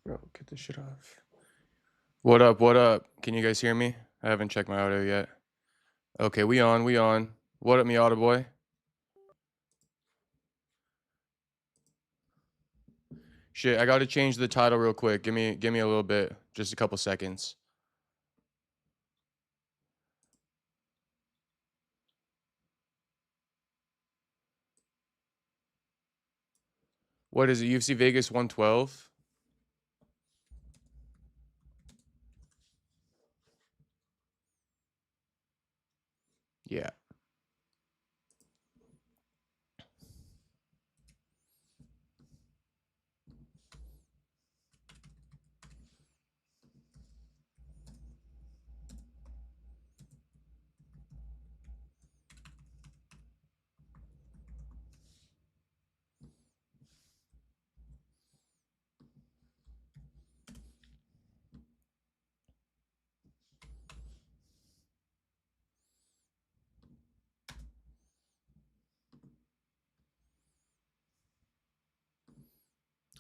Bro, get this shit off. What up? What up? Can you guys hear me? I haven't checked my audio yet. Okay, we on. What up, me auto boy? Shit, I gotta change the title real quick. Give me a little bit. Just a couple seconds. What is it? UFC Vegas 112? Yeah.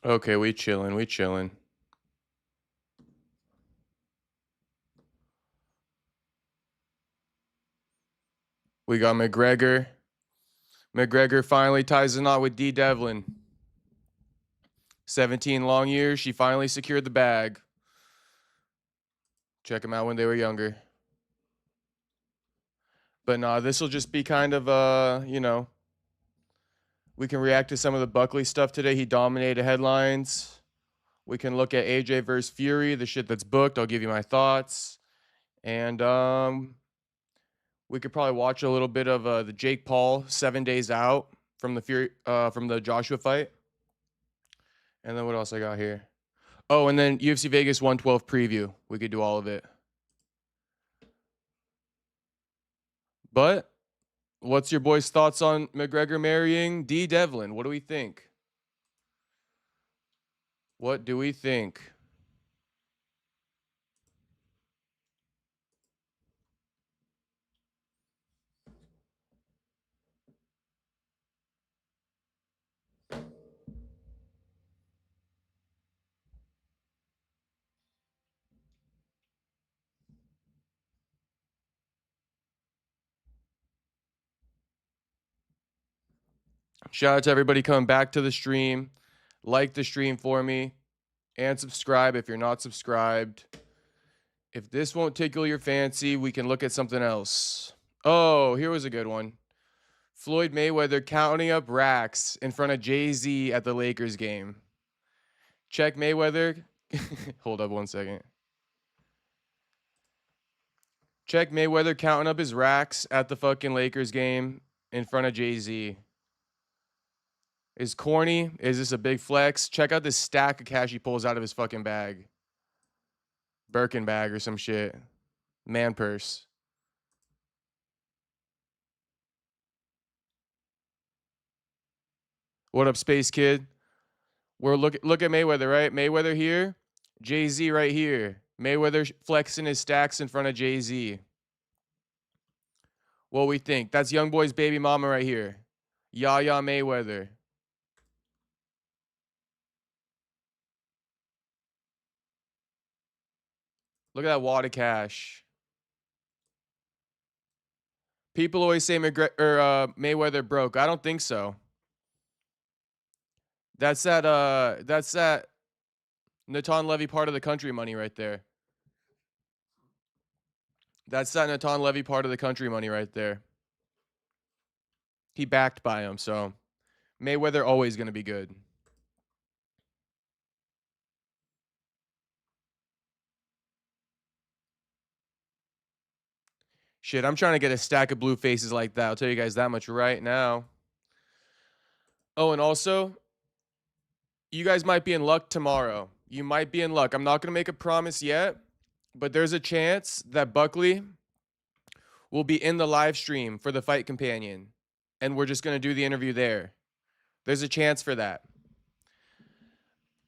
Okay, we chilling. We got McGregor. McGregor finally ties the knot with Dee Devlin. 17 long years. She finally secured the bag. Check them out when they were younger. But nah, this will just be kind of, we can react to some of the Buckley stuff today. He dominated headlines. We can look at AJ versus Fury, the shit that's booked. I'll give you my thoughts. And we could probably watch a little bit of the Jake Paul 7 days out from the Joshua fight. And then what else I got here? Oh, and then UFC Vegas 112 preview. We could do all of it. But what's your boy's thoughts on McGregor marrying Dee Devlin? What do we think? What do we think? Shout out to everybody coming back to the stream. Like the stream for me and subscribe if you're not subscribed. If this won't tickle your fancy, we can look at something else. Oh, here was a good one. Floyd Mayweather counting up racks in front of Jay-Z at the Lakers game. Check Mayweather. Hold up 1 second. Check Mayweather counting up his racks at the fucking Lakers game in front of Jay-Z. Is corny? Is this a big flex? Check out this stack of cash he pulls out of his fucking bag. Birkin bag or some shit. Man purse. What up, Space Kid? We're look at Mayweather, right? Mayweather here. Jay-Z right here. Mayweather flexing his stacks in front of Jay-Z. What we think? That's young boy's baby mama right here. Yaya Mayweather. Look at that wad of cash. People always say Mayweather broke. I don't think so. That's that Natan Levy part of the country money right there. That's that Natan Levy part of the country money right there. He backed by him, so Mayweather always going to be good. Shit, I'm trying to get a stack of blue faces like that. I'll tell you guys that much right now. Oh, and also, you guys might be in luck tomorrow. You might be in luck. I'm not going to make a promise yet, but there's a chance that Buckley will be in the live stream for the Fight Companion, and we're just going to do the interview there. There's a chance for that.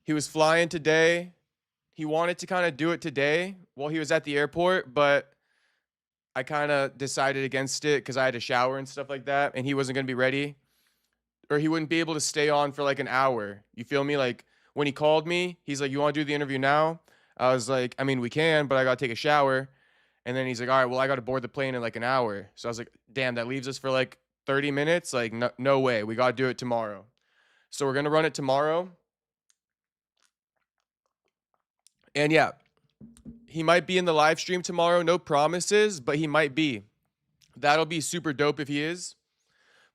He was flying today. He wanted to kind of do it today while he was at the airport, but I kind of decided against it because I had to shower and stuff like that, and he wasn't going to be ready, or he wouldn't be able to stay on for like an hour. You feel me? Like, When he called me, he's like, "You want to do the interview now?" I was like, "I mean, we can, but I got to take a shower." And then he's like, "All right, well, I got to board the plane in like an hour." So I was like, "Damn, that leaves us for like 30 minutes? Like, no way. We got to do it tomorrow." So we're going to run it tomorrow. And yeah, he might be in the live stream tomorrow. No promises, but he might be. That'll be super dope if he is.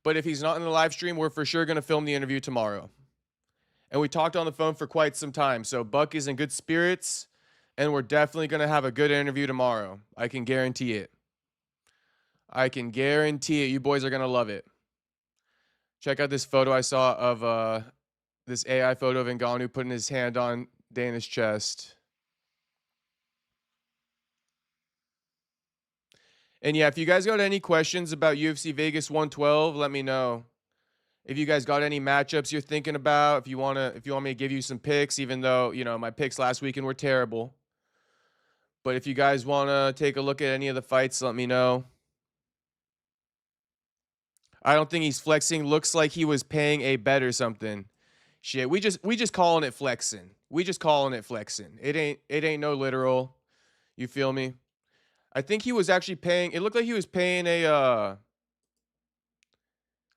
But if he's not in the live stream, we're for sure going to film the interview tomorrow. And we talked on the phone for quite some time. So Buck is in good spirits, and we're definitely going to have a good interview tomorrow. I can guarantee it. I can guarantee it. You boys are going to love it. Check out this photo I saw of this AI photo of Ngannou putting his hand on Dana's chest. And yeah, if you guys got any questions about UFC Vegas 112, let me know. If you guys got any matchups you're thinking about, if you want me to give you some picks, even though, you know, my picks last weekend were terrible. But if you guys want to take a look at any of the fights, let me know. I don't think he's flexing. Looks like he was paying a bet or something. Shit, we just calling it flexing. We just calling it flexing. It ain't no literal. You feel me? I think he was actually paying. It looked like he was paying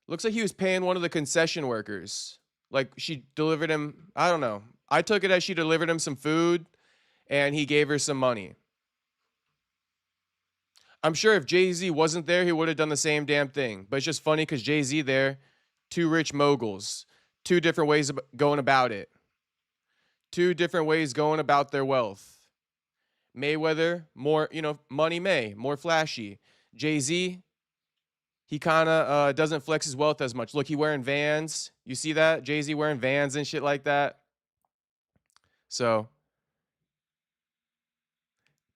looks like he was paying one of the concession workers. Like she delivered him, I don't know. I took it as she delivered him some food and he gave her some money. I'm sure if Jay-Z wasn't there, he would have done the same damn thing. But it's just funny because Jay-Z there, two rich moguls, two different ways of going about it. Two different ways going about their wealth. Mayweather, more, you know, money may, more flashy. Jay-Z, he kind of doesn't flex his wealth as much. Look, he wearing Vans. You see that? Jay-Z wearing Vans and shit like that. So,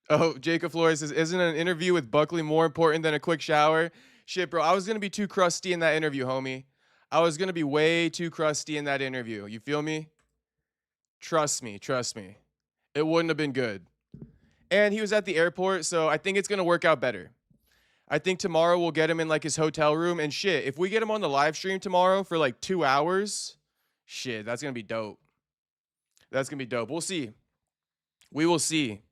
oh, Jacob Flores says, isn't an interview with Buckley more important than a quick shower? Shit, bro, I was going to be too crusty in that interview, homie. I was going to be way too crusty in that interview. You feel me? Trust me, trust me. It wouldn't have been good. And he was at the airport, so I think it's going to work out better. I think tomorrow we'll get him in like his hotel room. And shit, if we get him on the live stream tomorrow for like 2 hours, shit, that's going to be dope. That's going to be dope. We'll see. We will see.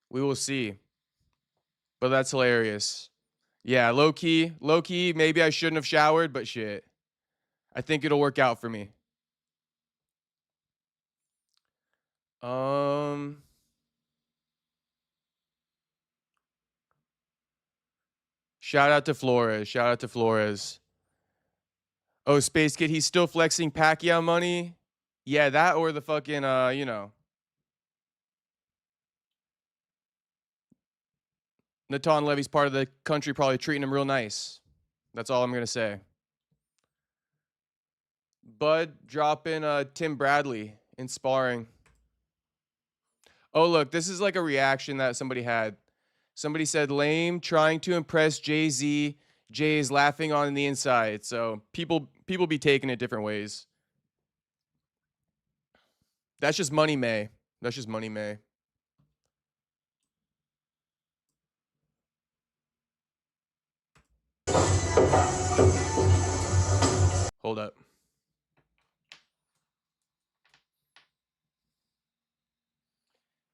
We will see. But that's hilarious. Yeah, low key, maybe I shouldn't have showered, but shit. I think it'll work out for me. Shout out to Flores. Shout out to Flores. Oh, Space Kid, he's still flexing Pacquiao money. Yeah, that or the fucking, you know. Natan Levy's part of the country probably treating him real nice. That's all I'm going to say. Bud dropping Tim Bradley in sparring. Oh, look, this is like a reaction that somebody had. Somebody said, lame, trying to impress Jay-Z. Jay is laughing on the inside. So people be taking it different ways. That's just Money May. That's just Money May. Hold up.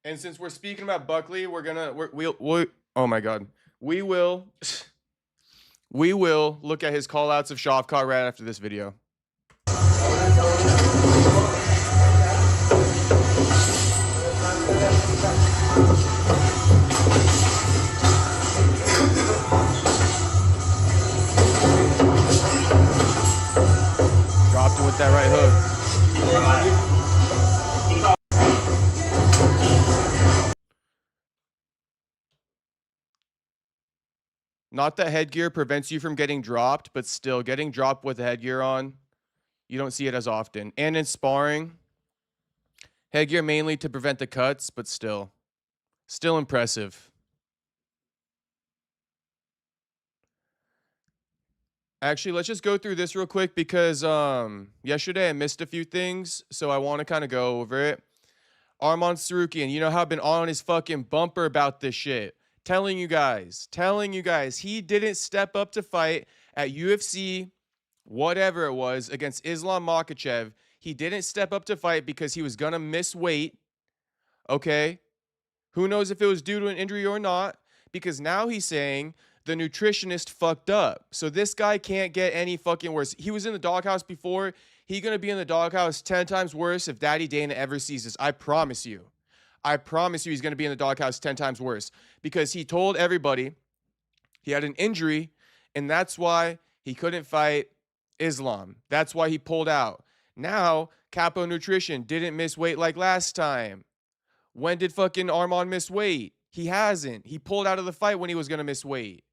And since we're speaking about Buckley, we'll oh my God. We will look at his call outs of Shavkat right after this video. Dropped it with that right hook. Not that headgear prevents you from getting dropped, but still getting dropped with the headgear on, you don't see it as often. And in sparring, headgear mainly to prevent the cuts, but still impressive. Actually, let's just go through this real quick because yesterday I missed a few things, so I want to kind of go over it. Arman Tsarukyan, you know how I've been on his fucking bumper about this shit. Telling you guys, he didn't step up to fight at UFC, whatever it was, against Islam Makhachev. He didn't step up to fight because he was going to miss weight. Okay? Who knows if it was due to an injury or not? Because now he's saying the nutritionist fucked up. So this guy can't get any fucking worse. He was in the doghouse before. He's going to be in the doghouse 10 times worse if Daddy Dana ever sees this. I promise you. I promise you he's going to be in the doghouse 10 times worse. Because he told everybody he had an injury, and that's why he couldn't fight Islam. That's why he pulled out. Now, Capo Nutrition didn't miss weight like last time. When did fucking Arman miss weight? He hasn't. He pulled out of the fight when he was going to miss weight.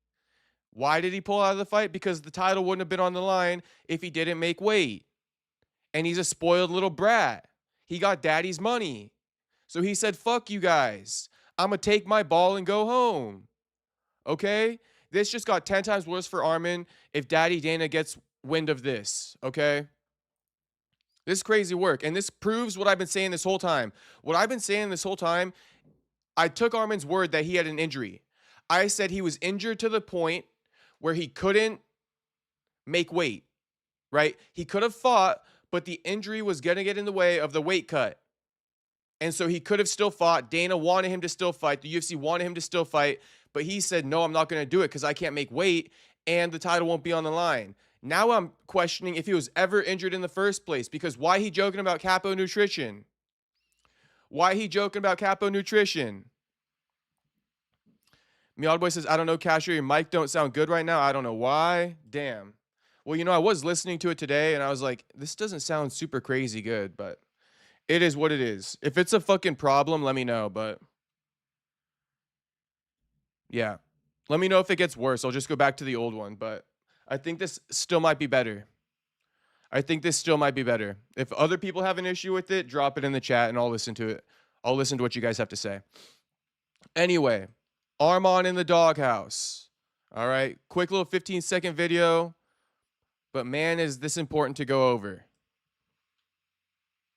Why did he pull out of the fight? Because the title wouldn't have been on the line if he didn't make weight. And he's a spoiled little brat. He got daddy's money. So he said, fuck you guys. I'm going to take my ball and go home. Okay? This just got 10 times worse for Arman if Daddy Dana gets wind of this. Okay? This is crazy work. And this proves what I've been saying this whole time. What I've been saying this whole time, I took Arman's word that he had an injury. I said he was injured to the point where he couldn't make weight, right? He could have fought, but the injury was going to get in the way of the weight cut. And so he could have still fought. Dana wanted him to still fight. The UFC wanted him to still fight. But he said, no, I'm not going to do it because I can't make weight and the title won't be on the line. Now I'm questioning if he was ever injured in the first place, because why he joking about Capo Nutrition? Why he joking about Capo Nutrition? Meowed Boy says, I don't know, Castro, your mic don't sound good right now. I don't know why. Damn. Well, you know, I was listening to it today and I was like, this doesn't sound super crazy good, but it is what it is. If it's a fucking problem, let me know, but yeah. Let me know if it gets worse. I'll just go back to the old one, but I think this still might be better. I think this still might be better. If other people have an issue with it, drop it in the chat and I'll listen to it. I'll listen to what you guys have to say. Anyway, Arman in the doghouse. All right, quick little 15-second video, but man, is this important to go over.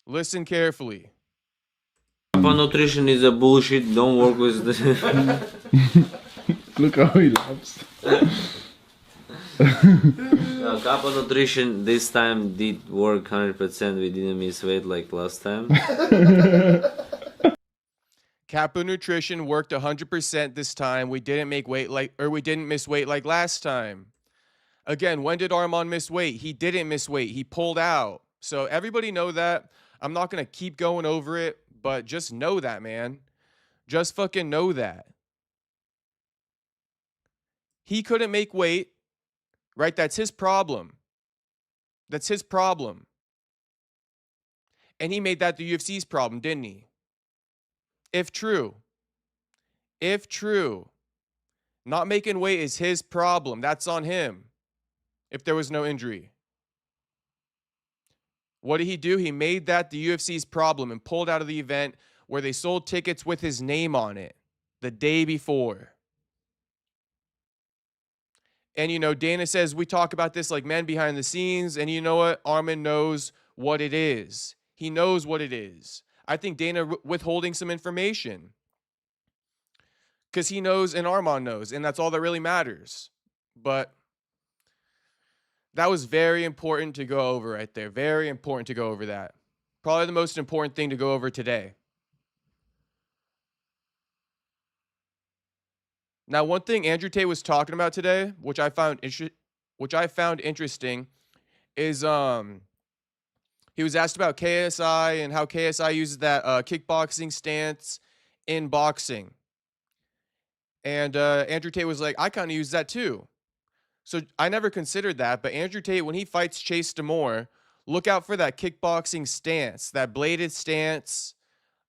Listen carefully. Nutrition is a bullshit. Don't work with the. Look how he laughs. No, Capo Nutrition this time did work 100%. We didn't miss weight like last time. Capo Nutrition worked 100% this time. We didn't make weight we didn't miss weight like last time. Again, when did Arman miss weight? He didn't miss weight. He pulled out. So everybody know that. I'm not going to keep going over it, but just know that, man. Just fucking know that. He couldn't make weight, right? That's his problem. That's his problem. And he made that the UFC's problem, didn't he? If true, not making weight is his problem. That's on him. If there was no injury. What did he do? He made that the UFC's problem and pulled out of the event where they sold tickets with his name on it the day before. And, you know, Dana says we talk about this like men behind the scenes. And you know what? Arman knows what it is. He knows what it is. I think Dana withholding some information. Because he knows and Arman knows. And that's all that really matters. But that was very important to go over right there. Very important to go over that. Probably the most important thing to go over today. Now, one thing Andrew Tate was talking about today, which I found interesting, is he was asked about KSI and how KSI uses that kickboxing stance in boxing. And Andrew Tate was like, I kind of use that too. So I never considered that, but Andrew Tate, when he fights Chase Demore, look out for that kickboxing stance, that bladed stance,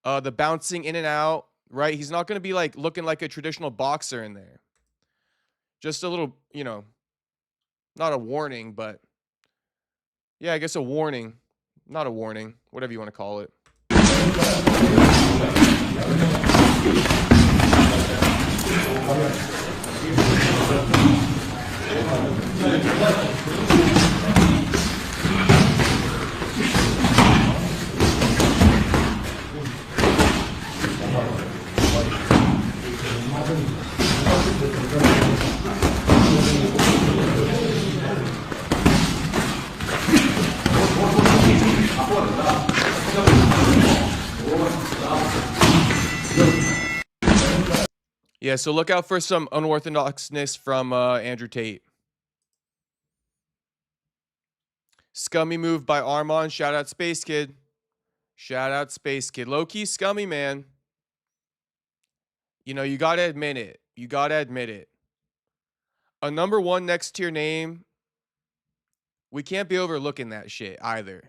the bouncing in and out, right? He's not going to be like looking like a traditional boxer in there. Just a little, you know, not a warning, but yeah, I guess a warning. Not a warning, whatever you want to call it. Yeah, so look out for some unorthodoxness from Andrew Tate. Scummy move by Arman. Shout out Space Kid. Shout out Space Kid. Low key scummy, man. You know, you gotta admit it. You gotta admit it. A number one next tier name, we can't be overlooking that shit either.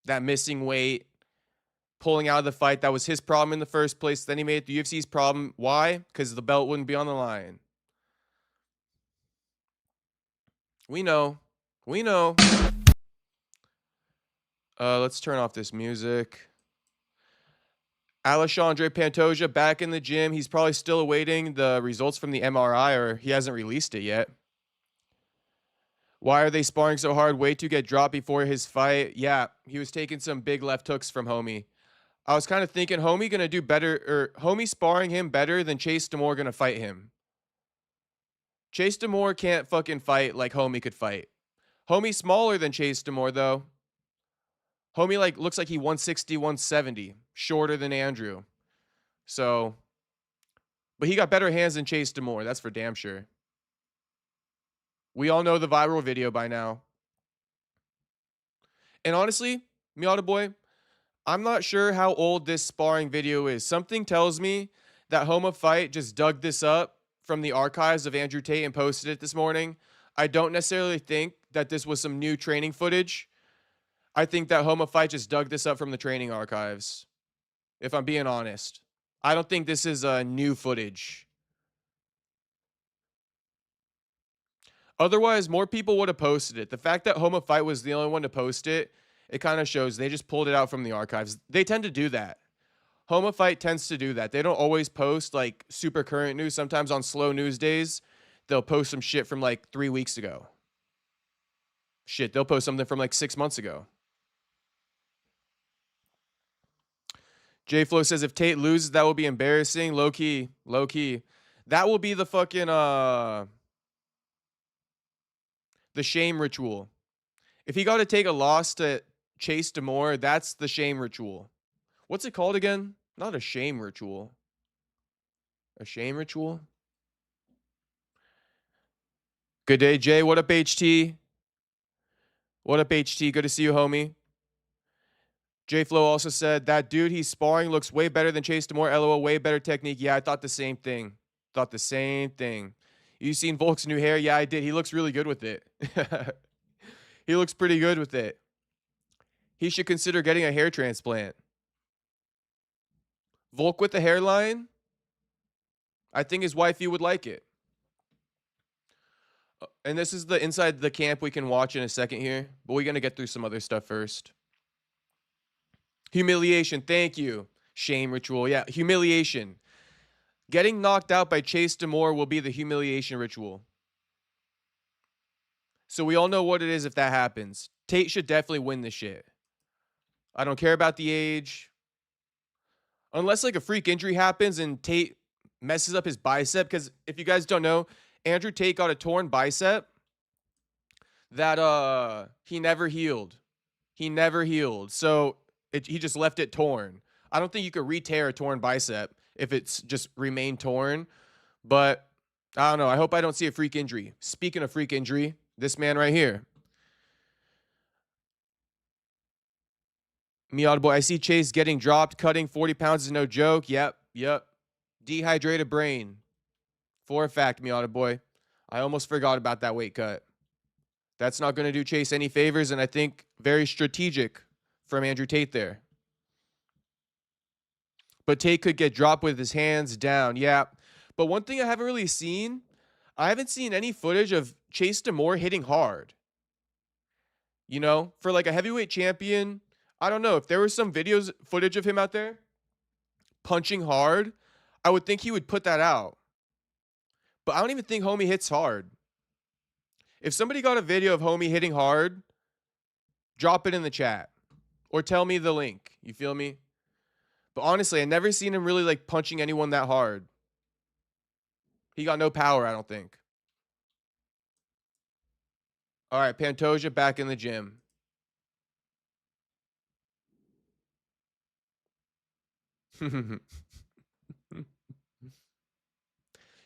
That missing weight, pulling out of the fight, that was his problem in the first place. Then he made it the UFC's problem. Why? Because the belt wouldn't be on the line. We know. We know. Let's turn off this music. Alexandre Pantoja back in the gym. He's probably still awaiting the results from the MRI, or he hasn't released it yet. Why are they sparring so hard? Wait to get dropped before his fight. Yeah, he was taking some big left hooks from Homie. I was kind of thinking Homie gonna do better, or Homie sparring him better than Chase Demore gonna fight him. Chase Demore can't fucking fight like Homie could fight. Homie smaller than Chase Demore though. Homie like looks like he 160, 170, shorter than Andrew. So, but he got better hands than Chase Demore. That's for damn sure. We all know the viral video by now. And honestly, Miata boy, I'm not sure how old this sparring video is. Something tells me that Homa Fight just dug this up from the archives of Andrew Tate and posted it this morning. I don't necessarily think that this was some new training footage. I think that Homa Fight just dug this up from the training archives, if I'm being honest. I don't think this is new footage. Otherwise, more people would have posted it. The fact that Homa Fight was the only one to post it, it kind of shows they just pulled it out from the archives. They tend to do that. Homa Fight tends to do that. They don't always post like super current news. Sometimes on slow news days, they'll post some shit from like 3 weeks ago. Shit, they'll post something from like 6 months ago. J-Flow says if Tate loses, that will be embarrassing. Low key, low key. That will be the fucking the shame ritual. If he got to take a loss to Chase Demore, that's the shame ritual. What's it called again? Not a shame ritual. A shame ritual? Good day, Jay. What up, HT? What up, HT? Good to see you, homie. J-Flow also said, that dude he's sparring looks way better than Chase Demore. LOL, way better technique. Yeah, I thought the same thing. Thought the same thing. You seen Volk's new hair? Yeah, I did. He looks really good with it. He looks pretty good with it. He should consider getting a hair transplant. Volk with the hairline? I think his wifey would like it. And this is the inside the camp we can watch in a second here. But we're going to get through some other stuff first. Humiliation. Thank you. Shame ritual. Yeah, humiliation. Getting knocked out by Chase Demore will be the humiliation ritual. So we all know what it is if that happens. Tate should definitely win this shit. I don't care about the age. Unless like a freak injury happens and Tate messes up his bicep. Because if you guys don't know, Andrew Tate got a torn bicep that he never healed. He never healed. So he just left it torn. I don't think you could re-tear a torn bicep if it's just remained torn. But I don't know. I hope I don't see a freak injury. Speaking of freak injury, this man right here. Miata boy, I see Chase getting dropped. Cutting 40 pounds is no joke. Yep. Dehydrated brain. For a fact, Miata boy. I almost forgot about that weight cut. That's not going to do Chase any favors, and I think very strategic from Andrew Tate there. But Tate could get dropped with his hands down. Yeah. But one thing I haven't really seen, I haven't seen any footage of Chase Demore hitting hard. You know, for like a heavyweight champion, I don't know. If there was some footage of him out there punching hard, I would think he would put that out. But I don't even think Homie hits hard. If somebody got a video of Homie hitting hard, drop it in the chat. Or tell me the link. You feel me? But honestly, I never seen him really like punching anyone that hard. He got no power, I don't think. All right, Pantoja back in the gym.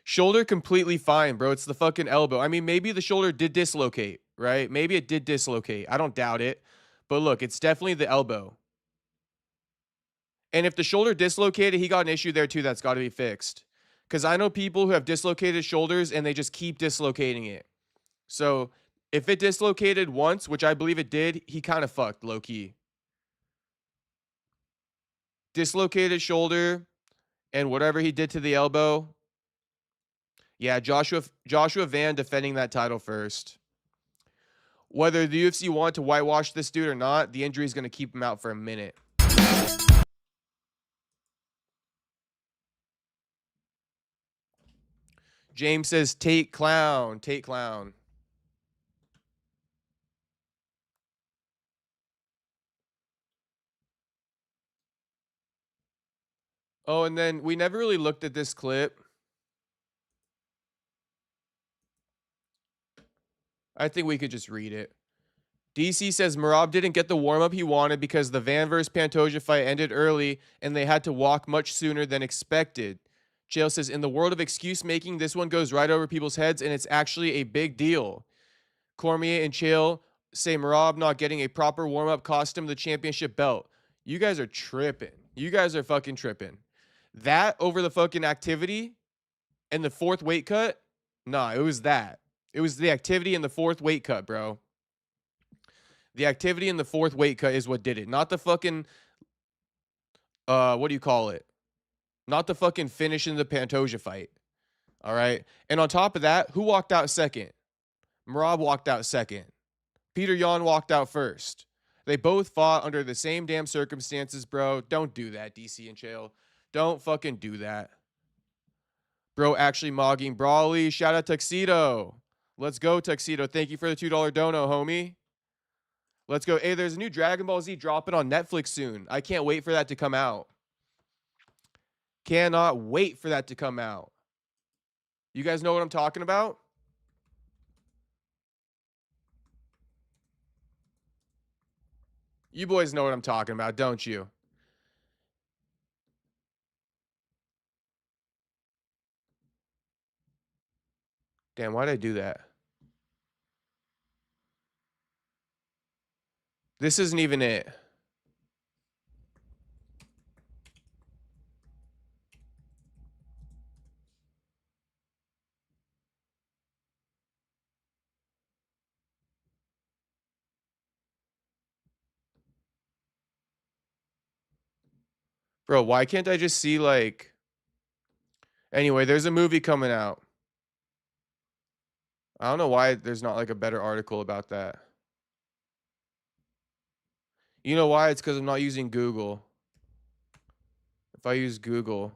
Shoulder completely fine, bro. It's the fucking elbow. I mean, maybe the shoulder did dislocate, right? Maybe it did dislocate. I don't doubt it. But look, it's definitely the elbow. And if the shoulder dislocated, he got an issue there too that's got to be fixed. Because I know people who have dislocated shoulders and they just keep dislocating it. So if it dislocated once, which I believe it did, he kind of fucked low-key. Dislocated shoulder and whatever he did to the elbow. Yeah, Joshua Van defending that title first. Whether the UFC want to whitewash this dude or not, the injury is going to keep him out for a minute. James says, Tate clown, Tate clown. Oh, and then we never really looked at this clip. I think we could just read it. DC says Merab didn't get the warm-up he wanted because the Van vs. Pantoja fight ended early and they had to walk much sooner than expected. Chael says, in the world of excuse-making, this one goes right over people's heads and it's actually a big deal. Cormier and Chael say Merab not getting a proper warm-up cost him the championship belt. You guys are tripping. You guys are fucking tripping. That over the fucking activity and the fourth weight cut? Nah, it was that. It was the activity in the fourth weight cut, bro. The activity in the fourth weight cut is what did it. Not the fucking, what do you call it? Not the fucking finish in the Pantoja fight. All right? And on top of that, who walked out second? Merab walked out second. Peter Yan walked out first. They both fought under the same damn circumstances, bro. Don't do that, DC and Chael. Don't fucking do that. Bro, actually mogging Brawley. Shout out Tuxedo. Let's go, Tuxedo. Thank you for the $2 dono, homie. Let's go. Hey, there's a new Dragon Ball Z dropping on Netflix soon. I can't wait for that to come out. Cannot wait for that to come out. You guys know what I'm talking about? You boys know what I'm talking about, don't you? Damn, why did I do that? This isn't even it. Bro, why can't I just see, like... Anyway, there's a movie coming out. I don't know why there's not, like, a better article about that. You know why? It's because I'm not using Google. If I use Google...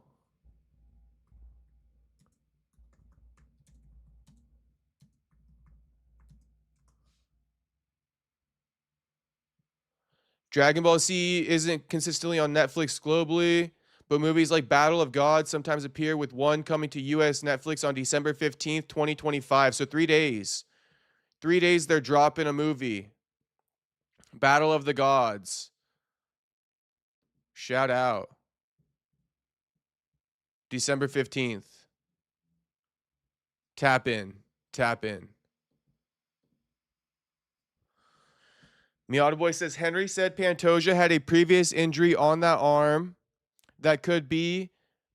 Dragon Ball Z isn't consistently on Netflix globally, but movies like Battle of Gods sometimes appear, with one coming to US Netflix on December 15th, 2025. So 3 days. 3 days they're dropping a movie. Battle of the Gods. Shout out. December 15th. Tap in. Tap in. Miata Boy says, Henry said Pantoja had a previous injury on that arm that could be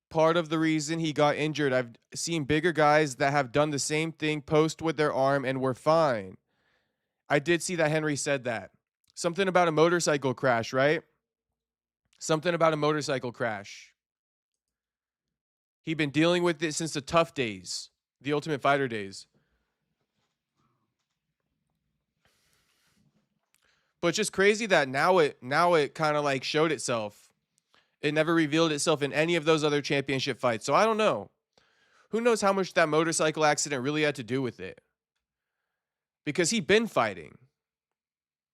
part of the reason he got injured. I've seen bigger guys that have done the same thing post with their arm and were fine. I did see that Henry said that. Something about a motorcycle crash, right? Something about a motorcycle crash. He'd been dealing with it since the tough days, the Ultimate Fighter days. But it's just crazy that now it kind of like showed itself. It never revealed itself in any of those other championship fights. So I don't know. Who knows how much that motorcycle accident really had to do with it? Because he'd been fighting.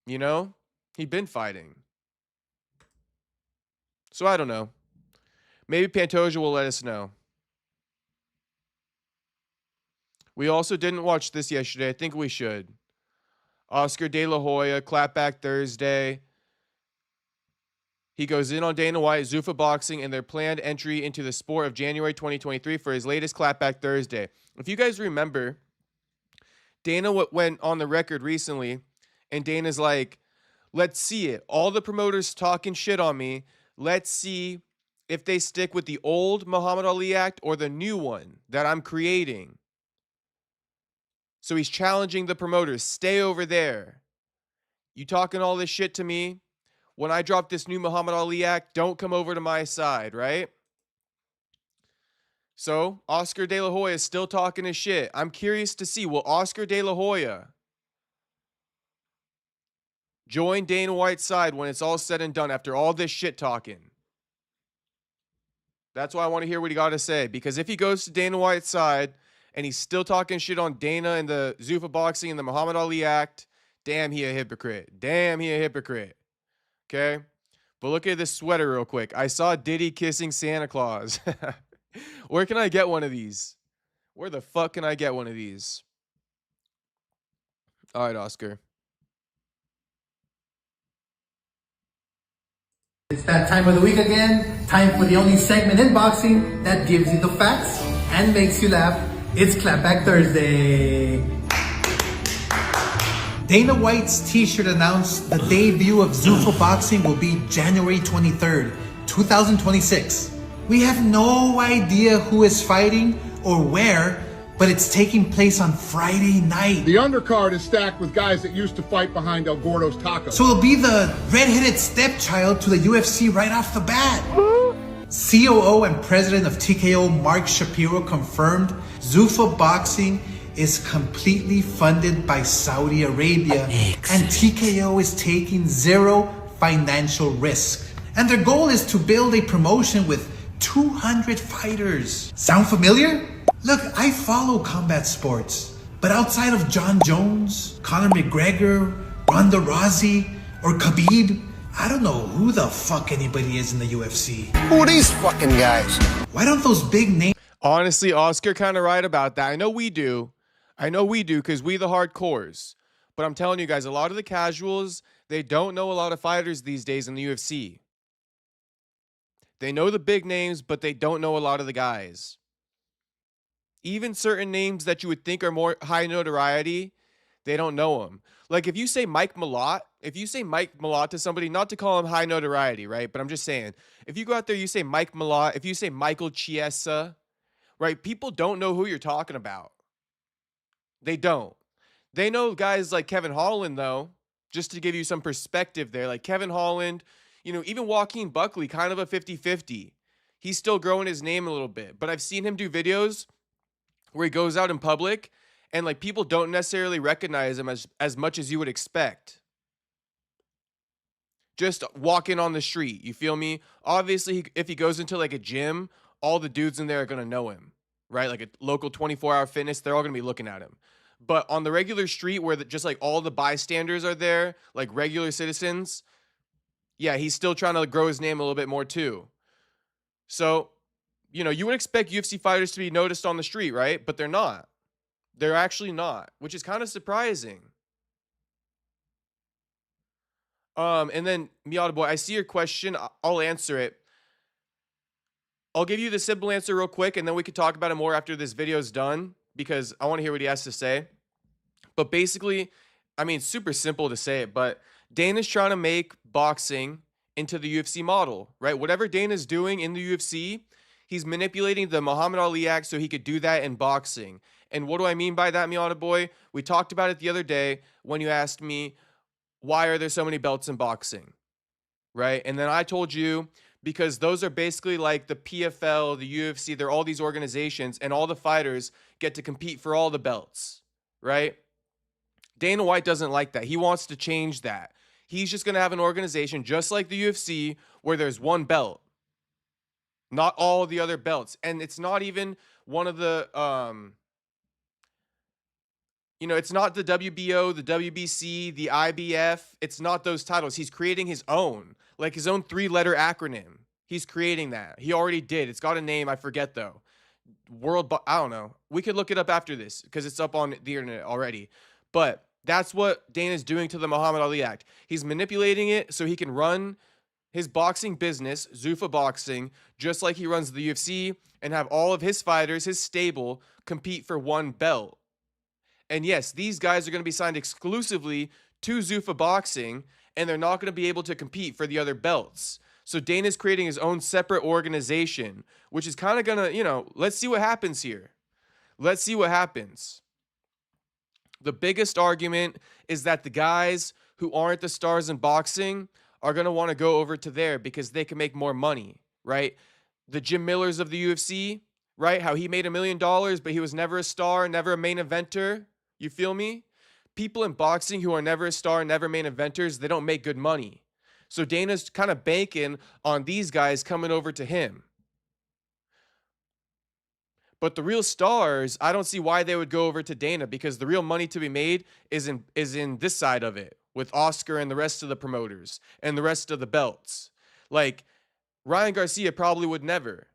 You know? He'd been fighting. So I don't know. Maybe Pantoja will let us know. We also didn't watch this yesterday. I think we should. Oscar De La Hoya, clapback Thursday. He goes in on Dana White, Zuffa Boxing, and their planned entry into the sport of January 2023 for his latest Clapback Thursday. If you guys remember, Dana went on the record recently, and Dana's like, let's see it. All the promoters talking shit on me. Let's see if they stick with the old Muhammad Ali Act or the new one that I'm creating. So he's challenging the promoters. Stay over there. You talking all this shit to me? When I drop this new Muhammad Ali Act, don't come over to my side, right? So Oscar De La Hoya is still talking his shit. I'm curious to see, will Oscar De La Hoya join Dana White's side when it's all said and done after all this shit talking? That's why I want to hear what he got to say. Because if he goes to Dana White's side and he's still talking shit on Dana and the Zuffa Boxing and the Muhammad Ali Act, damn, he a hypocrite. Damn, he a hypocrite. Okay? But look at this sweater real quick. I saw Diddy kissing Santa Claus. Where can I get one of these? Where the fuck can I get one of these? All right, Oscar. It's that time of the week again. Time for the only segment in boxing that gives you the facts and makes you laugh. It's Clapback Thursday. Dana White's t-shirt announced the debut of Zuffa Boxing will be January 23rd, 2026. We have no idea who is fighting or where, but it's taking place on Friday night. The undercard is stacked with guys that used to fight behind El Gordo's Tacos. So it'll be the red-headed stepchild to the UFC right off the bat. COO and president of TKO Mark Shapiro confirmed Zuffa Boxing is completely funded by Saudi Arabia, and TKO is taking zero financial risk. And their goal is to build a promotion with 200 fighters. Sound familiar? Look, I follow combat sports, but outside of John Jones, Conor McGregor, Ronda Rousey, or Khabib, I don't know who the fuck anybody is in the UFC. Who are these fucking guys? Why don't those big names... Honestly, Oscar kind of right about that. I know we do because we the hardcores. But I'm telling you guys, a lot of the casuals, they don't know a lot of fighters these days in the UFC. They know the big names, but they don't know a lot of the guys. Even certain names that you would think are more high notoriety, they don't know them. Like if you say Mike Malott to somebody, not to call him high notoriety, right? But I'm just saying, if you go out there, you say Mike Malott, if you say Michael Chiesa, right? People don't know who you're talking about. They don't. They know guys like Kevin Holland, though, just to give you some perspective there. Like Kevin Holland, you know, even Joaquin Buckley, kind of a 50-50. He's still growing his name a little bit. But I've seen him do videos where he goes out in public and like people don't necessarily recognize him as much as you would expect. Just walking on the street, you feel me? Obviously, if he goes into like a gym, all the dudes in there are going to know him, right? Like a local 24-hour fitness, they're all going to be looking at him. But on the regular street where just like all the bystanders are there, like regular citizens, yeah, he's still trying to grow his name a little bit more too. So, you know, you would expect UFC fighters to be noticed on the street, right? But they're not. They're actually not, which is kind of surprising. And then, Miata Boy, I see your question. I'll answer it. I'll give you the simple answer real quick, and then we could talk about it more after this video is done, because I want to hear what he has to say. But basically, I mean, super simple to say it, but Dana's trying to make boxing into the UFC model, right? Whatever Dana's doing in the UFC, he's manipulating the Muhammad Ali Act so he could do that in boxing. And what do I mean by that, Miata Boy? We talked about it the other day when you asked me, why are there so many belts in boxing, right? And then I told you, because those are basically like the PFL, the UFC, they're all these organizations, and all the fighters get to compete for all the belts, right? Dana White doesn't like that. He wants to change that. He's just going to have an organization just like the UFC where there's one belt, not all the other belts. And it's not even one of the, it's not the WBO, the WBC, the IBF. It's not those titles. He's creating his own, like his own 3-letter acronym. He's creating that. He already did. It's got a name. I forget though. I don't know. We could look it up after this because it's up on the internet already. But that's what Dana's doing to the Muhammad Ali Act. He's manipulating it so he can run his boxing business, Zuffa Boxing, just like he runs the UFC, and have all of his fighters, his stable, compete for one belt. And yes, these guys are going to be signed exclusively to Zuffa Boxing, and they're not going to be able to compete for the other belts. So Dana's creating his own separate organization, which is kind of going to, let's see what happens here. Let's see what happens. The biggest argument is that the guys who aren't the stars in boxing are going to want to go over to there because they can make more money, right? The Jim Millers of the UFC, right? How he made $1 million, but he was never a star, never a main eventer. You feel me? People in boxing who are never a star, never main eventers, they don't make good money. So Dana's kind of banking on these guys coming over to him. But the real stars, I don't see why they would go over to Dana, because the real money to be made is in this side of it, with Oscar and the rest of the promoters and the rest of the belts. Like, Ryan Garcia probably would never.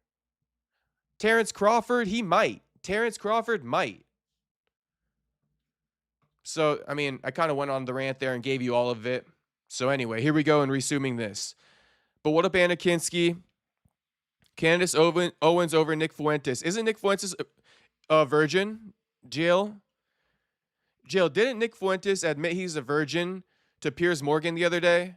Terrence Crawford, he might. Terrence Crawford might. So, I mean, I kind of went on the rant there and gave you all of it. So anyway, here we go in resuming this. But what up, Anna Kinski? Candace Owens over Nick Fuentes. Isn't Nick Fuentes a virgin? Jill, didn't Nick Fuentes admit he's a virgin to Piers Morgan the other day?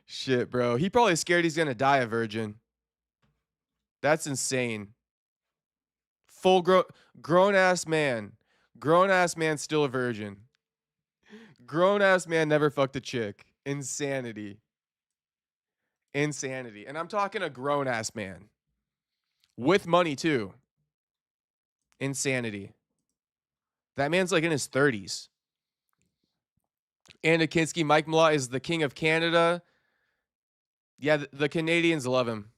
Shit, bro. He probably scared he's going to die a virgin. That's insane. Full grown-ass man. Grown-ass man still a virgin. Grown-ass man never fucked a chick. Insanity. Insanity. And I'm talking a grown-ass man. With money, too. Insanity. That man's like in his 30s. Anna Kinski, Mike Malott is the king of Canada. Yeah, the Canadians love him.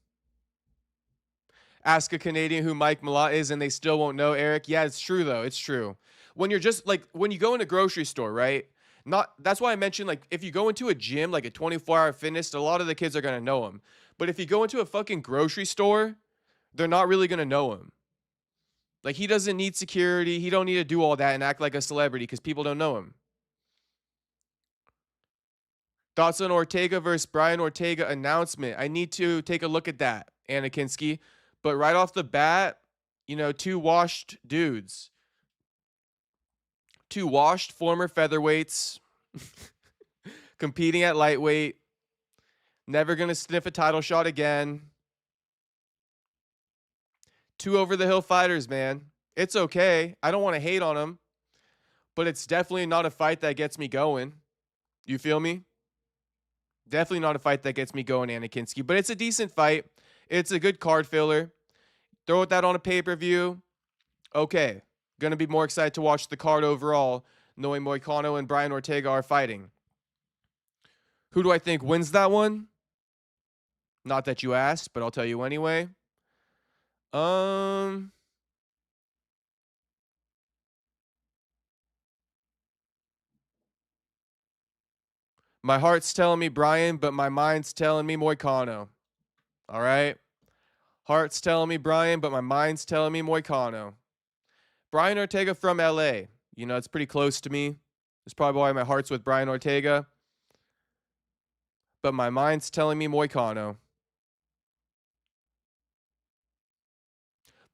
Ask a Canadian who Mike Malott is and they still won't know, Eric. Yeah, it's true, though. It's true. When you're just like, when you go in a grocery store, right? That's why I mentioned, like, if you go into a gym, like a 24-hour fitness, a lot of the kids are going to know him. But if you go into a fucking grocery store, they're not really going to know him. Like, he doesn't need security. He don't need to do all that and act like a celebrity because people don't know him. Thoughts on Ortega versus Brian Ortega announcement. I need to take a look at that, Anna Kinski. But right off the bat, two washed dudes. Two washed former featherweights competing at lightweight. Never going to sniff a title shot again. Two over-the-hill fighters, man. It's okay. I don't want to hate on them. But it's definitely not a fight that gets me going. You feel me? Definitely not a fight that gets me going, Anna Kinski. But it's a decent fight. It's a good card filler. Throw that on a pay-per-view. Okay. Going to be more excited to watch the card overall, knowing Moicano and Brian Ortega are fighting. Who do I think wins that one? Not that you asked, but I'll tell you anyway. My heart's telling me Brian, but my mind's telling me Moicano. All right? Heart's telling me Brian, but my mind's telling me Moicano. Brian Ortega from LA. It's pretty close to me. That's probably why my heart's with Brian Ortega. But my mind's telling me Moicano.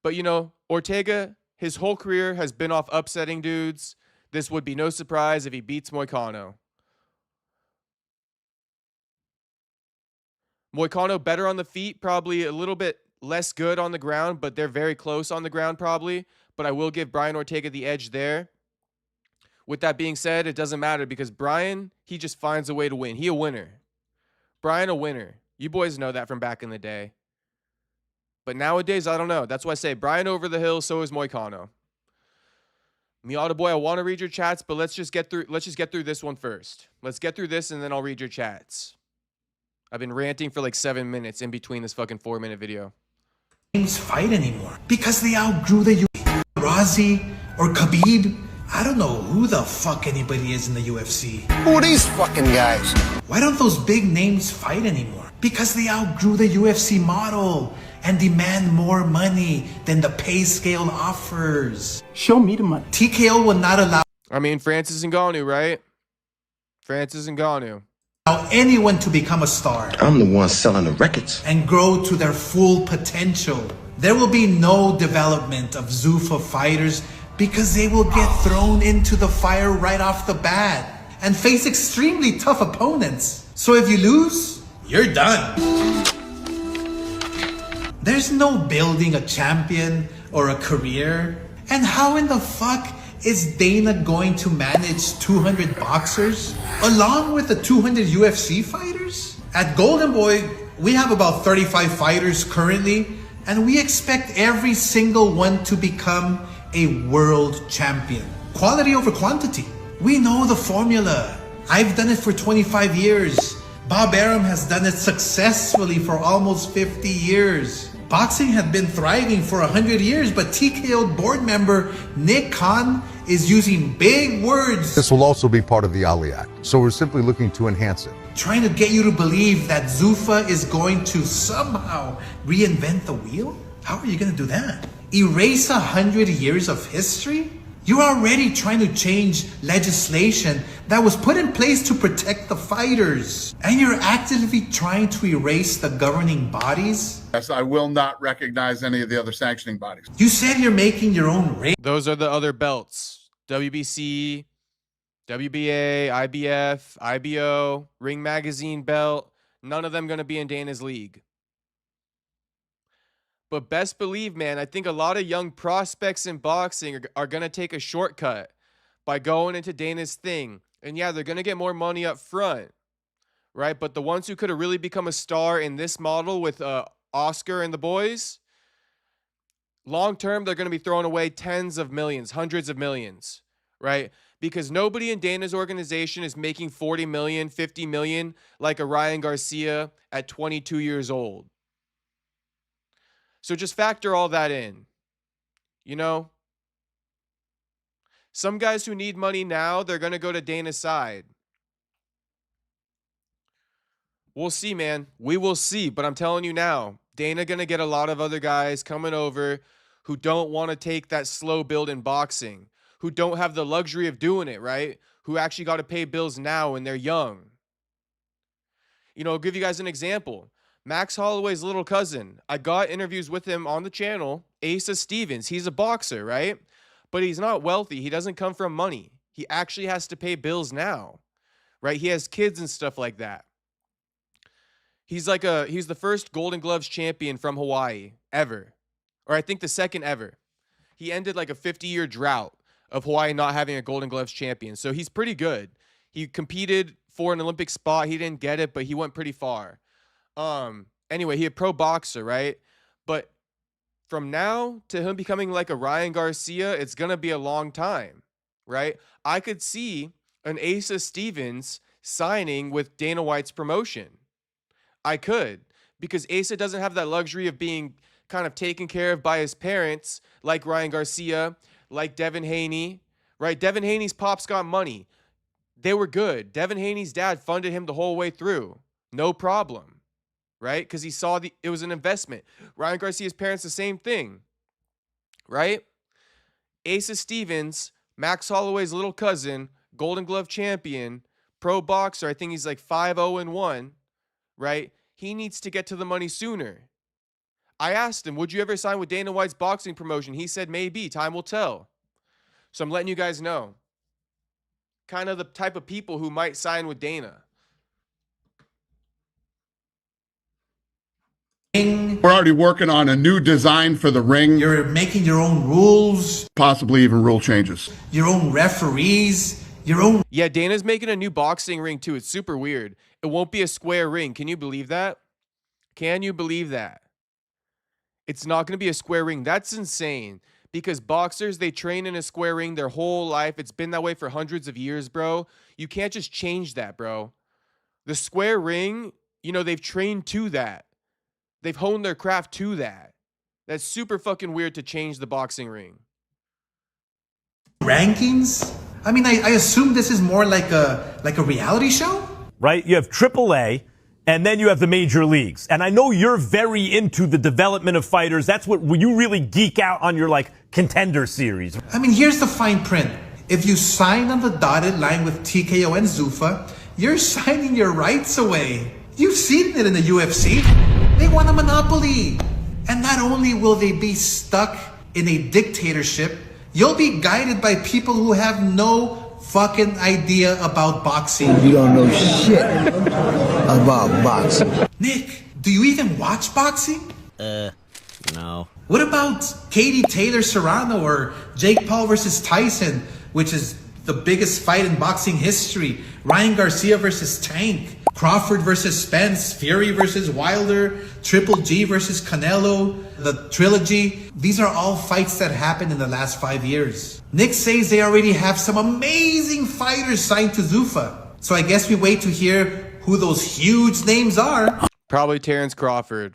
But, Ortega, his whole career has been off upsetting dudes. This would be no surprise if he beats Moicano. Moicano better on the feet, probably a little bit less good on the ground, but they're very close on the ground probably. But I will give Brian Ortega the edge there. With that being said, it doesn't matter because Brian, he just finds a way to win. He a winner. Brian a winner. You boys know that from back in the day. But nowadays, I don't know. That's why I say Brian over the hill, so is Moicano. Miata boy, I want to read your chats, but let's just get through this one first. Let's get through this and then I'll read your chats. I've been ranting for like 7 minutes in between this fucking 4-minute video. Fight anymore because they outgrew the UFC. Razi or Khabib. I don't know who the fuck anybody is in the UFC. Who are these fucking guys? Why don't those big names fight anymore? Because they outgrew the UFC model and demand more money than the pay scale offers. Show me the money. TKO will not allow. I mean, Francis Ngannou, right? Francis Ngannou. Allow anyone to become a star I'm the one selling the records. and grow to their full potential. There will be no development of Zuffa fighters because they will get thrown into the fire right off the bat and face extremely tough opponents. So if you lose, you're done. There's no building a champion or a career. And how in the fuck is Dana going to manage 200 boxers along with the 200 UFC fighters? At Golden Boy, we have about 35 fighters currently, and we expect every single one to become a world champion. Quality over quantity. We know the formula. I've done it for 25 years. Bob Arum has done it successfully for almost 50 years. Boxing had been thriving for 100 years, but TKO board member Nick Khan is using big words. This will also be part of the Ali Act, so we're simply looking to enhance it. Trying to get you to believe that Zuffa is going to somehow reinvent the wheel? How are you going to do that? Erase 100 years of history? You're already trying to change legislation that was put in place to protect the fighters. And you're actively trying to erase the governing bodies? Yes, I will not recognize any of the other sanctioning bodies. You said you're making your own ring. Those are the other belts. WBC, WBA, IBF, IBO, Ring Magazine belt. None of them going to be in Dana's league. But best believe, man, I think a lot of young prospects in boxing are going to take a shortcut by going into Dana's thing. And yeah, they're going to get more money up front, right? But the ones who could have really become a star in this model with Oscar and the boys, long term, they're going to be throwing away tens of millions, hundreds of millions, right? Because nobody in Dana's organization is making 40 million, 50 million like a Ryan Garcia at 22 years old. So just factor all that in, you know? Some guys who need money now, they're going to go to Dana's side. We'll see, man. We will see. But I'm telling you now, Dana going to get a lot of other guys coming over who don't want to take that slow build in boxing, who don't have the luxury of doing it, right? Who actually got to pay bills now and they're young. You know, I'll give you guys an example. Max Holloway's little cousin. I got interviews with him on the channel. Asa Stevens. He's a boxer, right? But he's not wealthy. He doesn't come from money. He actually has to pay bills now, right? He has kids and stuff like that. He's the first Golden Gloves champion from Hawaii ever. Or I think the second ever. He ended like a 50-year drought of Hawaii not having a Golden Gloves champion. So he's pretty good. He competed for an Olympic spot. He didn't get it, but he went pretty far. Anyway, he a pro boxer, right? But from now to him becoming like a Ryan Garcia, it's going to be a long time, right? I could see an Asa Stevens signing with Dana White's promotion. I could, because Asa doesn't have that luxury of being kind of taken care of by his parents, like Ryan Garcia, like Devin Haney, right? Devin Haney's pops got money. They were good. Devin Haney's dad funded him the whole way through. No problem. Right? Because he saw it was an investment. Ryan Garcia's parents, the same thing. Right? Asa Stevens, Max Holloway's little cousin, Golden Glove champion, pro boxer. I think he's like 5-0-1. Right? He needs to get to the money sooner. I asked him, would you ever sign with Dana White's boxing promotion? He said, maybe. Time will tell. So I'm letting you guys know. Kind of the type of people who might sign with Dana. We're already working on a new design for the ring. You're making your own rules, Possibly even rule changes. your own referees, your own... Yeah, Dana's making a new boxing ring too. It's super weird. It won't be a square ring. Can you believe that? Can you believe that? It's not going to be a square ring. That's insane. Because boxers, they train in a square ring their whole life. It's been that way for hundreds of years, bro. You can't just change that, bro. The square ring, you know, they've trained to that. They've honed their craft to that. That's super fucking weird to change the boxing ring. rankings? I mean, I assume this is more like a reality show? Right? You have AAA, and then you have the major leagues. And I know you're very into the development of fighters. That's what you really geek out on your, like, Contender series. I mean, here's the fine print. If you sign on the dotted line with TKO and Zuffa, you're signing your rights away. You've seen it in the UFC. They want a monopoly. And not only will they be stuck in a dictatorship, you'll be guided by people who have no fucking idea about boxing. You don't know shit about boxing. Nick, do you even watch boxing? No. What about Katie Taylor Serrano or Jake Paul versus Tyson, which is the biggest fight in boxing history? Ryan Garcia versus Tank, Crawford versus Spence, Fury versus Wilder, Triple G versus Canelo, the trilogy. These are all fights that happened in the last 5 years. Nick says they already have some amazing fighters signed to Zuffa. So I guess we wait to hear who those huge names are. Probably Terrence Crawford.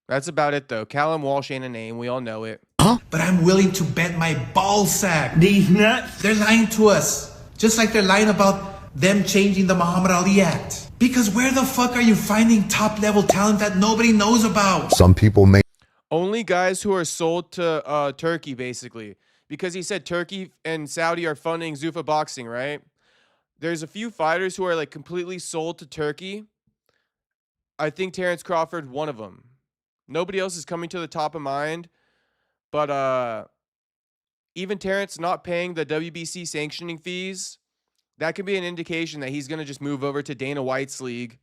That's about it, though. Callum Walsh ain't a name. We all know it. But I'm willing to bet my ball sack. These nuts? They're lying to us. Just like they're lying about them changing the Muhammad Ali Act. Because where the fuck are you finding top-level talent that nobody knows about? Some people may Only guys who are sold to Turkey, basically. Because he said Turkey and Saudi are funding Zuffa Boxing, right? There's a few fighters who are like completely sold to Turkey. I think Terrence Crawford, one of them. Nobody else is coming to the top of mind. But even Terrence not paying the WBC sanctioning fees, that could be an indication that he's going to just move over to Dana White's league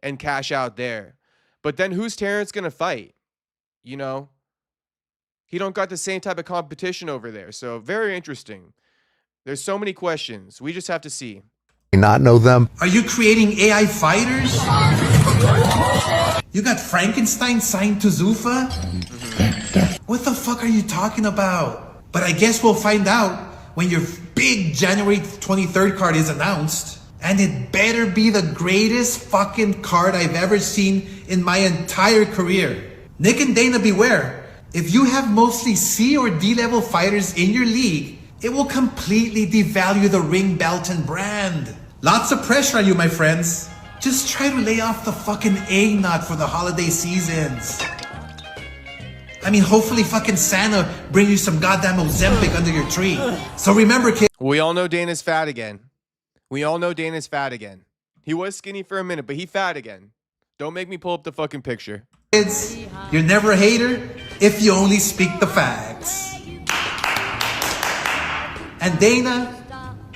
and cash out there. But then who's Terrence going to fight? You know? He don't got the same type of competition over there. So very interesting. There's so many questions. We just have to see. not know them. Are you creating AI fighters? You got Frankenstein signed to Zuffa? What the fuck are you talking about? But I guess we'll find out when your big January 23rd card is announced. And it better be the greatest fucking card I've ever seen in my entire career. Nick and Dana, beware. If you have mostly C or D level fighters in your league, it will completely devalue the ring belt and brand. Lots of pressure on you, my friends. Just try to lay off the fucking A-nut for the holiday seasons. I mean, hopefully fucking Santa bring you some goddamn Ozempic under your tree. So remember, kids. We all know Dana's fat again. We all know Dana's fat again. He was skinny for a minute, but he fat again. Don't make me pull up the fucking picture. Kids, you're never a hater if you only speak the facts. And Dana,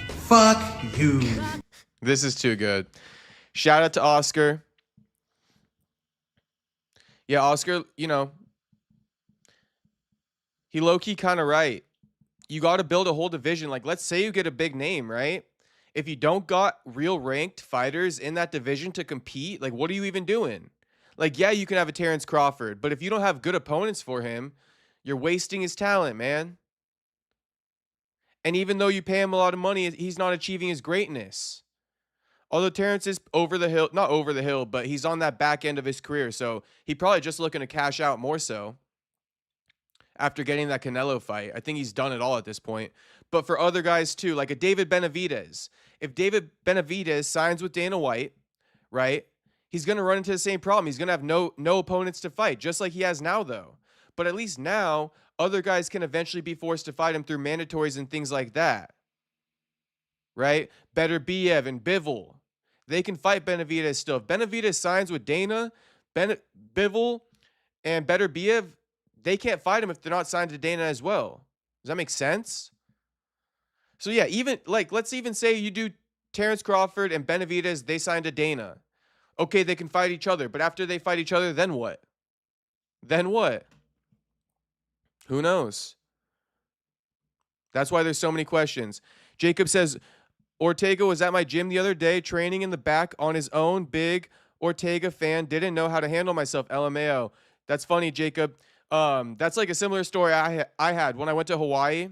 fuck you. This is too good. Shout out to Oscar. Yeah, Oscar, you know, he low-key kind of right. You got to build a whole division. Like, let's say you get a big name, right? If you don't got real ranked fighters in that division to compete, like, what are you even doing? Like, yeah, you can have a Terrence Crawford, but if you don't have good opponents for him, you're wasting his talent, man. And even though you pay him a lot of money, he's not achieving his greatness. Although Terrence is over the hill, not over the hill, but he's on that back end of his career. So he probably just looking to cash out more so after getting that Canelo fight. I think he's done it all at this point. But for other guys too, like a David Benavidez. If David Benavidez signs with Dana White, right, he's going to run into the same problem. He's going to have no opponents to fight, just like he has now, though. But at least now, other guys can eventually be forced to fight him through mandatories and things like that. Right? Better Biev and Bivol. They can fight Benavidez still. If Benavidez signs with Dana, Bivol, and Better Biev, they can't fight him if they're not signed to Dana as well. Does that make sense? So yeah, even like let's even say you do Terrence Crawford and Benavidez, they signed to Dana. Okay, they can fight each other, but after they fight each other, then what? Then what? Who knows? That's why there's so many questions. Jacob says, Ortega was at my gym the other day training in the back on his own. Big Ortega fan. Didn't know how to handle myself. LMAO. That's funny, Jacob. That's like a similar story I had when I went to Hawaii.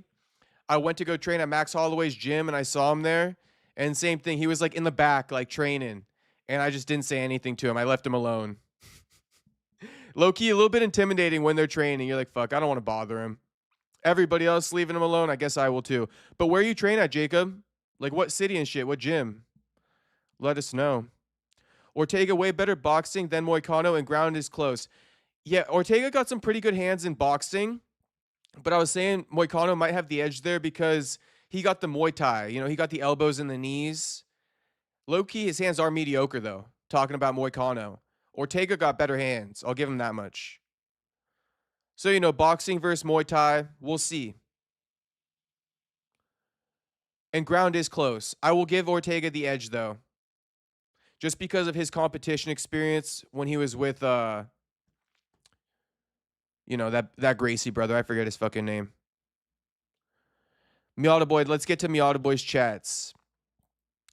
I went to go train at Max Holloway's gym and I saw him there. And same thing. He was like in the back, like training. And I just didn't say anything to him. I left him alone. Low-key, a little bit intimidating when they're training. You're like, fuck, I don't want to bother him. Everybody else leaving him alone, I guess I will too. But where you train at, Jacob? Like what city and shit? What gym? Let us know. Ortega way better boxing than Moicano and ground is close. Yeah, Ortega got some pretty good hands in boxing. But I was saying Moicano might have the edge there because he got the Muay Thai. You know, he got the elbows and the knees. Low-key, his hands are mediocre, though. Talking about Moicano. Ortega got better hands. I'll give him that much. So, you know, boxing versus Muay Thai, we'll see. And ground is close. I will give Ortega the edge, though. Just because of his competition experience when he was with, you know, that Gracie brother. I forget his fucking name. Miata Boy, let's get to Miata Boy's chats.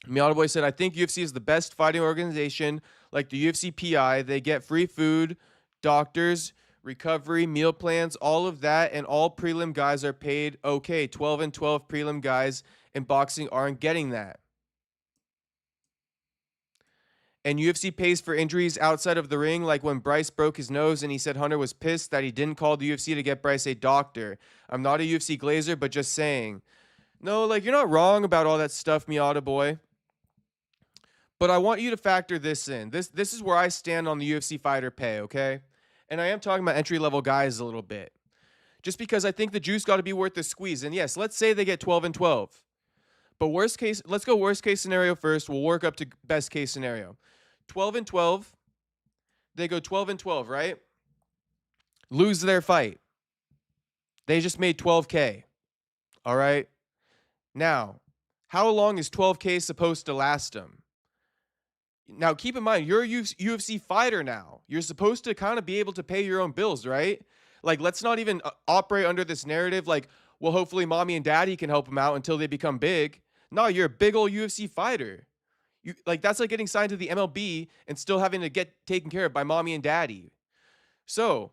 Miata Boy said, I think UFC is the best fighting organization, like the UFC PI. They get free food, doctors, recovery, meal plans, all of that, and all prelim guys are paid okay. 12 and 12 prelim guys in boxing aren't getting that. And UFC pays for injuries outside of the ring, like when Bryce broke his nose and he said Hunter was pissed that he didn't call the UFC to get Bryce a doctor. I'm not a UFC glazer, but just saying. No, like, you're not wrong about all that stuff, Miata Boy. But I want you to factor this in. This is where I stand on the UFC fighter pay, okay? And I am talking about entry-level guys a little bit. Just because I think the juice got to be worth the squeeze. And yes, let's say they get 12 and 12. But worst case, let's go worst case scenario first. We'll work up to best case scenario. 12 and 12. They go 12 and 12, right? Lose their fight. They just made 12K. All right? Now, how long is 12K supposed to last them? Now, keep in mind, you're a UFC fighter now. You're supposed to kind of be able to pay your own bills, right? Like, let's not even operate under this narrative like, well, hopefully mommy and daddy can help them out until they become big. No, you're a big old UFC fighter. That's like getting signed to the MLB and still having to get taken care of by mommy and daddy. So,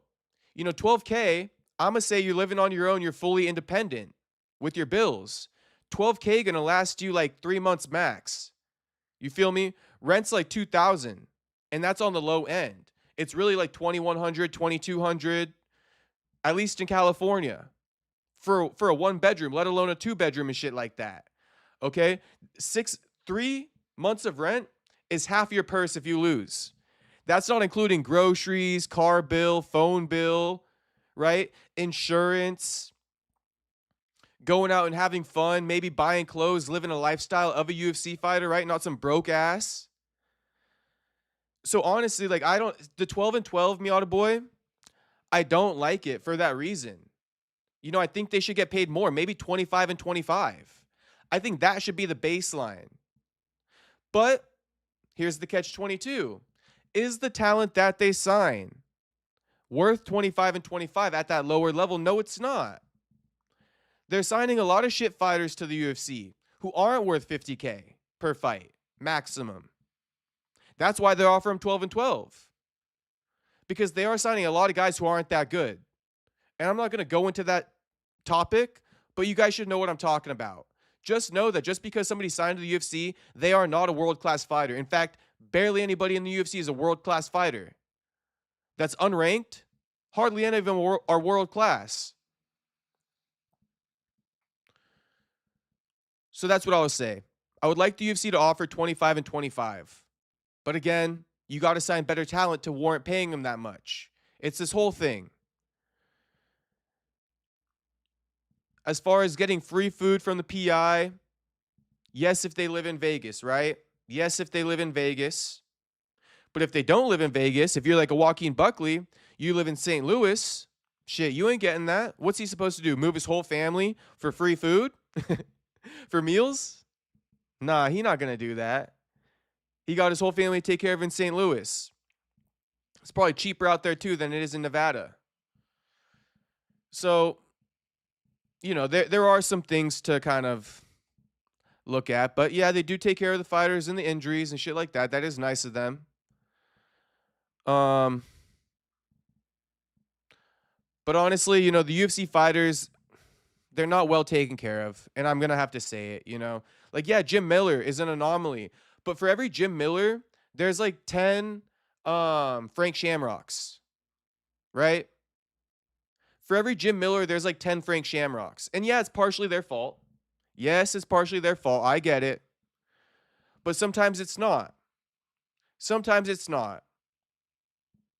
you know, 12K, I'm going to say you're living on your own. You're fully independent with your bills. 12K going to last you like 3 months max. You feel me? Rent's like $2,000, and that's on the low end. It's really like $2,100, $2,200, at least in California, for a 1-bedroom, let alone a 2-bedroom and shit like that. Okay? 3 months of rent is half your purse if you lose. That's not including groceries, car bill, phone bill, right? Insurance, going out and having fun, maybe buying clothes, living a lifestyle of a UFC fighter, right? Not some broke ass. So honestly, like, the 12 and 12, Miata Boy, I don't like it for that reason. You know, I think they should get paid more, maybe 25 and 25. I think that should be the baseline. But here's the catch-22. Is the talent that they sign worth 25 and 25 at that lower level? No, it's not. They're signing a lot of shit fighters to the UFC who aren't worth 50K per fight, maximum. That's why they're offering 12 and 12. Because they are signing a lot of guys who aren't that good. And I'm not going to go into that topic, but you guys should know what I'm talking about. Just know that just because somebody signed to the UFC, they are not a world-class fighter. In fact, barely anybody in the UFC is a world-class fighter. That's unranked. Hardly any of them are world-class. So that's what I would say. I would like the UFC to offer 25 and 25. But again, you got to sign better talent to warrant paying them that much. It's this whole thing. As far as getting free food from the PI, yes, if they live in Vegas, right? Yes, if they live in Vegas. But if they don't live in Vegas, if you're like a Joaquin Buckley, you live in St. Louis, shit, you ain't getting that. What's he supposed to do? Move his whole family for free food? For meals? Nah, he not going to do that. He got his whole family to take care of in St. Louis. It's probably cheaper out there, too, than it is in Nevada. So, you know, there are some things to kind of look at. But, yeah, they do take care of the fighters and the injuries and shit like that. That is nice of them. But honestly, you know, the UFC fighters, they're not well taken care of. And I'm going to have to say it, you know. Like, yeah, Jim Miller is an anomaly. But for every Jim Miller, there's like 10 Frank Shamrocks, right? For every Jim Miller, there's like 10 Frank Shamrocks. And yeah, it's partially their fault. Yes, it's partially their fault. I get it. But sometimes it's not. Sometimes it's not.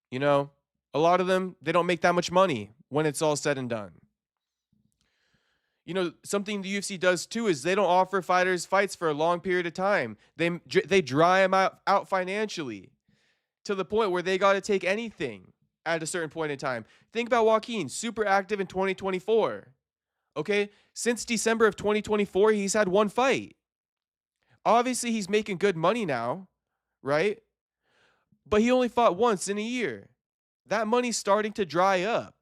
You know, a lot of them, they don't make that much money when it's all said and done. You know, something the UFC does too is they don't offer fighters fights for a long period of time. They dry them out financially to the point where they got to take anything at a certain point in time. Think about Joaquin, super active in 2024. Okay? Since December of 2024, he's had one fight. Obviously, he's making good money now, right? But he only fought once in a year. That money's starting to dry up,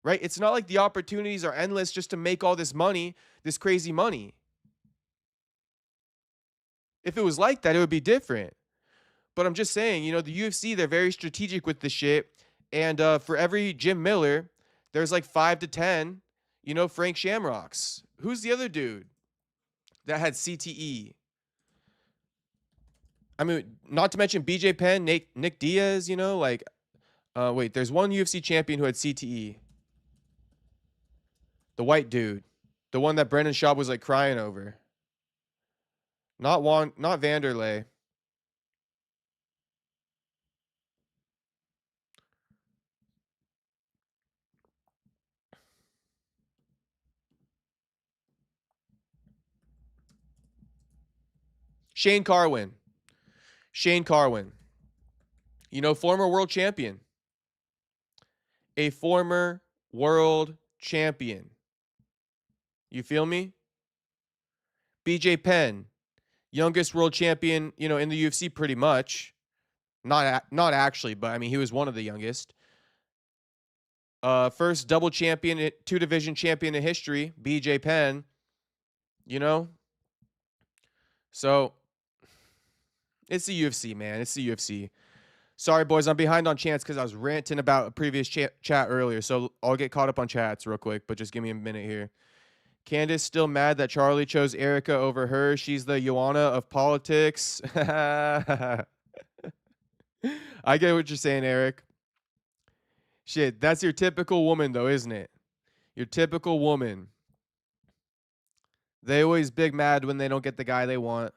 right? It's not like the opportunities are endless just to make all this money, this crazy money. If it was like that, it would be different. But I'm just saying, you know, the UFC, they're very strategic with this shit. And for every Jim Miller, there's like 5 to 10, you know, Frank Shamrocks. Who's the other dude that had CTE? I mean, not to mention BJ Penn, Nick Diaz, you know, like, wait, there's one UFC champion who had CTE. The white dude. The one that Brendan Schaub was like crying over. Not Vanderlei. Shane Carwin. You know, former world champion. A former world champion. You feel me? BJ Penn, youngest world champion, you know, in the UFC pretty much. Not actually, but I mean, he was one of the youngest. First double champion, 2-division champion in history, BJ Penn. You know? So, it's the UFC, man. It's the UFC. Sorry, boys, I'm behind on chats because I was ranting about a previous chat earlier, so I'll get caught up on chats real quick, but just give me a minute here. Candace still mad that Charlie chose Erica over her. She's the Joanna of politics. I get what you're saying, Eric. Shit, that's your typical woman, though, isn't it? Your typical woman. They always big mad when they don't get the guy they want.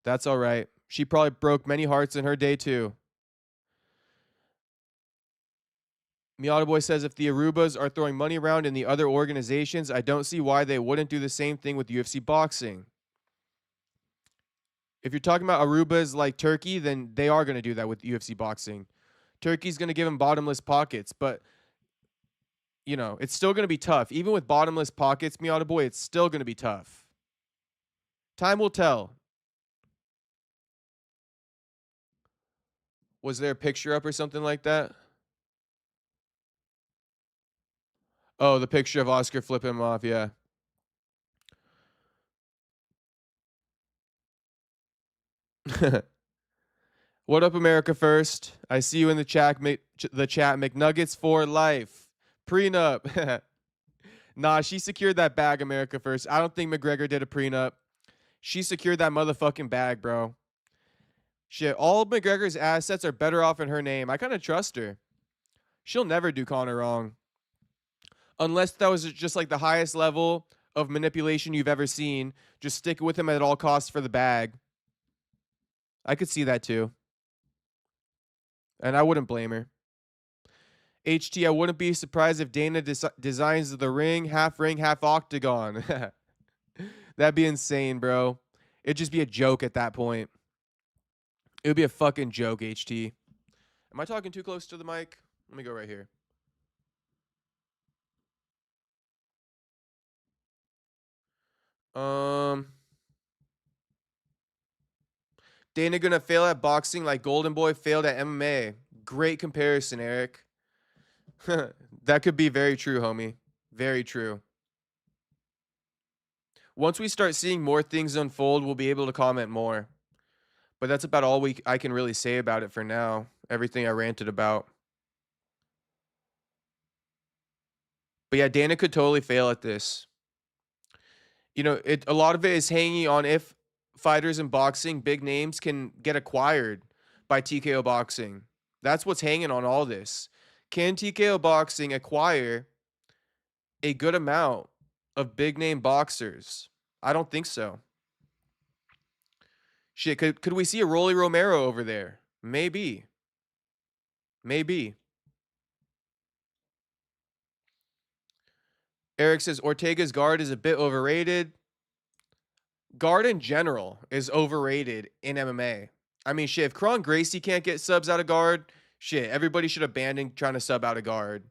That's all right. She probably broke many hearts in her day, too. Miata Boy says, if the Arubas are throwing money around in the other organizations, I don't see why they wouldn't do the same thing with UFC boxing. If you're talking about Arubas like Turkey, then they are going to do that with UFC boxing. Turkey's going to give them bottomless pockets, but, you know, it's still going to be tough. Even with bottomless pockets, Miata Boy, it's still going to be tough. Time will tell. Was there a picture up or something like that? Oh, the picture of Oscar flipping him off, yeah. What up, America First? I see you in the chat. McNuggets for life. Prenup. Nah, she secured that bag, America First. I don't think McGregor did a prenup. She secured that motherfucking bag, bro. Shit, all of McGregor's assets are better off in her name. I kind of trust her. She'll never do Conor wrong. Unless that was just like the highest level of manipulation you've ever seen. Just stick with him at all costs for the bag. I could see that too. And I wouldn't blame her. HT, I wouldn't be surprised if Dana designs the ring, half octagon. That'd be insane, bro. It'd just be a joke at that point. It would be a fucking joke, HT. Am I talking too close to the mic? Let me go right here. Dana gonna fail at boxing like Golden Boy failed at MMA. Great comparison, Eric. That could be very true, homie. Very true. Once we start seeing more things unfold, we'll be able to comment more. But that's about all I can really say about it for now. Everything I ranted about. But yeah, Dana could totally fail at this. You know, a lot of it is hanging on if fighters in boxing, big names, can get acquired by TKO Boxing. That's what's hanging on all this. Can TKO Boxing acquire a good amount of big name boxers? I don't think so. Shit, could we see a Rolly Romero over there? Maybe. Maybe. Eric says Ortega's guard is a bit overrated. Guard in general is overrated in MMA. I mean, shit, if Kron Gracie can't get subs out of guard, shit, everybody should abandon trying to sub out of guard.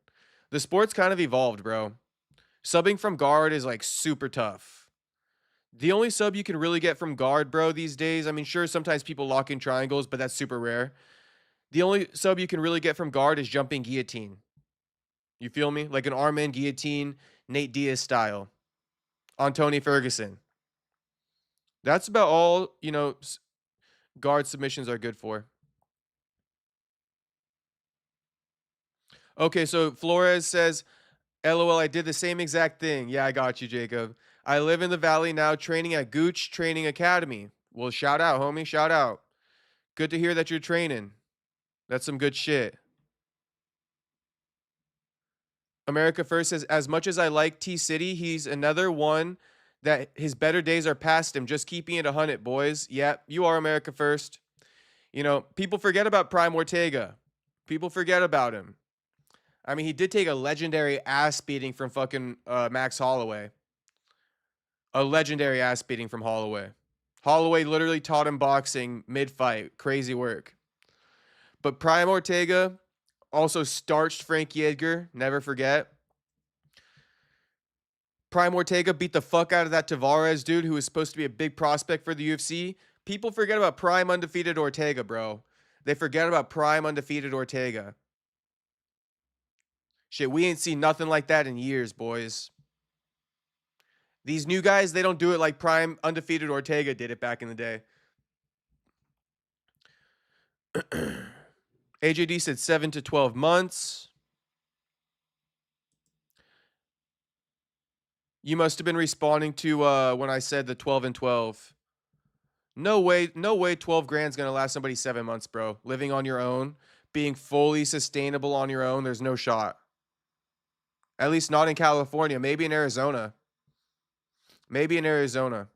The sport's kind of evolved, bro. Subbing from guard is like super tough. The only sub you can really get from guard, bro, these days, I mean, sure, sometimes people lock in triangles, but that's super rare. The only sub you can really get from guard is jumping guillotine. You feel me? Like an Arman guillotine, Nate Diaz style on Tony Ferguson. That's about all, you know, guard submissions are good for. Okay, so Flores says, LOL, I did the same exact thing. Yeah, I got you, Jacob. I live in the Valley now, training at Gooch Training Academy. Well, shout out, homie. Shout out. Good to hear that you're training. That's some good shit. America First says, as much as I like T-City, he's another one that his better days are past him. Just keeping it 100, boys. Yep, you are America First. You know, people forget about Prime Ortega. People forget about him. I mean, he did take a legendary ass beating from fucking Max Holloway. A legendary ass beating from Holloway. Holloway literally taught him boxing mid-fight. Crazy work. But Prime Ortega also starched Frankie Edgar. Never forget. Prime Ortega beat the fuck out of that Tavares dude who was supposed to be a big prospect for the UFC. People forget about Prime undefeated Ortega, bro. They forget about Prime undefeated Ortega. Shit, we ain't seen nothing like that in years, boys. These new guys, they don't do it like Prime undefeated Ortega did it back in the day. AJD said 7 to 12 months. You must have been responding to when I said the 12 and 12. No way 12 grand's going to last somebody 7 months, bro. Living on your own, being fully sustainable on your own, there's no shot. At least not in California. Maybe in Arizona. Maybe in Arizona.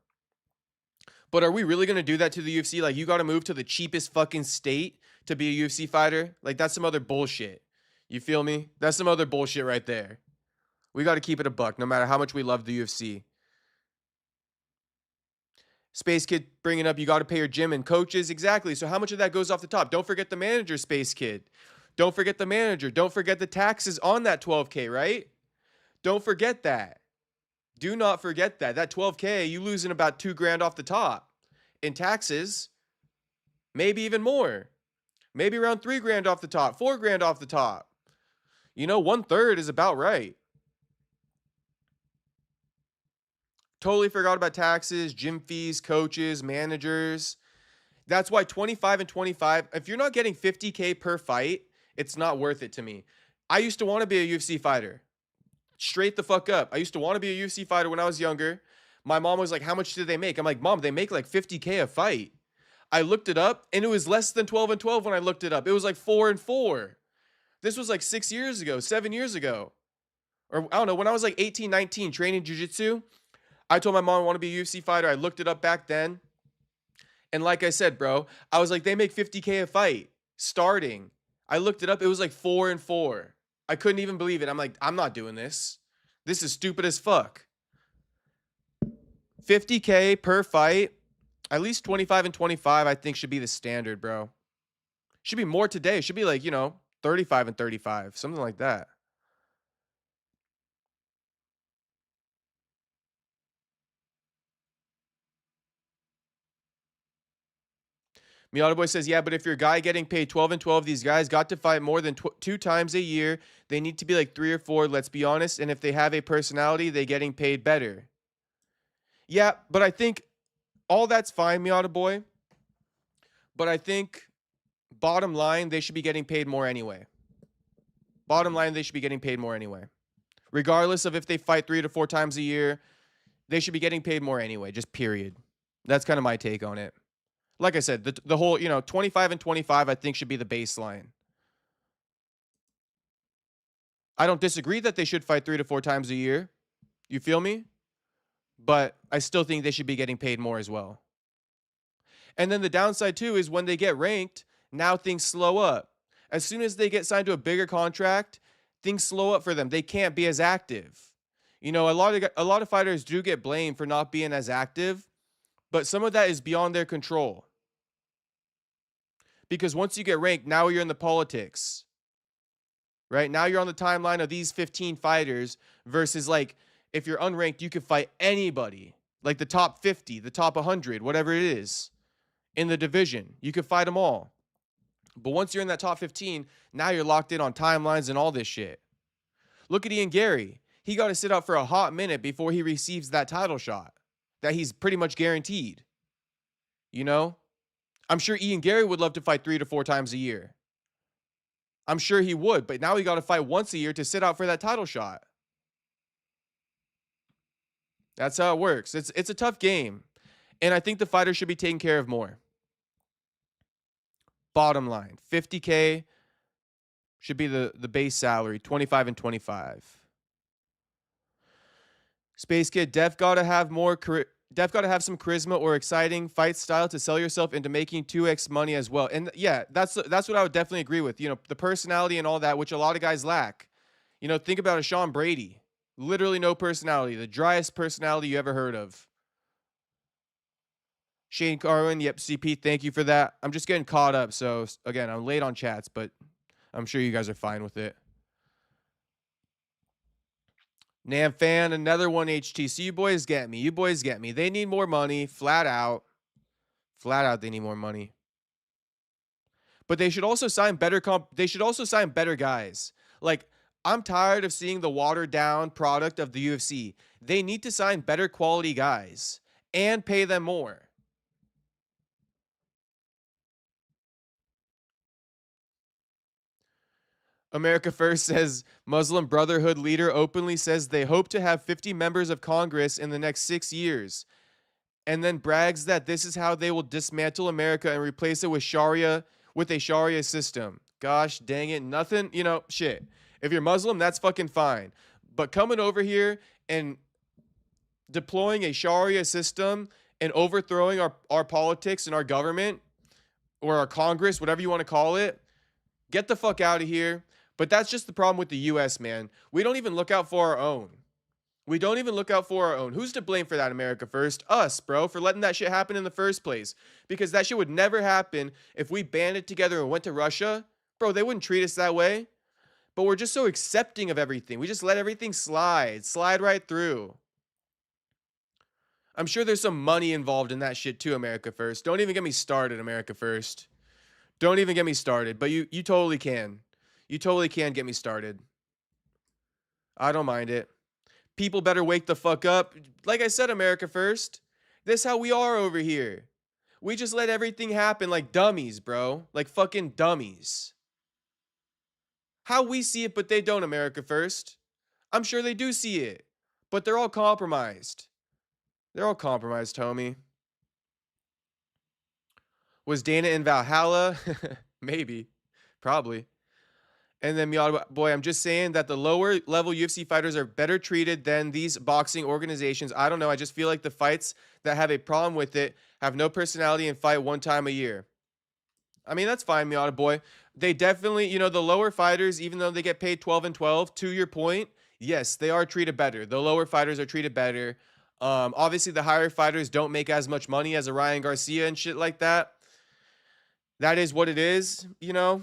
But are we really going to do that to the UFC? Like, you got to move to the cheapest fucking state to be a UFC fighter? Like, that's some other bullshit. You feel me? That's some other bullshit right there. We got to keep it a buck, no matter how much we love the UFC. Space Kid bringing up, you got to pay your gym and coaches. Exactly. So how much of that goes off the top? Don't forget the manager, Space Kid. Don't forget the manager. Don't forget the taxes on that 12K, right? Don't forget that. Do not forget that. That 12K, you losing about 2 grand off the top in taxes. Maybe even more. Maybe around 3 grand off the top, 4 grand off the top. You know, 1/3 is about right. Totally forgot about taxes, gym fees, coaches, managers. That's why 25 and 25, if you're not getting 50K per fight, it's not worth it to me. I used to want to be a UFC fighter. Straight the fuck up. I used to want to be a UFC fighter when I was younger. My mom was like, how much do they make? I'm like, Mom, they make like 50K a fight. I looked it up, and it was less than 12 and 12 when I looked it up. It was like 4 and 4. This was like 6 years ago, 7 years ago. Or I don't know, when I was like 18, 19, training jiu-jitsu, I told my mom I want to be a UFC fighter. I looked it up back then. And like I said, bro, I was like, they make 50K a fight starting. I looked it up. It was like 4 and 4. I couldn't even believe it. I'm like, I'm not doing this. This is stupid as fuck. 50K per fight. At least 25 and 25, I think, should be the standard, bro. Should be more today. Should be like, you know, 35 and 35. Something like that. Miata Boy says, yeah, but if your guy getting paid 12 and 12, these guys got to fight more than 2 times a year. They need to be like 3 or 4, let's be honest. And if they have a personality, they getting paid better. Yeah, but I think all that's fine, Miata Boy. But I think bottom line, they should be getting paid more anyway. Bottom line, they should be getting paid more anyway. Regardless of if they fight 3 to 4 times a year, they should be getting paid more anyway, just period. That's kind of my take on it. Like I said, the whole, you know, 25 and 25, I think should be the baseline. I don't disagree that they should fight 3 to 4 times a year. You feel me? But I still think they should be getting paid more as well. And then the downside too is when they get ranked, now things slow up. As soon as they get signed to a bigger contract, things slow up for them. They can't be as active. You know, a lot of fighters do get blamed for not being as active, but some of that is beyond their control. Because once you get ranked, now you're in the politics. Right? Now you're on the timeline of these 15 fighters versus like if you're unranked, you could fight anybody. Like the top 50, the top 100, whatever it is in the division. You could fight them all. But once you're in that top 15, now you're locked in on timelines and all this shit. Look at Ian Gary. He got to sit out for a hot minute before he receives that title shot that he's pretty much guaranteed. You know? I'm sure Ian Gary would love to fight 3 to 4 times a year. I'm sure he would, but now he got to fight once a year to sit out for that title shot. That's how it works. It's a tough game. And I think the fighter should be taken care of more. Bottom line, $50K should be the base salary, 25 and 25. Space Kid, Def gotta have some charisma or exciting fight style to sell yourself into making 2x money as well. And yeah, that's what I would definitely agree with. You know, the personality and all that, which a lot of guys lack. You know, think about a Sean Brady. Literally no personality. The driest personality you ever heard of. Shane Carwin, yep, CP, thank you for that. I'm just getting caught up. So, again, I'm late on chats, but I'm sure you guys are fine with it. Nam Fan, another one HTC. You boys get me. You boys get me. They need more money, flat out. Flat out, they need more money. But they should also sign better guys. Like, I'm tired of seeing the watered down product of the UFC. They need to sign better quality guys and pay them more. America First says Muslim Brotherhood leader openly says they hope to have 50 members of Congress in the next 6 years, and then brags that this is how they will dismantle America and replace it with a Sharia system. Gosh dang it, nothing, you know, shit. If you're Muslim, that's fucking fine. But coming over here and deploying a Sharia system and overthrowing our politics and our government or our Congress, whatever you want to call it, get the fuck out of here. But that's just the problem with the U.S., man. We don't even look out for our own. Who's to blame for that, America First? Us, bro, for letting that shit happen in the first place. Because that shit would never happen if we banded together and went to Russia. Bro, they wouldn't treat us that way. But we're just so accepting of everything. We just let everything slide right through. I'm sure there's some money involved in that shit too, America First. Don't even get me started, America First. Don't even get me started. But you totally can. You totally can get me started. I don't mind it. People better wake the fuck up. Like I said, America First. This is how we are over here. We just let everything happen like dummies, bro. Like fucking dummies. How we see it, but they don't, America First. I'm sure they do see it. But they're all compromised. They're all compromised, homie. Was Dana in Valhalla? Maybe. Probably. And then Miata Boy, I'm just saying that the lower level UFC fighters are better treated than these boxing organizations. I don't know. I just feel like the fights that have a problem with it have no personality and fight one time a year. I mean, that's fine, Miata Boy. They definitely, you know, the lower fighters, even though they get paid 12 and 12, to your point, yes, they are treated better. The lower fighters are treated better. Obviously, the higher fighters don't make as much money as a Ryan Garcia and shit like that. That is what it is, you know?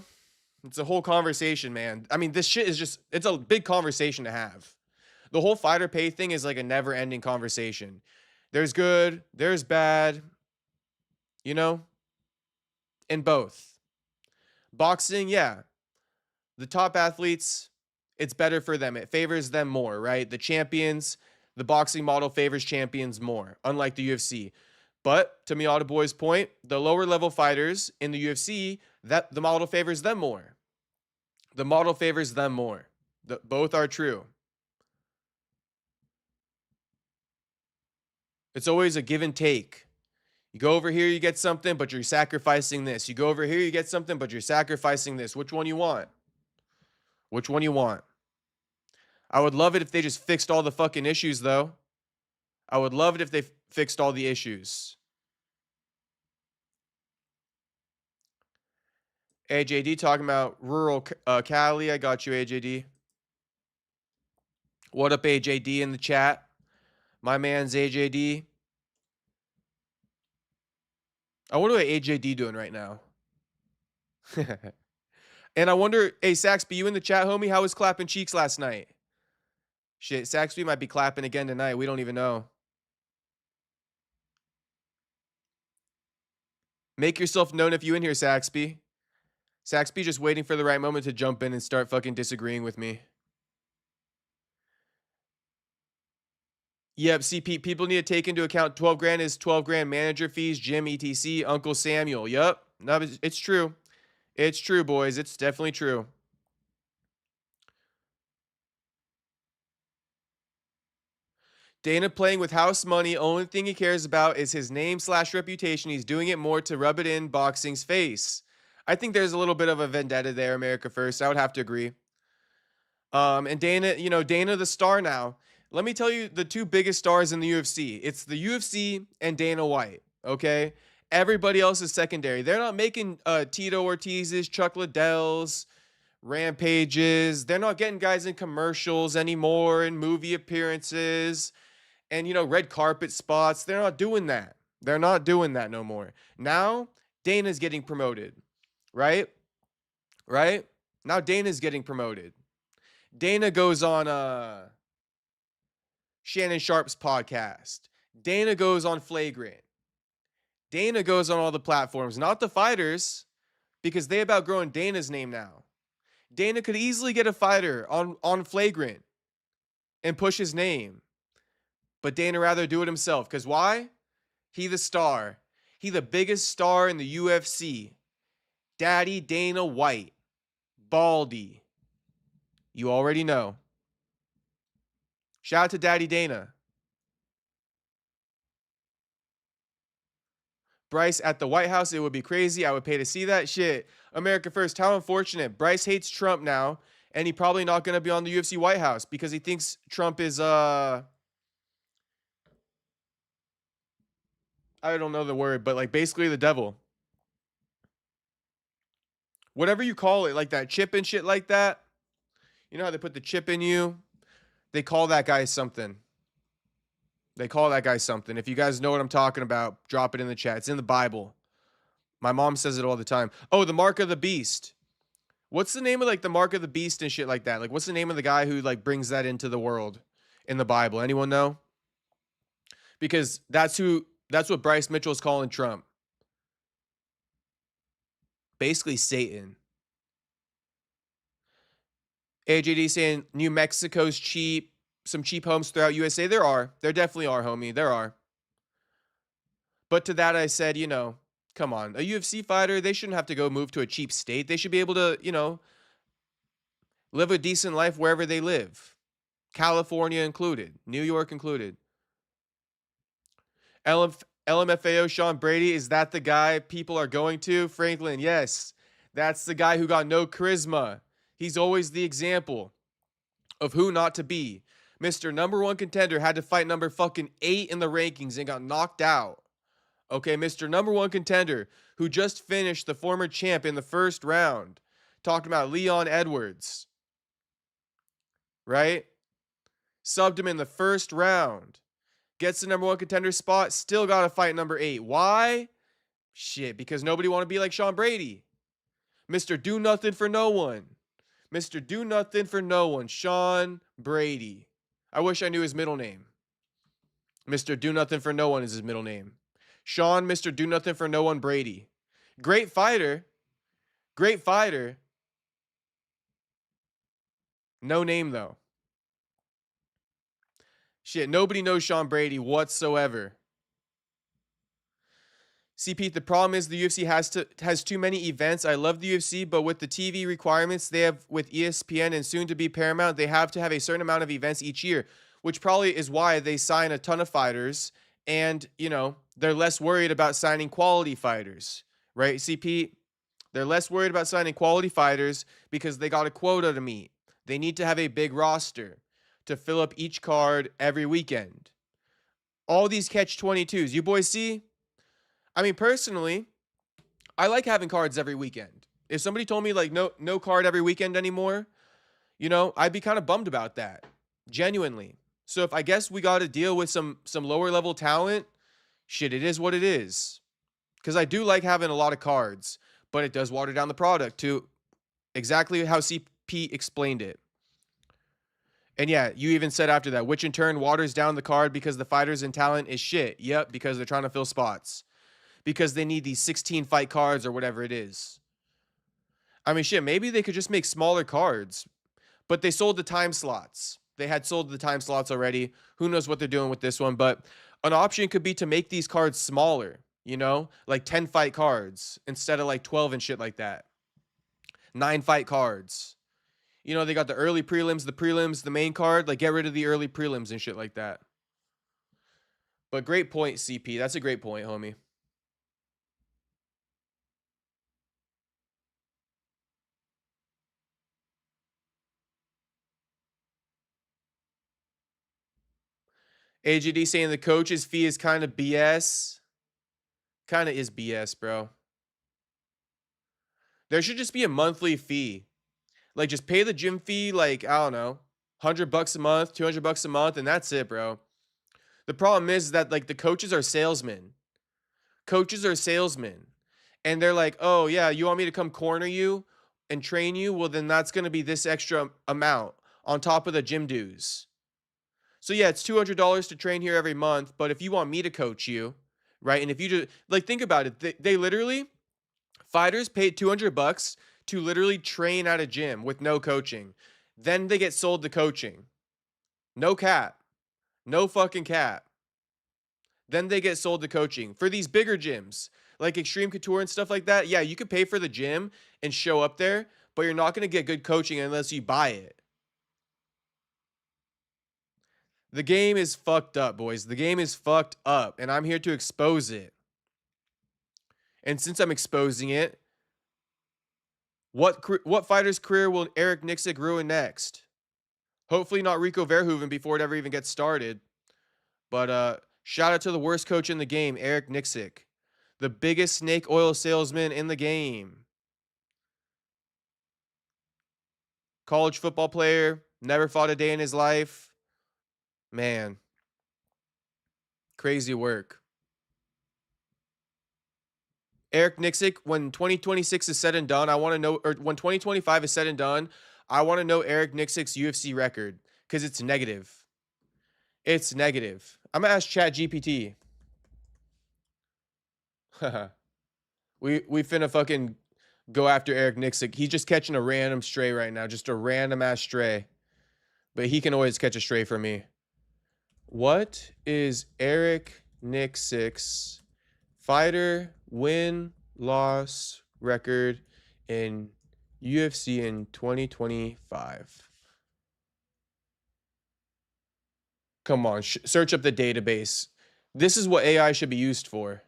It's a whole conversation, man. I mean, this shit is just, it's a big conversation to have. The whole fighter pay thing is like a never-ending conversation. There's good, there's bad, you know? In both. Boxing, yeah. The top athletes, it's better for them. It favors them more, right? The champions, the boxing model favors champions more, unlike the UFC. But to Miata Boy's point, the lower level fighters in the UFC, that the model favors them more. The model favors them more. Both are true. It's always a give and take. You go over here, you get something, but you're sacrificing this. You go over here, you get something, but you're sacrificing this. Which one you want? Which one you want? I would love it if they just fixed all the fucking issues, though. I would love it if they fixed all the issues. AJD talking about rural Cali. I got you, AJD. What up, AJD in the chat? My man's AJD. I wonder what AJD doing right now. And I wonder, hey, Saxby, you in the chat, homie? How was clapping cheeks last night? Shit, Saxby might be clapping again tonight. We don't even know. Make yourself known if you in here, Saxby. Saxby just waiting for the right moment to jump in and start fucking disagreeing with me. Yep, see, people need to take into account 12 grand is 12 grand manager fees, gym, etc. Uncle Samuel. Yep. No, it's true. It's true, boys. It's definitely true. Dana playing with house money. Only thing he cares about is his name / reputation. He's doing it more to rub it in boxing's face. I think there's a little bit of a vendetta there, America First. I would have to agree. And Dana, you know, Dana the star now. Let me tell you the two biggest stars in the UFC. It's the UFC and Dana White, okay? Everybody else is secondary. They're not making Tito Ortiz's, Chuck Liddell's, Rampages. They're not getting guys in commercials anymore and movie appearances and, you know, red carpet spots. They're not doing that. They're not doing that no more. Now, Dana's getting promoted, right? Right? Now Dana's getting promoted. Dana goes on Shannon Sharp's podcast. Dana goes on Flagrant. Dana goes on all the platforms, not the fighters, because they about growing Dana's name now. Dana could easily get a fighter on Flagrant and push his name. But Dana rather do it himself. Because why? He the star. He the biggest star in the UFC. Daddy Dana White. Baldy. You already know. Shout out to Daddy Dana. Bryce at the White House, it would be crazy. I would pay to see that shit. America First, how unfortunate. Bryce hates Trump now, and he probably not going to be on the UFC White House because he thinks Trump is, I don't know the word, but like basically the devil. Whatever you call it, like that chip and shit like that. You know how they put the chip in you? They call that guy something. They call that guy something. If you guys know what I'm talking about, drop it in the chat. It's in the Bible. My mom says it all the time. Oh, the mark of the beast. What's the name of like the mark of the beast and shit like that? Like what's the name of the guy who like brings that into the world in the Bible? Anyone know? Because that's what Bryce Mitchell is calling Trump. Basically Satan. AJD saying New Mexico's cheap. Some cheap homes throughout USA. There are. There definitely are, homie. There are. But to that I said, you know, come on. A UFC fighter, they shouldn't have to go move to a cheap state. They should be able to, you know, live a decent life wherever they live. California included. New York included. LMFAO Sean Brady, is that the guy people are going to? Franklin, yes. That's the guy who got no charisma. He's always the example of who not to be. Mr. Number 1 contender had to fight number fucking 8 in the rankings and got knocked out. Okay, Mr. Number 1 contender who just finished the former champ in the first round. Talking about Leon Edwards. Right? Subbed him in the first round. Gets the number 1 contender spot. Still got to fight number 8. Why? Shit, because nobody want to be like Sean Brady. Mr. Do Nothing for No One. Mr. Do Nothing for No One. Sean Brady. I wish I knew his middle name. Mr. Do Nothing for No One is his middle name. Sean, Mr. Do Nothing for No One Brady. Great fighter. Great fighter. No name, though. Shit, nobody knows Sean Brady whatsoever. See, Pete, the problem is the UFC has too many events. I love the UFC, but with the TV requirements they have with ESPN and soon to be Paramount, they have to have a certain amount of events each year, which probably is why they sign a ton of fighters and, you know, they're less worried about signing quality fighters, right? See, Pete, they're less worried about signing quality fighters because they got a quota to meet. They need to have a big roster to fill up each card every weekend. All these catch-22s, you boys see? I mean, personally, I like having cards every weekend. If somebody told me like no card every weekend anymore, you know, I'd be kind of bummed about that Genuinely. So if I guess we got to deal with some lower level talent, shit, it is what it is. Because I do like having a lot of cards, but it does water down the product to exactly how CP explained it. And yeah, you even said after that, which in turn waters down the card because the fighters and talent is shit. Yep, because they're trying to fill spots. Because they need these 16 fight cards or whatever it is. I mean, shit, maybe they could just make smaller cards. But they sold the time slots. They had sold the time slots already. Who knows what they're doing with this one. But an option could be to make these cards smaller. You know? Like 10 fight cards instead of like 12 and shit like that. 9 fight cards. You know, they got the early prelims, the main card. Like, get rid of the early prelims and shit like that. But great point, CP. That's a great point, homie. AGD saying the coach's fee is kind of BS. Kind of is BS, bro. There should just be a monthly fee. Like, just pay the gym fee, like, I don't know, $100 a month, $200 a month, and that's it, bro. The problem is that, like, the coaches are salesmen. Coaches are salesmen. And they're like, oh, yeah, you want me to come corner you and train you? Well, then that's going to be this extra amount on top of the gym dues. So, yeah, it's $200 to train here every month. But if you want me to coach you, right? And if you just, like, think about it. They literally, fighters paid $200 to literally train at a gym with no coaching. Then they get sold the coaching. No cap. No fucking cap. Then they get sold the coaching. For these bigger gyms, like Extreme Couture and stuff like that, yeah, you could pay for the gym and show up there, but you're not going to get good coaching unless you buy it. The game is fucked up, boys. The game is fucked up, and I'm here to expose it. And since I'm exposing it, what fighter's career will Eric Nicksick ruin next? Hopefully not Rico Verhoeven before it ever even gets started. But shout out to the worst coach in the game, Eric Nicksick. The biggest snake oil salesman in the game. College football player, never fought a day in his life. Man. Crazy work. Eric Nicksick, when 2026 is said and done, I want to know, or when 2025 is said and done, I want to know Eric Nicksick's UFC record because it's negative. It's negative. I'm going to ask ChatGPT. we finna fucking go after Eric Nicksick. He's just catching a random stray right now, just a random ass stray. But he can always catch a stray for me. What is Eric Nicksick's fighter win-loss record in UFC in 2025? Come on, search up the database. This is what AI should be used for.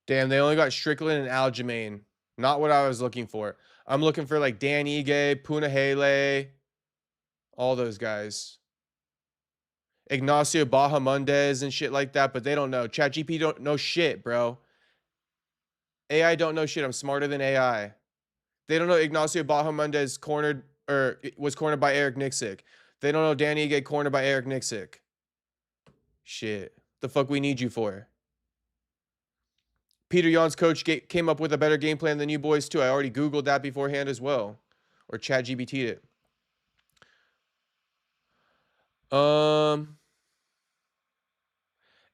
Damn, they only got Strickland and Aljamain. Not what I was looking for. I'm looking for like Dan Ige, Punahele, all those guys. Ignacio Bahamondes and shit like that, but they don't know. ChatGPT don't know shit, bro. AI don't know shit. I'm smarter than AI. They don't know Ignacio Bahamondes cornered or was cornered by Eric Nicksick. They don't know Danny Ige cornered by Eric Nicksick. Shit. The fuck we need you for? Peter Yan's coach came up with a better game plan than you boys too. I already Googled that beforehand as well. Or ChatGPT'd it.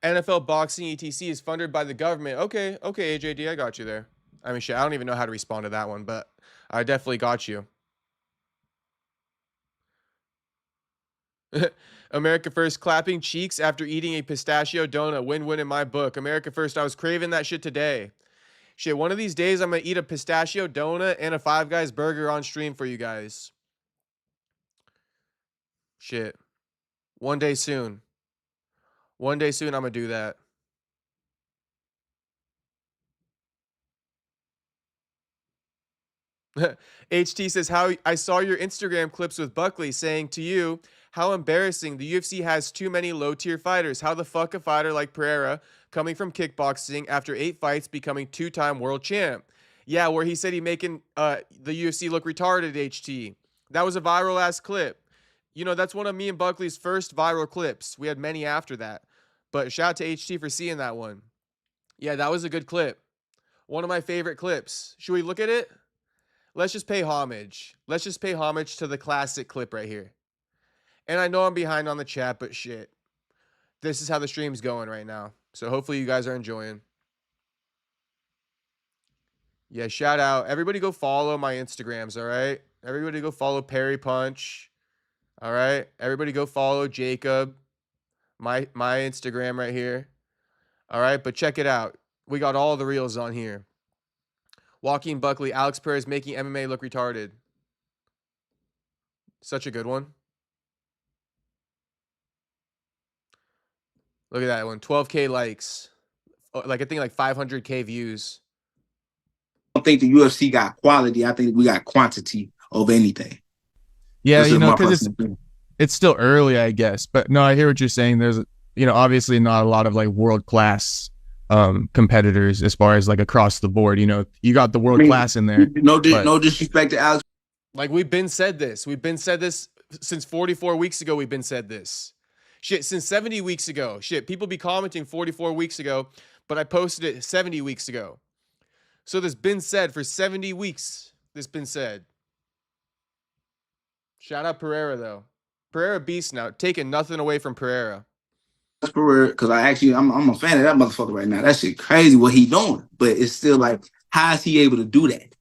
NFL boxing ETC is funded by the government. Okay, AJD, I got you there. I mean, shit, I don't even know how to respond to that one, but I definitely got you. America First clapping cheeks after eating a pistachio donut. Win-win in my book. America First, I was craving that shit today. Shit, one of these days I'm going to eat a pistachio donut and a Five Guys burger on stream for you guys. Shit. One day soon. One day soon I'm going to do that. HT says, how I saw your Instagram clips with Buckley saying to you, how embarrassing. The UFC has too many low-tier fighters. How the fuck a fighter like Pereira coming from kickboxing after 8 fights becoming 2-time world champ? Yeah, where he said he making the UFC look retarded, HT. That was a viral-ass clip. You know, that's one of me and Buckley's first viral clips. We had many after that. But shout out to HT for seeing that one. Yeah, that was a good clip. One of my favorite clips. Should we look at it? Let's just pay homage. Let's just pay homage to the classic clip right here. And I know I'm behind on the chat, but shit. This is how the stream's going right now. So hopefully you guys are enjoying. Yeah, shout out. Everybody go follow my Instagrams, all right? Everybody go follow Perry Punch. All right? Everybody go follow Jacob. My Instagram right here. All right? But check it out. We got all the reels on here. Joaquin Buckley, Alex Perez making MMA look retarded. Such a good one. Look at that one. 12K likes. Like I think like 500K views. I don't think the UFC got quality. I think we got quantity over anything. Yeah, This you is know, my because personal opinion. it's still early, I guess. But no, I hear what you're saying. There's, you know, obviously not a lot of like world class competitors as far as like across the board. You know, you got the world class in there. No disrespect to Alex. Like we've been said this. We've been said this since 44 weeks ago. We've been said this. Shit, since 70 weeks ago. Shit, people be commenting 44 weeks ago, but I posted it 70 weeks ago. So this been said for 70 weeks. This been said. Shout out Pereira though. Pereira beast now. Taking nothing away from Pereira. Because I'm a fan of that motherfucker right now. That shit crazy what he doing. But it's still like, how is he able to do that?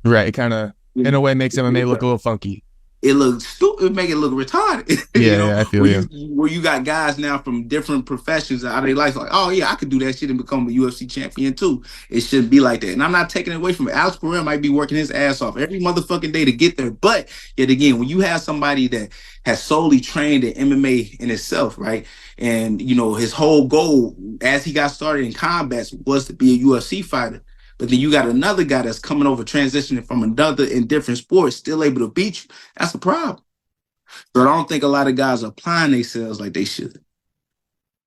Right. It kind of, in a way, makes MMA look a little funky. It looks stupid, make it look retarded. Yeah, you know? yeah, I feel you. Where you got guys now from different professions out of their life, like, oh yeah, I could do that shit and become a UFC champion too. It shouldn't be like that. And I'm not taking it away from it. Alex Pereira might be working his ass off every motherfucking day to get there. But yet again, when you have somebody that has solely trained in MMA in itself, right? And you know, his whole goal as he got started in combat was to be a UFC fighter. But then you got another guy that's coming over, transitioning from another in different sports, still able to beat you. That's a problem. But I don't think a lot of guys are applying themselves like they should.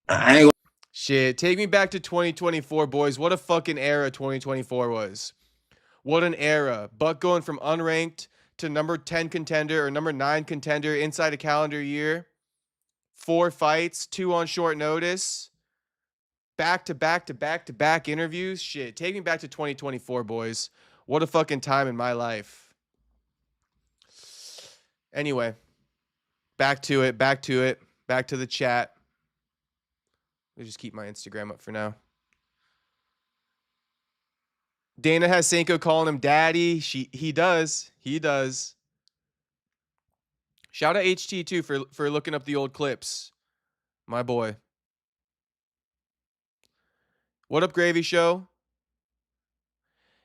I ain't Shit, take me back to 2024, boys. What a fucking era 2024 was. What an era. Buck going from unranked to number 10 contender or number 9 contender inside a calendar year. 4 fights, 2 on short notice. Back to back interviews. Shit, take me back to 2024, boys. What a fucking time in my life. Anyway, back to it, back to the chat. Let me just keep my Instagram up for now. Dana has Sanko calling him daddy. He does. Shout out HT too for looking up the old clips. My boy. What up, Gravy Show?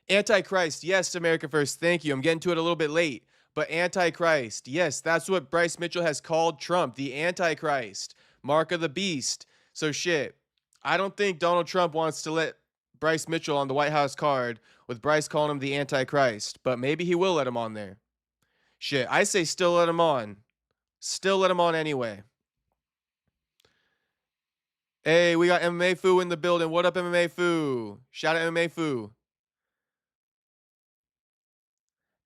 Antichrist. Yes, America First. Thank you. I'm getting to it a little bit late. But Antichrist. Yes, that's what Bryce Mitchell has called Trump. The Antichrist. Mark of the Beast. So shit. I don't think Donald Trump wants to let Bryce Mitchell on the White House card with Bryce calling him the Antichrist. But maybe he will let him on there. Shit. I say still let him on. Still let him on anyway. Hey, we got MMA Foo in the building. What up, MMA Foo? Shout out MMA Foo.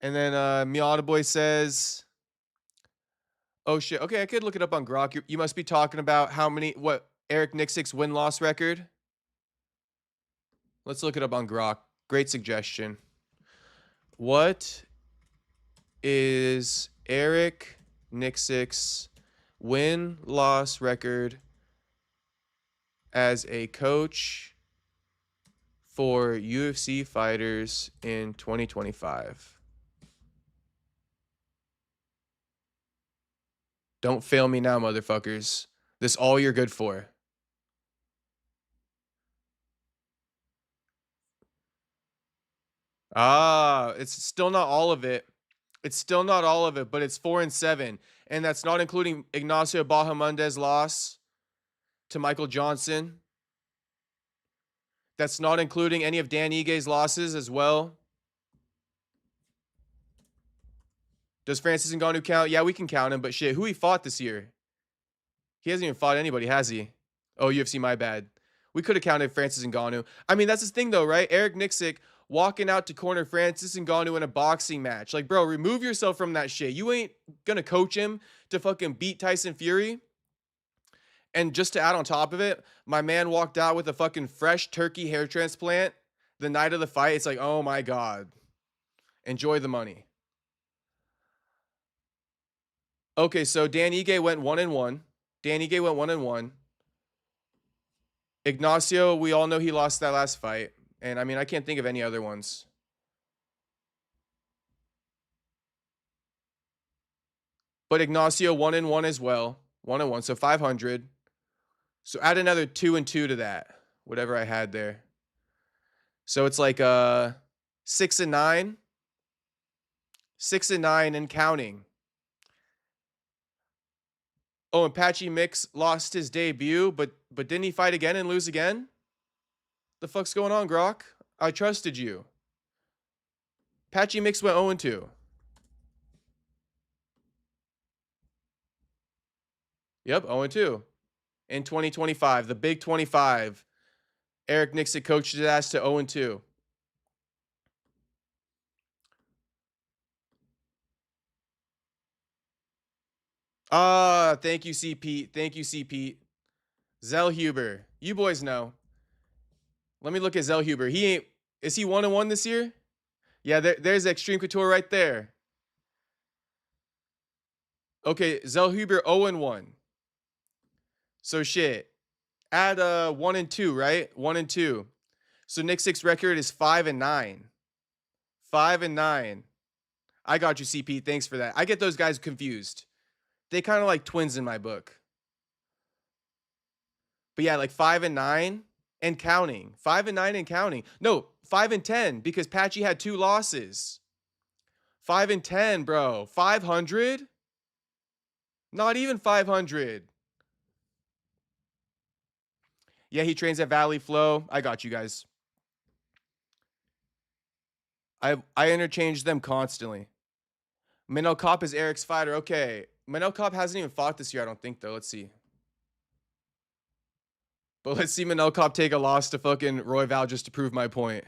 And then Miata Boy says, oh shit. Okay, I could look it up on Grok. You must be talking about what Eric Nicksick's win-loss record. Let's look it up on Grok. Great suggestion. What is Eric Nicksick's win-loss record as a coach for UFC fighters in 2025? Don't fail me now, motherfuckers. This all you're good for. It's still not all of it. It's still not all of it, but it's 4-7. And that's not including Ignacio Bahamondes' loss to Michael Johnson. That's not including any of Dan Igue's losses as well. Does Francis Ngannou count? Yeah, we can count him, but shit, who he fought this year? He hasn't even fought anybody, has he? Oh, UFC, my bad. We could have counted Francis Ngannou. I mean, that's his thing though, right? Eric Nicksick walking out to corner Francis Ngannou in a boxing match. Like, bro, remove yourself from that shit. You ain't gonna coach him to fucking beat Tyson Fury. And just to add on top of it, my man walked out with a fucking fresh turkey hair transplant the night of the fight. It's like, oh my God. Enjoy the money. Okay, so Dan Ige went 1-1. Dan Ige went 1-1. Ignacio, we all know he lost that last fight. And I mean, I can't think of any other ones. But Ignacio 1-1 as well. 1-1, so 500. So add another 2-2 to that. Whatever I had there. So it's like 6-9. 6-9 and counting. Oh, and Patchy Mix lost his debut, but didn't he fight again and lose again? The fuck's going on, Grok? I trusted you. Patchy Mix went 0-2. Yep, 0-2. In 2025, the big 25. Eric Nicksick coached his ass to 0-2. Thank you, C. Pete. Thank you, C. Pete. Zell Huber. You boys know. Let me look at Zell Huber. Is he 1-1 this year? Yeah, there's Extreme Couture right there. Okay, Zell Huber 0-1. So shit. Add 1-2, right? 1-2. So Nicksick's record is 5-9. 5-9. I got you, CP. Thanks for that. I get those guys confused. They kind of like twins in my book. But yeah, like 5-9 and counting. 5-9 and counting. No, 5-10 because Patchy had 2 losses. 5-10, bro. 500? Not even 500. Yeah, he trains at Valley Flow. I got you guys. I interchange them constantly. Manel Kopp is Eric's fighter. Okay. Manel Kopp hasn't even fought this year, I don't think, though. Let's see. But let's see Manel Kopp take a loss to fucking Roy Val just to prove my point.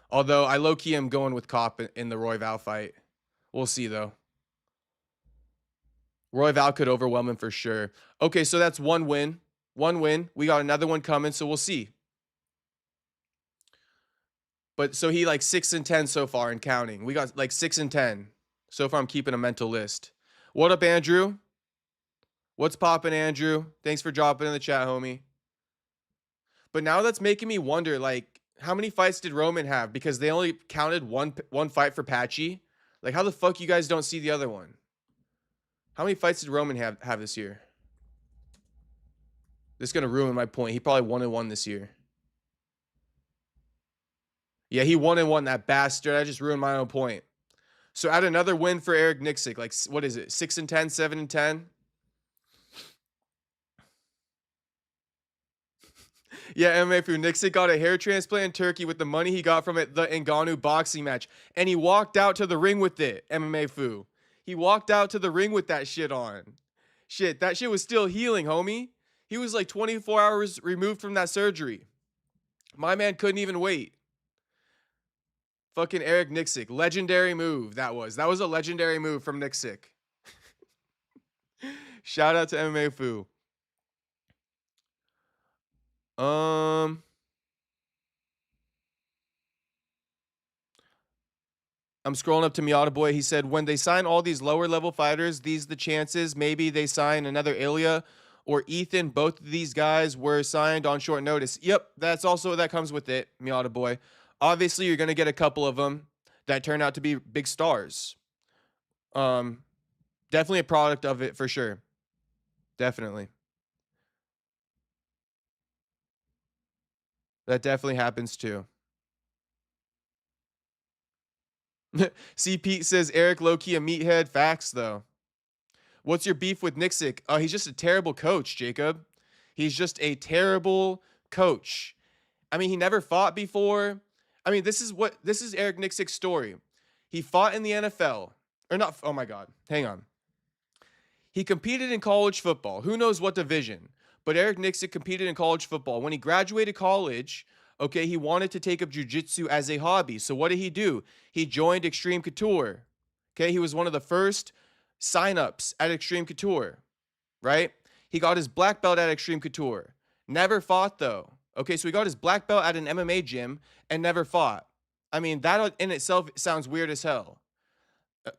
Although I low-key am going with Kopp in the Roy Val fight. We'll see, though. Roy Val could overwhelm him for sure. Okay, so that's 1 win. 1 win. We got another one coming, so we'll see. But so he like 6-10 so far and counting. We got like 6-10. So far I'm keeping a mental list. What up, Andrew? What's poppin', Andrew? Thanks for dropping in the chat, homie. But now that's making me wonder, like, how many fights did Roman have? Because they only counted one fight for Patchy. Like, how the fuck you guys don't see the other one? How many fights did Roman have this year? This is going to ruin my point. He probably 1-1 this year. Yeah, he 1-1, that bastard. I just ruined my own point. So add another win for Eric Nicksick. Like, what is it? 6-10, 7-10? Yeah, MMA Fu. Nicksick got a hair transplant in Turkey with the money he got from it, the Ngannou boxing match. And he walked out to the ring with it, MMA Fu. He walked out to the ring with that shit on. Shit, that shit was still healing, homie. He was like 24 hours removed from that surgery. My man couldn't even wait. Fucking Eric Nicksick. Legendary move, that was. That was a legendary move from Nicksick. Shout out to MMA Fu. I'm scrolling up to Miata Boy. He said, when they sign all these lower level fighters, these the chances. Maybe they sign another Ilya or Ethan. Both of these guys were signed on short notice. Yep, that's also that comes with it, Miata Boy. Obviously, you're going to get a couple of them that turn out to be big stars. Definitely a product of it for sure. Definitely. That definitely happens too. See, Pete says Eric low-key a meathead. Facts, though. What's your beef with Nicksick? Oh, he's just a terrible coach, Jacob. He's just a terrible coach. I mean, he never fought before. I mean, this is Eric Nicksick's story. He fought in the NFL. Or not, oh my God, hang on. He competed in college football. Who knows what division? But Eric Nicksick competed in college football. When he graduated college, okay, he wanted to take up jiu-jitsu as a hobby. So what did he do? He joined Extreme Couture. Okay, he was one of the first signups at Extreme Couture, right? He got his black belt at Extreme Couture. Never fought, though. Okay, so he got his black belt at an MMA gym and never fought. I mean, that in itself sounds weird as hell.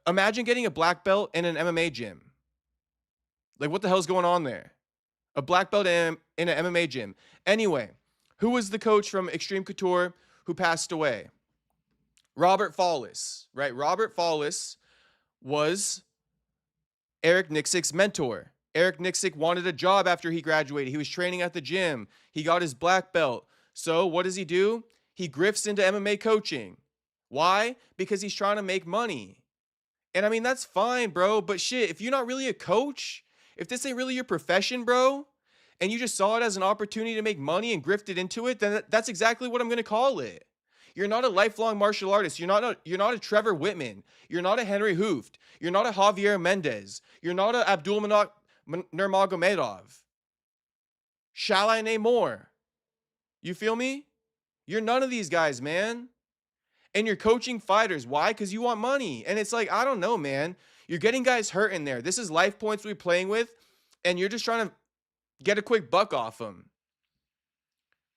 Imagine getting a black belt in an MMA gym. Like, what the hell's going on there? A black belt in an MMA gym. Anyway, who was the coach from Extreme Couture who passed away? Robert Follis, right? Robert Follis was Eric Nicksick's mentor. Eric Nicksick wanted a job after he graduated. He was training at the gym. He got his black belt. So what does he do? He grifts into MMA coaching. Why? Because he's trying to make money. And I mean, that's fine, bro. But shit, if you're not really a coach, if this ain't really your profession, bro, and you just saw it as an opportunity to make money and grifted into it, then that's exactly what I'm going to call it. You're not a lifelong martial artist. You're not a Trevor Whitman. You're not a Henry Hooft. You're not a Javier Mendez. You're not a Abdul Nurmagomedov. Shall I name more? You feel me? You're none of these guys, man. And you're coaching fighters. Why? Because you want money. And it's like, I don't know, man. You're getting guys hurt in there. This is life points we're playing with, and you're just trying to get a quick buck off him.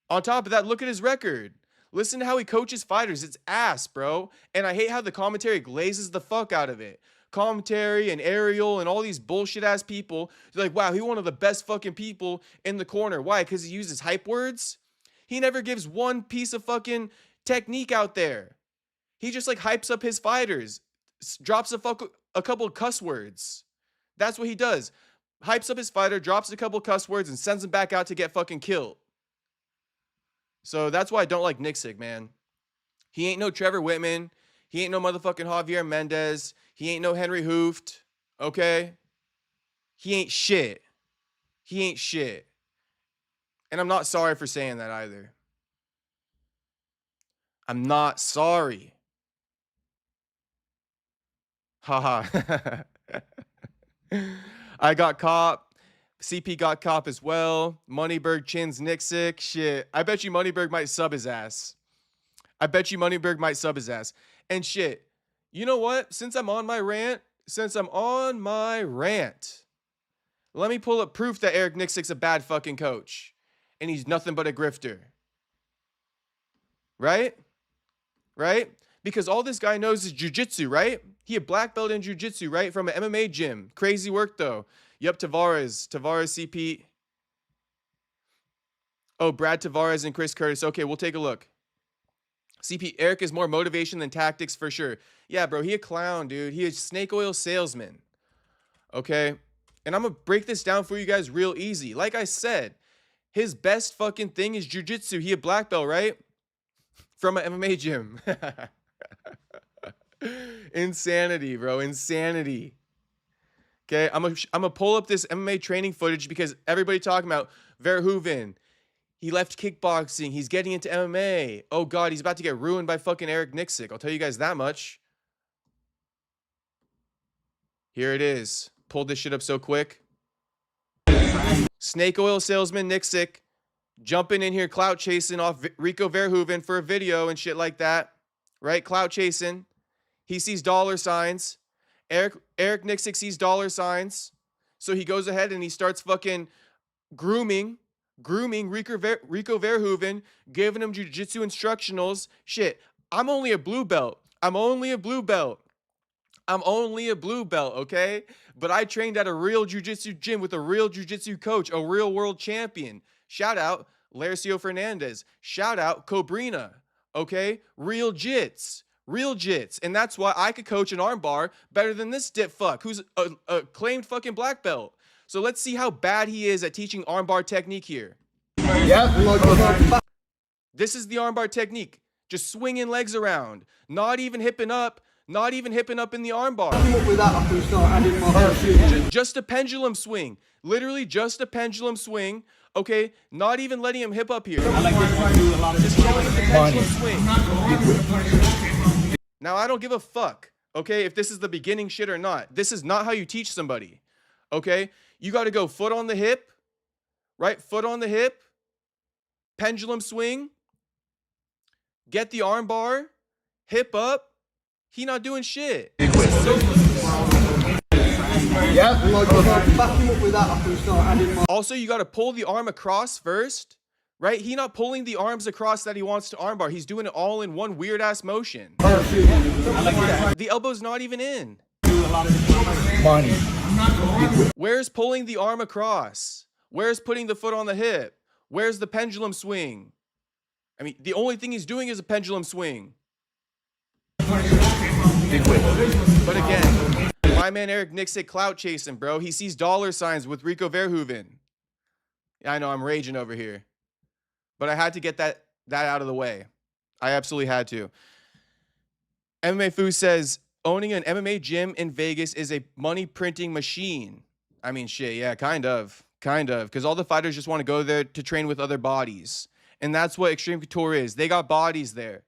On top of that, look at his record. Listen to how he coaches fighters. It's ass, bro. And I hate how the commentary glazes the fuck out of it. Commentary and Ariel and all these bullshit ass people. They're like, wow, he's one of the best fucking people in the corner. Why? Because he uses hype words? He never gives one piece of fucking technique out there. He just like hypes up his fighters. Drops a couple of cuss words. That's what he does. Hypes up his fighter, drops a couple of cuss words, and sends him back out to get fucking killed. So that's why I don't like Nicksick, man. He ain't no Trevor Whitman. He ain't no motherfucking Javier Mendez. He ain't no Henry Hooft. Okay? He ain't shit. He ain't shit. And I'm not sorry for saying that either. I'm not sorry. Haha. I got cop. CP got cop as well. Moneyberg chins Nicksick. Shit. I bet you Moneyberg might sub his ass. And shit. You know what? Since I'm on my rant, let me pull up proof that Eric Nicksick's a bad fucking coach. And he's nothing but a grifter. Right? Because all this guy knows is jiu-jitsu, right? He a black belt in jiu-jitsu, right? From an MMA gym. Crazy work, though. Yup, Tavares CP. Oh, Brad Tavares and Chris Curtis. Okay, we'll take a look. CP, Eric is more motivation than tactics for sure. Yeah, bro, he a clown, dude. He a snake oil salesman. Okay? And I'm going to break this down for you guys real easy. Like I said, his best fucking thing is jiu-jitsu. He a black belt, right? From an MMA gym. Insanity, bro. Insanity. Okay, I'm gonna pull up this MMA training footage because everybody talking about Verhoeven. He left kickboxing. He's getting into MMA. Oh, God, he's about to get ruined by fucking Eric Nicksick. I'll tell you guys that much. Here it is. Pulled this shit up so quick. Snake oil salesman Nicksick jumping in here, clout chasing off Rico Verhoeven for a video and shit like that. Right? Clout chasing. He sees dollar signs. Eric Nicksick sees dollar signs. So he goes ahead and he starts fucking grooming Rico Verhoeven, giving him jiu-jitsu instructionals. Shit, I'm only a blue belt, okay? But I trained at a real jiu-jitsu gym with a real jiu-jitsu coach, a real world champion. Shout out Larcio Fernandez. Shout out Cobrina, okay? Real jits. And that's why I could coach an armbar better than this dip fuck who's a claimed fucking black belt. So let's see how bad he is at teaching armbar technique here. This is the armbar technique. Just swinging legs around. Not even hipping up. Not even hipping up in the armbar. Just a pendulum swing. Literally just a pendulum swing. Okay, not even letting him hip up here. Just showing him the pendulum swing. Now, I don't give a fuck, okay, if this is the beginning shit or not. This is not how you teach somebody, okay? You got to go foot on the hip, right? Foot on the hip, pendulum swing, get the arm bar, hip up. He not doing shit. Also, you got to pull the arm across first, right? He not pulling the arms across that he wants to armbar. He's doing it all in one weird ass motion. The elbow's not even in. Where's pulling the arm across? Where's putting the foot on the hip? Where's the pendulum swing? I mean, the only thing he's doing is a pendulum swing. But again, my man Eric Nicksick clout chasing, bro. He sees dollar signs with Rico Verhoeven. Yeah, I know I'm raging over here, but I had to get that out of the way. I absolutely had to. MMA Foo says owning an MMA gym in Vegas is a money printing machine. I mean, shit, yeah, kind of, because all the fighters just want to go there to train with other bodies, and that's what Extreme Couture is. They got bodies there,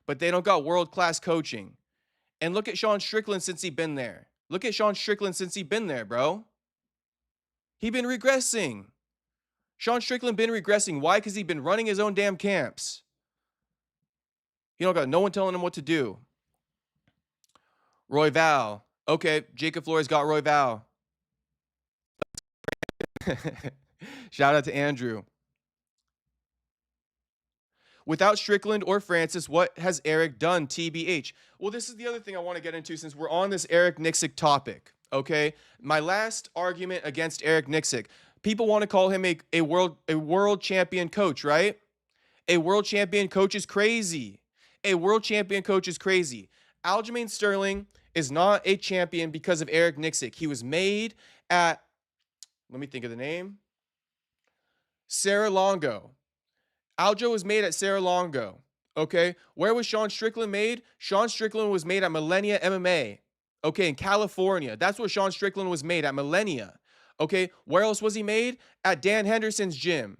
but they don't got world-class coaching. And look at Sean Strickland since he been there. Look at Sean Strickland since he been there, bro. He been regressing. Sean Strickland been regressing. Why? Because he been running his own damn camps. He don't got no one telling him what to do. Roy Val. Okay, Jacob Flores got Roy Val. Shout out to Andrew. Without Strickland or Francis, what has Eric done, TBH? Well, this is the other thing I want to get into since we're on this Eric Nicksick topic, okay? My last argument against Eric Nicksick. People want to call him a world champion coach, right? A world champion coach is crazy. A world champion coach is crazy. Aljamain Sterling is not a champion because of Eric Nicksick. He was made at, let me think of the name, Serra Longo. Aljo was made at Serra Longo, okay? Where was Sean Strickland made? Sean Strickland was made at Millennia MMA, okay, in California. That's where Sean Strickland was made, at Millennia, okay? Where else was he made? At Dan Henderson's gym.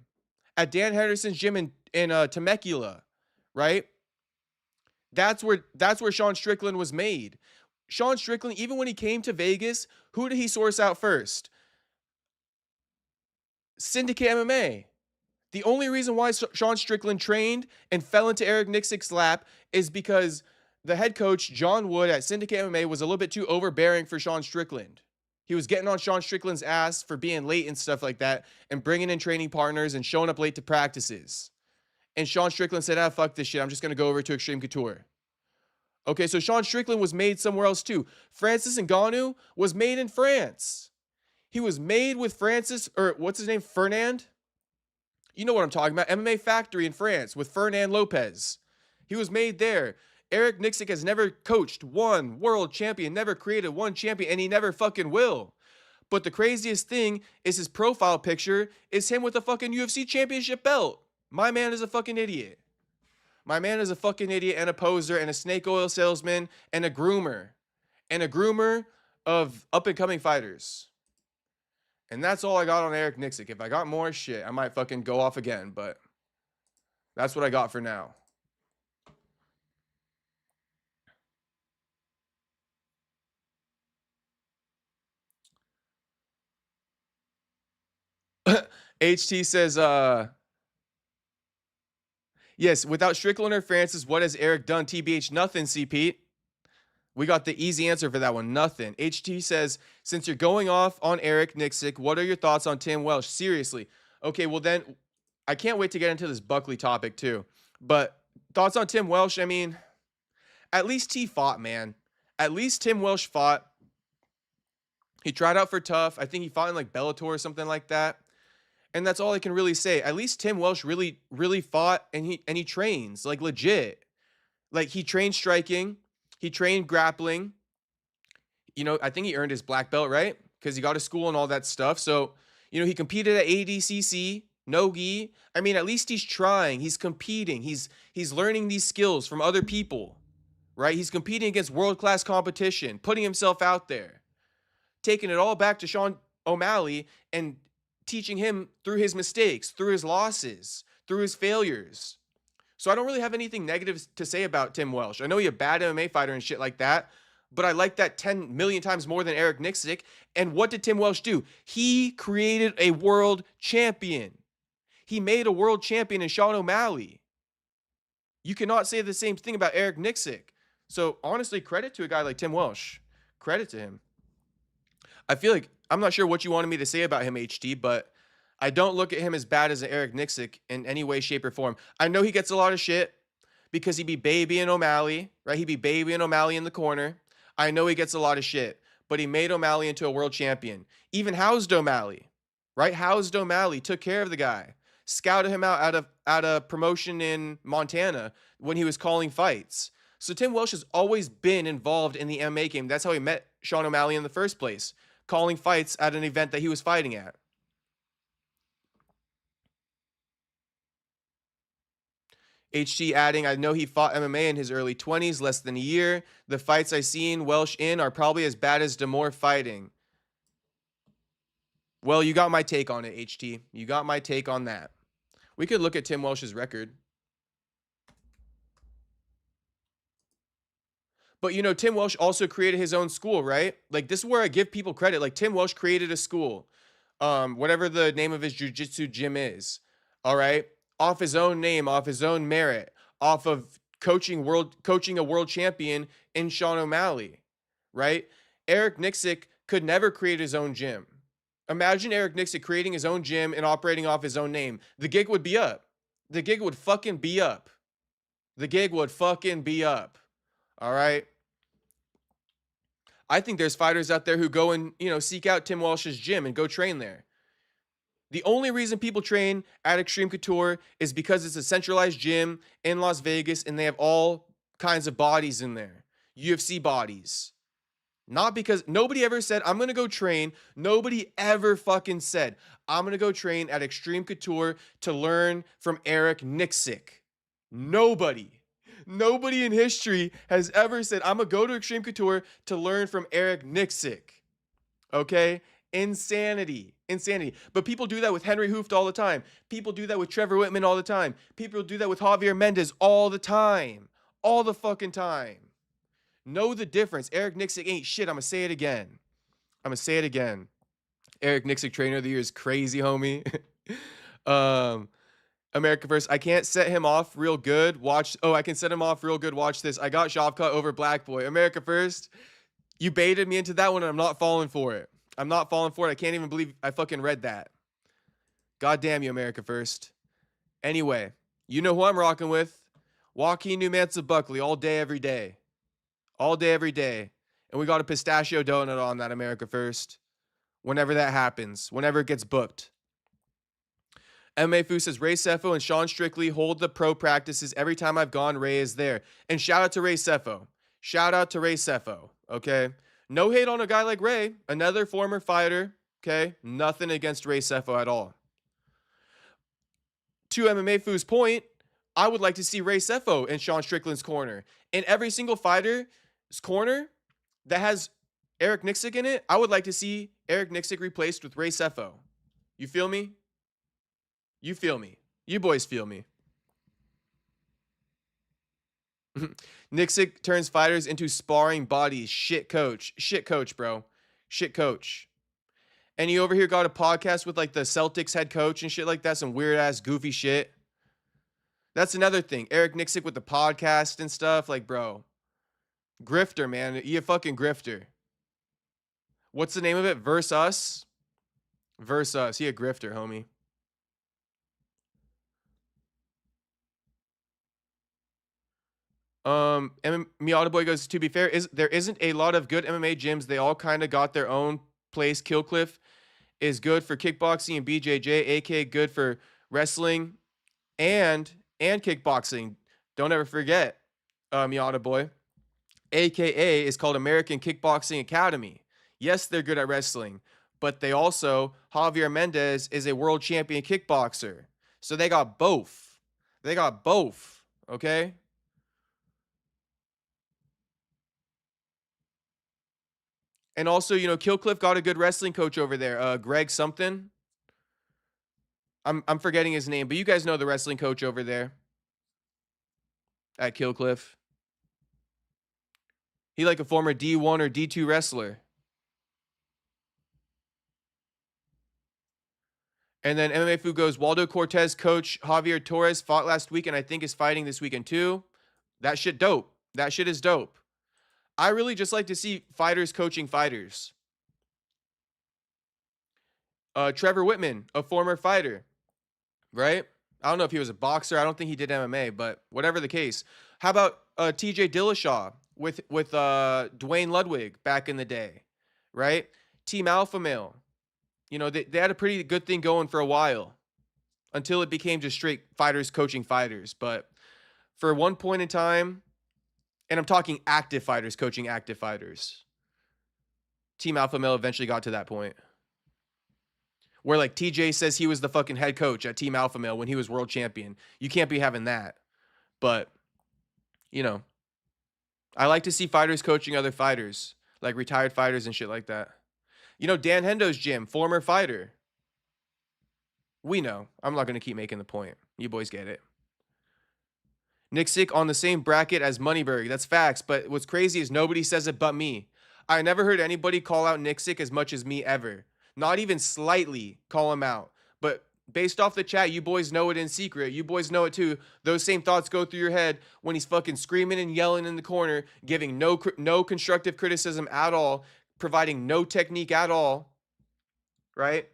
At Dan Henderson's gym in Temecula, right? That's where Sean Strickland was made. Sean Strickland, even when he came to Vegas, who did he source out first? Syndicate MMA. The only reason why Sean Strickland trained and fell into Eric Nicksick's lap is because the head coach, John Wood, at Syndicate MMA was a little bit too overbearing for Sean Strickland. He was getting on Sean Strickland's ass for being late and stuff like that and bringing in training partners and showing up late to practices. And Sean Strickland said, fuck this shit. I'm just going to go over to Extreme Couture. Okay, so Sean Strickland was made somewhere else too. Francis Ngannou was made in France. He was made with Francis, or what's his name, Fernand? You know what I'm talking about. MMA Factory in France with Fernand Lopez. He was made there. Eric Nicksick has never coached one world champion, never created one champion, and he never fucking will. But the craziest thing is his profile picture is him with a fucking UFC championship belt. My man is a fucking idiot. My man is a fucking idiot and a poser and a snake oil salesman and a groomer. And a groomer of up-and-coming fighters. And that's all I got on Eric Nicksick. If I got more shit, I might fucking go off again, but that's what I got for now. HT says, yes, without Strickland or Francis, what has Eric done? TBH, nothing, C. Pete. We got the easy answer for that one. Nothing. HT says, since you're going off on Eric Nicksick, what are your thoughts on Tim Welch? Seriously. Okay, well then, I can't wait to get into this Buckley topic too. But thoughts on Tim Welch? I mean, at least he fought, man. At least Tim Welch fought. He tried out for Tough. I think he fought in like Bellator or something like that. And that's all I can really say. At least Tim Welch really fought, and he trains like legit. Like he trained striking. He trained grappling. You know, I think he earned his black belt, right? Because he got to school and all that stuff. So, you know, he competed at ADCC, no-gi. I mean, at least he's trying. He's competing. He's learning these skills from other people. right? He's competing against world-class competition, putting himself out there, taking it all back to Sean O'Malley and teaching him through his mistakes, through his losses, through his failures. So I don't really have anything negative to say about Tim Welch. I know he's a bad MMA fighter and shit like that, but I like that 10 million times more than Eric Nicksick. And what did Tim Welch do? He created a world champion. He made a world champion in Sean O'Malley. You cannot say the same thing about Eric Nicksick. So honestly, credit to a guy like Tim Welch. Credit to him. I feel like, I'm not sure what you wanted me to say about him, HT, but I don't look at him as bad as an Eric Nicksick in any way, shape, or form. I know he gets a lot of shit because he be babying O'Malley, right? He be babying O'Malley in the corner. I know he gets a lot of shit, but he made O'Malley into a world champion. Even housed O'Malley, right? Housed O'Malley, took care of the guy, scouted him out of promotion in Montana when he was calling fights. So Tim Welch has always been involved in the MMA game. That's how he met Sean O'Malley in the first place, calling fights at an event that he was fighting at. HT adding, I know he fought MMA in his early 20s, less than a year. The fights I seen Welch in are probably as bad as Demore fighting. Well, you got my take on it, HT. You got my take on that. We could look at Tim Welch's record. But, you know, Tim Welch also created his own school, right? Like, this is where I give people credit. Like, Tim Welch created a school, whatever the name of his jiu-jitsu gym is, all right? Off his own name, off his own merit, off of coaching a world champion in Sean O'Malley, right? Eric Nicksick could never create his own gym. Imagine Eric Nicksick creating his own gym and operating off his own name. The gig would be up. The gig would fucking be up. The gig would fucking be up. All right? I think there's fighters out there who go and, you know, seek out Tim Welch's gym and go train there. The only reason people train at Extreme Couture is because it's a centralized gym in Las Vegas and they have all kinds of bodies in there. UFC bodies. Not because nobody ever said, I'm going to go train. Nobody ever fucking said, I'm going to go train at Extreme Couture to learn from Eric Nicksick. Nobody in history has ever said, I'm going to go to Extreme Couture to learn from Eric Nicksick. Okay? Insanity. But people do that with Henry Hooft all the time. People do that with Trevor Whitman all the time. People do that with Javier Mendez all the time. All the fucking time. Know the difference. Eric Nicksick ain't shit. I'm going to say it again. Eric Nicksick, trainer of the year, is crazy, homie. America First. I can't set him off real good. I can set him off real good. Watch this. I got Shavkat over Black Boy. America First. You baited me into that one, and I'm not falling for it. I can't even believe I fucking read that. God damn you, America First. Anyway, you know who I'm rocking with. Joaquin Buckley all day, every day. All day, every day. And we got a pistachio donut on that, America First. Whenever that happens. Whenever it gets booked. MMA Fu says, Ray Sefo and Sean Strickly hold the pro practices. Every time I've gone, Ray is there. And shout out to Ray Sefo. Okay? No hate on a guy like Ray. Another former fighter. Okay? Nothing against Ray Sefo at all. To MMA Fu's point, I would like to see Ray Sefo in Sean Strickland's corner. In every single fighter's corner that has Eric Nicksick in it, I would like to see Eric Nicksick replaced with Ray Sefo. You feel me? You feel me. You boys feel me. Nicksick turns fighters into sparring bodies. Shit coach, bro. Shit coach. And he over here got a podcast with like the Celtics head coach and shit like that. Some weird ass goofy shit. That's another thing. Eric Nicksick with the podcast and stuff. Like, bro. Grifter, man. You a fucking grifter. What's the name of it? Verse Us? Verse Us. He a grifter, homie. Miata Boy goes, to be fair, there isn't a lot of good MMA gyms. They all kind of got their own place. Killcliff is good for kickboxing and BJJ, aka good for wrestling and kickboxing. Don't ever forget, Miata Boy. AKA is called American Kickboxing Academy. Yes, they're good at wrestling, but they also, Javier Mendez is a world champion kickboxer. So they got both. Okay? And also, you know, Killcliff got a good wrestling coach over there. Greg something. I'm forgetting his name, but you guys know the wrestling coach over there at Killcliff. He like a former D1 or D2 wrestler. And then MMA Food goes, Waldo Cortez coach Javier Torres fought last week and I think is fighting this weekend too. That shit dope. That shit is dope. I really just like to see fighters coaching fighters. Trevor Whitman, a former fighter, right? I don't know if he was a boxer. I don't think he did MMA, but whatever the case. How about TJ Dillashaw with Dwayne Ludwig back in the day, right? Team Alpha Male. You know, they had a pretty good thing going for a while until it became just straight fighters coaching fighters. But for one point in time, and I'm talking active fighters coaching active fighters, Team Alpha Male eventually got to that point where like TJ says he was the fucking head coach at Team Alpha Male when he was world champion. You can't be having that. But, you know, I like to see fighters coaching other fighters, like retired fighters and shit like that. You know, Dan Hendo's gym, former fighter. We know. I'm not going to keep making the point. You boys get it. Nicksick on the same bracket as Moneyberg. That's facts. But what's crazy is nobody says it but me. I never heard anybody call out Nicksick as much as me ever. Not even slightly call him out. But based off the chat, you boys know it in secret. You boys know it too. Those same thoughts go through your head when he's fucking screaming and yelling in the corner, giving no constructive criticism at all, providing no technique at all, right?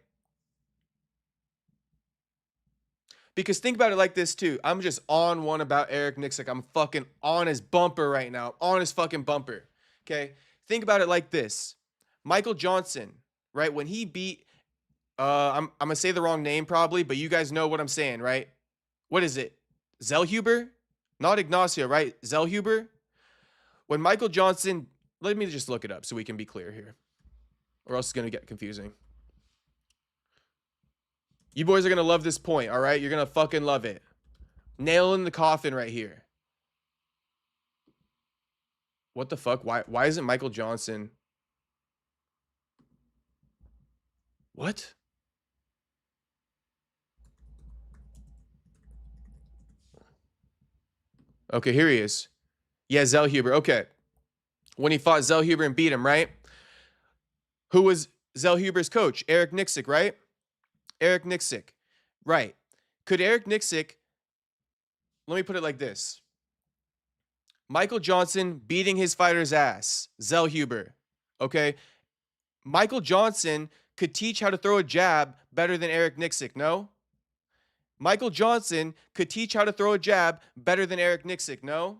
Because think about it like this too. I'm just on one about Eric Nicksick. I'm fucking on his bumper right now. On his fucking bumper. Okay? Think about it like this. Michael Johnson, right? When he beat, I'm going to say the wrong name probably, but you guys know what I'm saying, right? What is it? Zellhuber? Not Ignacio, right? Zellhuber? When Michael Johnson, let me just look it up so we can be clear here. Or else it's going to get confusing. You boys are going to love this point, all right? You're going to fucking love it. Nail in the coffin right here. What the fuck? Why isn't Michael Johnson? What? Okay, here he is. Yeah, Zellhuber. Okay. When he fought Zellhuber and beat him, right? Who was Zellhuber's coach? Eric Nicksick, right? Eric Nicksick. Right. Could Eric Nicksick, let me put it like this. Michael Johnson beating his fighter's ass. Zellhuber. Okay? Michael Johnson could teach how to throw a jab better than Eric Nicksick, no? Michael Johnson could teach how to throw a jab better than Eric Nicksick, no?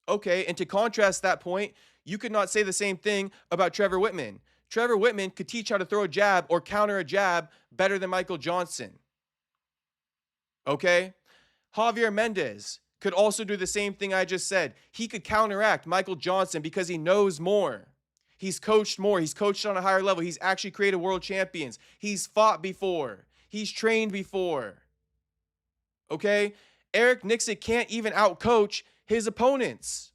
Okay, and to contrast that point, you could not say the same thing about Trevor Whitman. Trevor Whitman could teach how to throw a jab or counter a jab better than Michael Johnson. Okay? Javier Mendez could also do the same thing I just said. He could counteract Michael Johnson because he knows more. He's coached more. He's coached on a higher level. He's actually created world champions. He's fought before. He's trained before. Okay? Eric Nicksick can't even outcoach his opponents.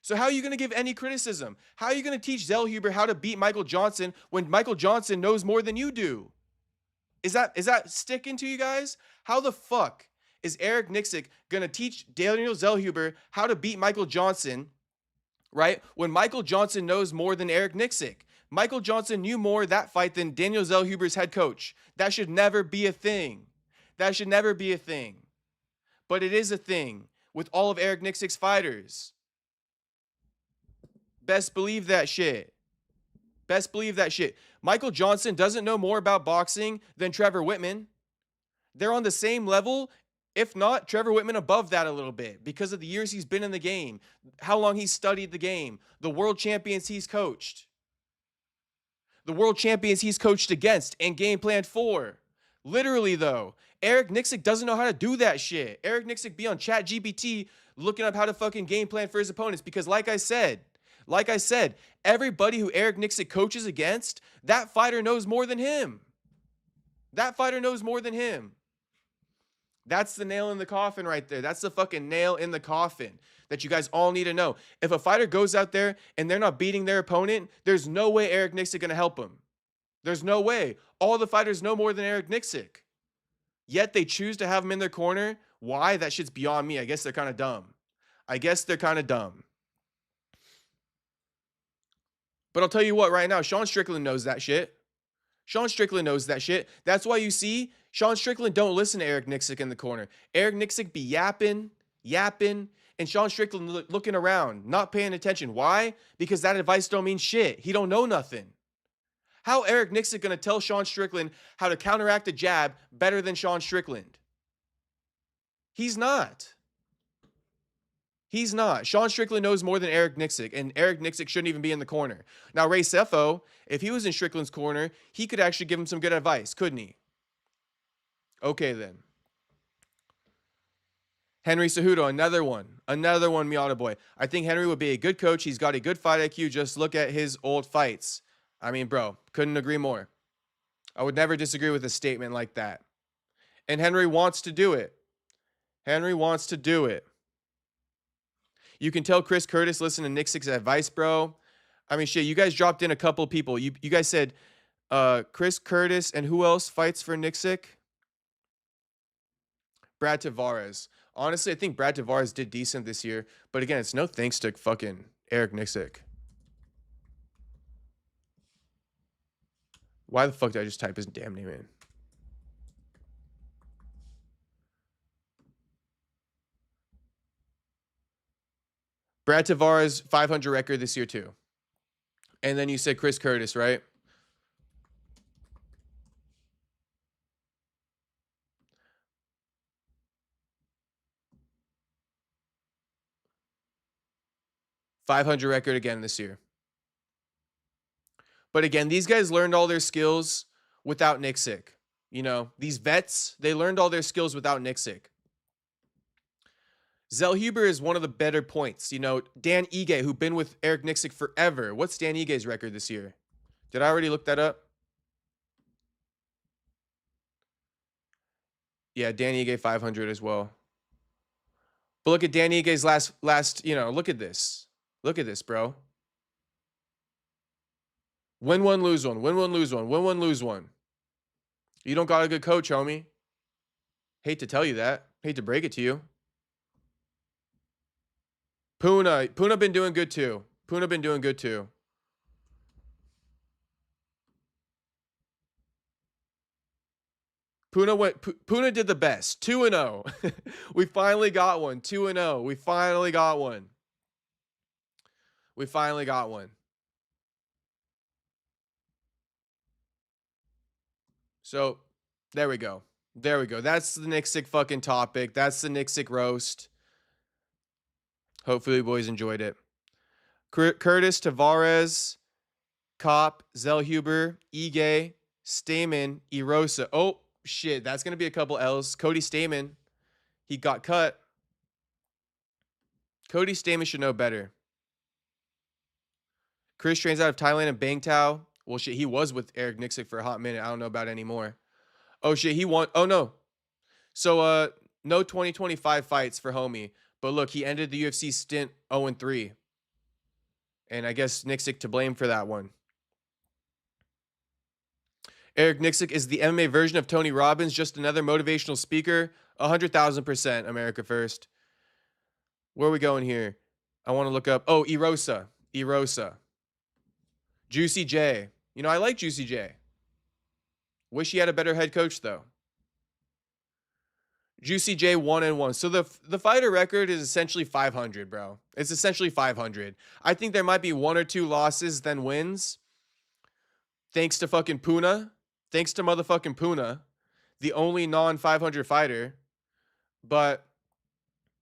So how are you going to give any criticism? How are you going to teach Zellhuber how to beat Michael Johnson when Michael Johnson knows more than you do? Is that sticking to you guys? How the fuck is Eric Nicksick going to teach Daniel Zellhuber how to beat Michael Johnson, right, when Michael Johnson knows more than Eric Nicksick? Michael Johnson knew more that fight than Daniel Zellhuber's head coach. That should never be a thing. That should never be a thing. But it is a thing with all of Eric Nicksick's fighters. Best believe that shit. Best believe that shit. Michael Johnson doesn't know more about boxing than Trevor Whitman. They're on the same level, if not Trevor Whitman above that a little bit because of the years he's been in the game, how long he's studied the game, the world champions he's coached, the world champions he's coached against and game planned for. Literally, though, Eric Nicksick doesn't know how to do that shit. Eric Nicksick be on ChatGPT looking up how to fucking game plan for his opponents because like I said, everybody who Eric Nicksick coaches against, that fighter knows more than him. That fighter knows more than him. That's the nail in the coffin right there. That's the fucking nail in the coffin that you guys all need to know. If a fighter goes out there and they're not beating their opponent, there's no way Eric Nicksick going to help him. There's no way. All the fighters know more than Eric Nicksick. Yet they choose to have him in their corner. Why? That shit's beyond me. I guess they're kind of dumb. But I'll tell you what right now, Sean Strickland knows that shit. That's why you see Sean Strickland don't listen to Eric Nicksick in the corner. Eric Nicksick be yapping, and Sean Strickland looking around, not paying attention. Why? Because that advice don't mean shit. He don't know nothing. How Eric Nicksick going to tell Sean Strickland how to counteract a jab better than Sean Strickland? He's not. Sean Strickland knows more than Eric Nicksick, and Eric Nicksick shouldn't even be in the corner. Now, Ray Sefo, if he was in Strickland's corner, he could actually give him some good advice, couldn't he? Okay, then. Henry Cejudo, another one, Miata boy. I think Henry would be a good coach. He's got a good fight IQ. Just look at his old fights. I mean, bro, couldn't agree more. I would never disagree with a statement like that. And Henry wants to do it. You can tell Chris Curtis listen to Nicksick's advice, bro. I mean, shit, you guys dropped in a couple of people. You guys said Chris Curtis, and who else fights for Nicksick? Brad Tavares. Honestly, I think Brad Tavares did decent this year. But again, it's no thanks to fucking Eric Nicksick. Why the fuck did I just type his damn name in? Brad Tavares, 500 record this year too. And then you said Chris Curtis, right? .500 record again this year. But again, these guys learned all their skills without Nicksick. You know, these vets, they learned all their skills without Nicksick. Zellhuber is one of the better points. You know, Dan Ige, who's been with Eric Nicksick forever. What's Dan Ige's record this year? Did I already look that up? Yeah, Dan Ige 500 as well. But look at Dan Ige's last, you know, look at this. Look at this, bro. Win one, lose one. Win one, lose one. Win one, lose one. You don't got a good coach, homie. Hate to tell you that. Hate to break it to you. Puna been doing good too. Puna did the best. 2-0. We finally got one. 2-0. We finally got one. So, there we go. That's the Nicksick fucking topic. That's the Nicksick roast. Hopefully, you boys enjoyed it. Curtis, Tavares, Kopp, Zellhuber, Ige, Stamen, Erosa. Oh, shit. That's going to be a couple L's. Cody Stamen. He got cut. Cody Stamen should know better. Chris trains out of Thailand and Bangtao. Well, shit, he was with Eric Nicksick for a hot minute. I don't know about it anymore. Oh, shit, he won. Oh, no. So, no 2025 fights for homie. But look, he ended the UFC stint 0-3. And I guess Nicksick to blame for that one. Eric Nicksick is the MMA version of Tony Robbins, just another motivational speaker. 100,000% America first. Where are we going here? I want to look up. Oh, Erosa. Juicy J. You know, I like Juicy J. Wish he had a better head coach, though. Juicy J 1-1. So the fighter record is essentially 500, bro. It's essentially 500. I think there might be one or two losses, then wins. Thanks to fucking Puna. Thanks to motherfucking Puna. The only non-500 fighter. But,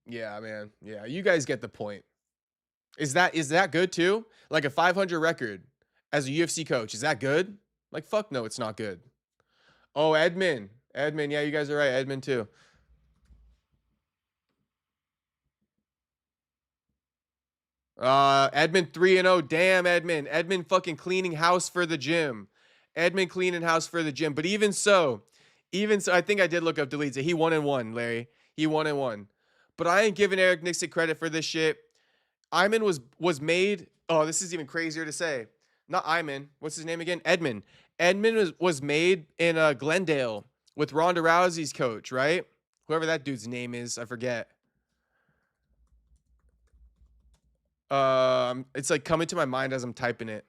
yeah, man. Yeah, you guys get the point. Is that good, too? Like a 500 record as a UFC coach. Is that good? Like, fuck no, it's not good. Oh, Edmund. Yeah, you guys are right. Edmund, too. Edmund 3-0. Damn, Edmund. Edmund fucking cleaning house for the gym. But even so, Even so, I think I did look up deletes. He 1-1, Larry. He 1-1. But I ain't giving Eric Nicksick credit for this shit. Iman was made. Oh, this is even crazier to say. Not Iman. What's his name again? Edmund. Edmund was made in Glendale with Ronda Rousey's coach, right? Whoever that dude's name is, I forget. It's like coming to my mind as I'm typing it.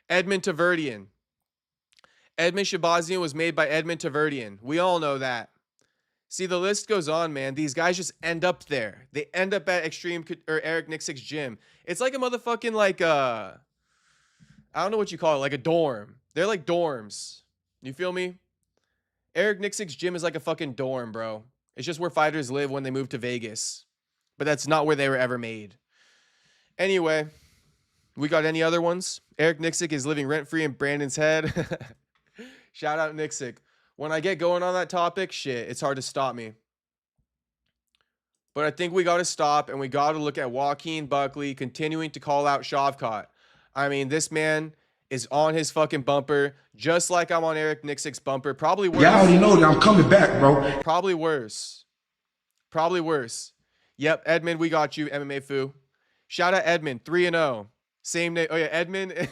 Edmund Taverdian. Edmund Shabazian was made by Edmund Taverdian. We all know that. See, the list goes on, man. These guys just end up there. They end up at Eric Nicksick's gym. It's like a motherfucking I don't know what you call it, like a dorm. They're like dorms. You feel me? Eric Nicksick's gym is like a fucking dorm, bro. It's just where fighters live when they move to Vegas. But that's not where they were ever made. Anyway, we got any other ones? Eric Nicksick is living rent-free in Brandon's head. Shout out Nicksick. When I get going on that topic, shit, it's hard to stop me. But I think we got to stop, and we got to look at Joaquin Buckley continuing to call out Shavkat. I mean, this man is on his fucking bumper, just like I'm on Eric Nicksick's bumper. Probably worse. Yeah, I already know that I'm coming back, bro. Probably worse. Probably worse. Yep, Edmund, we got you, MMA Foo. Shout out Edmund, 3-0. Same name. Oh, yeah, Edmund.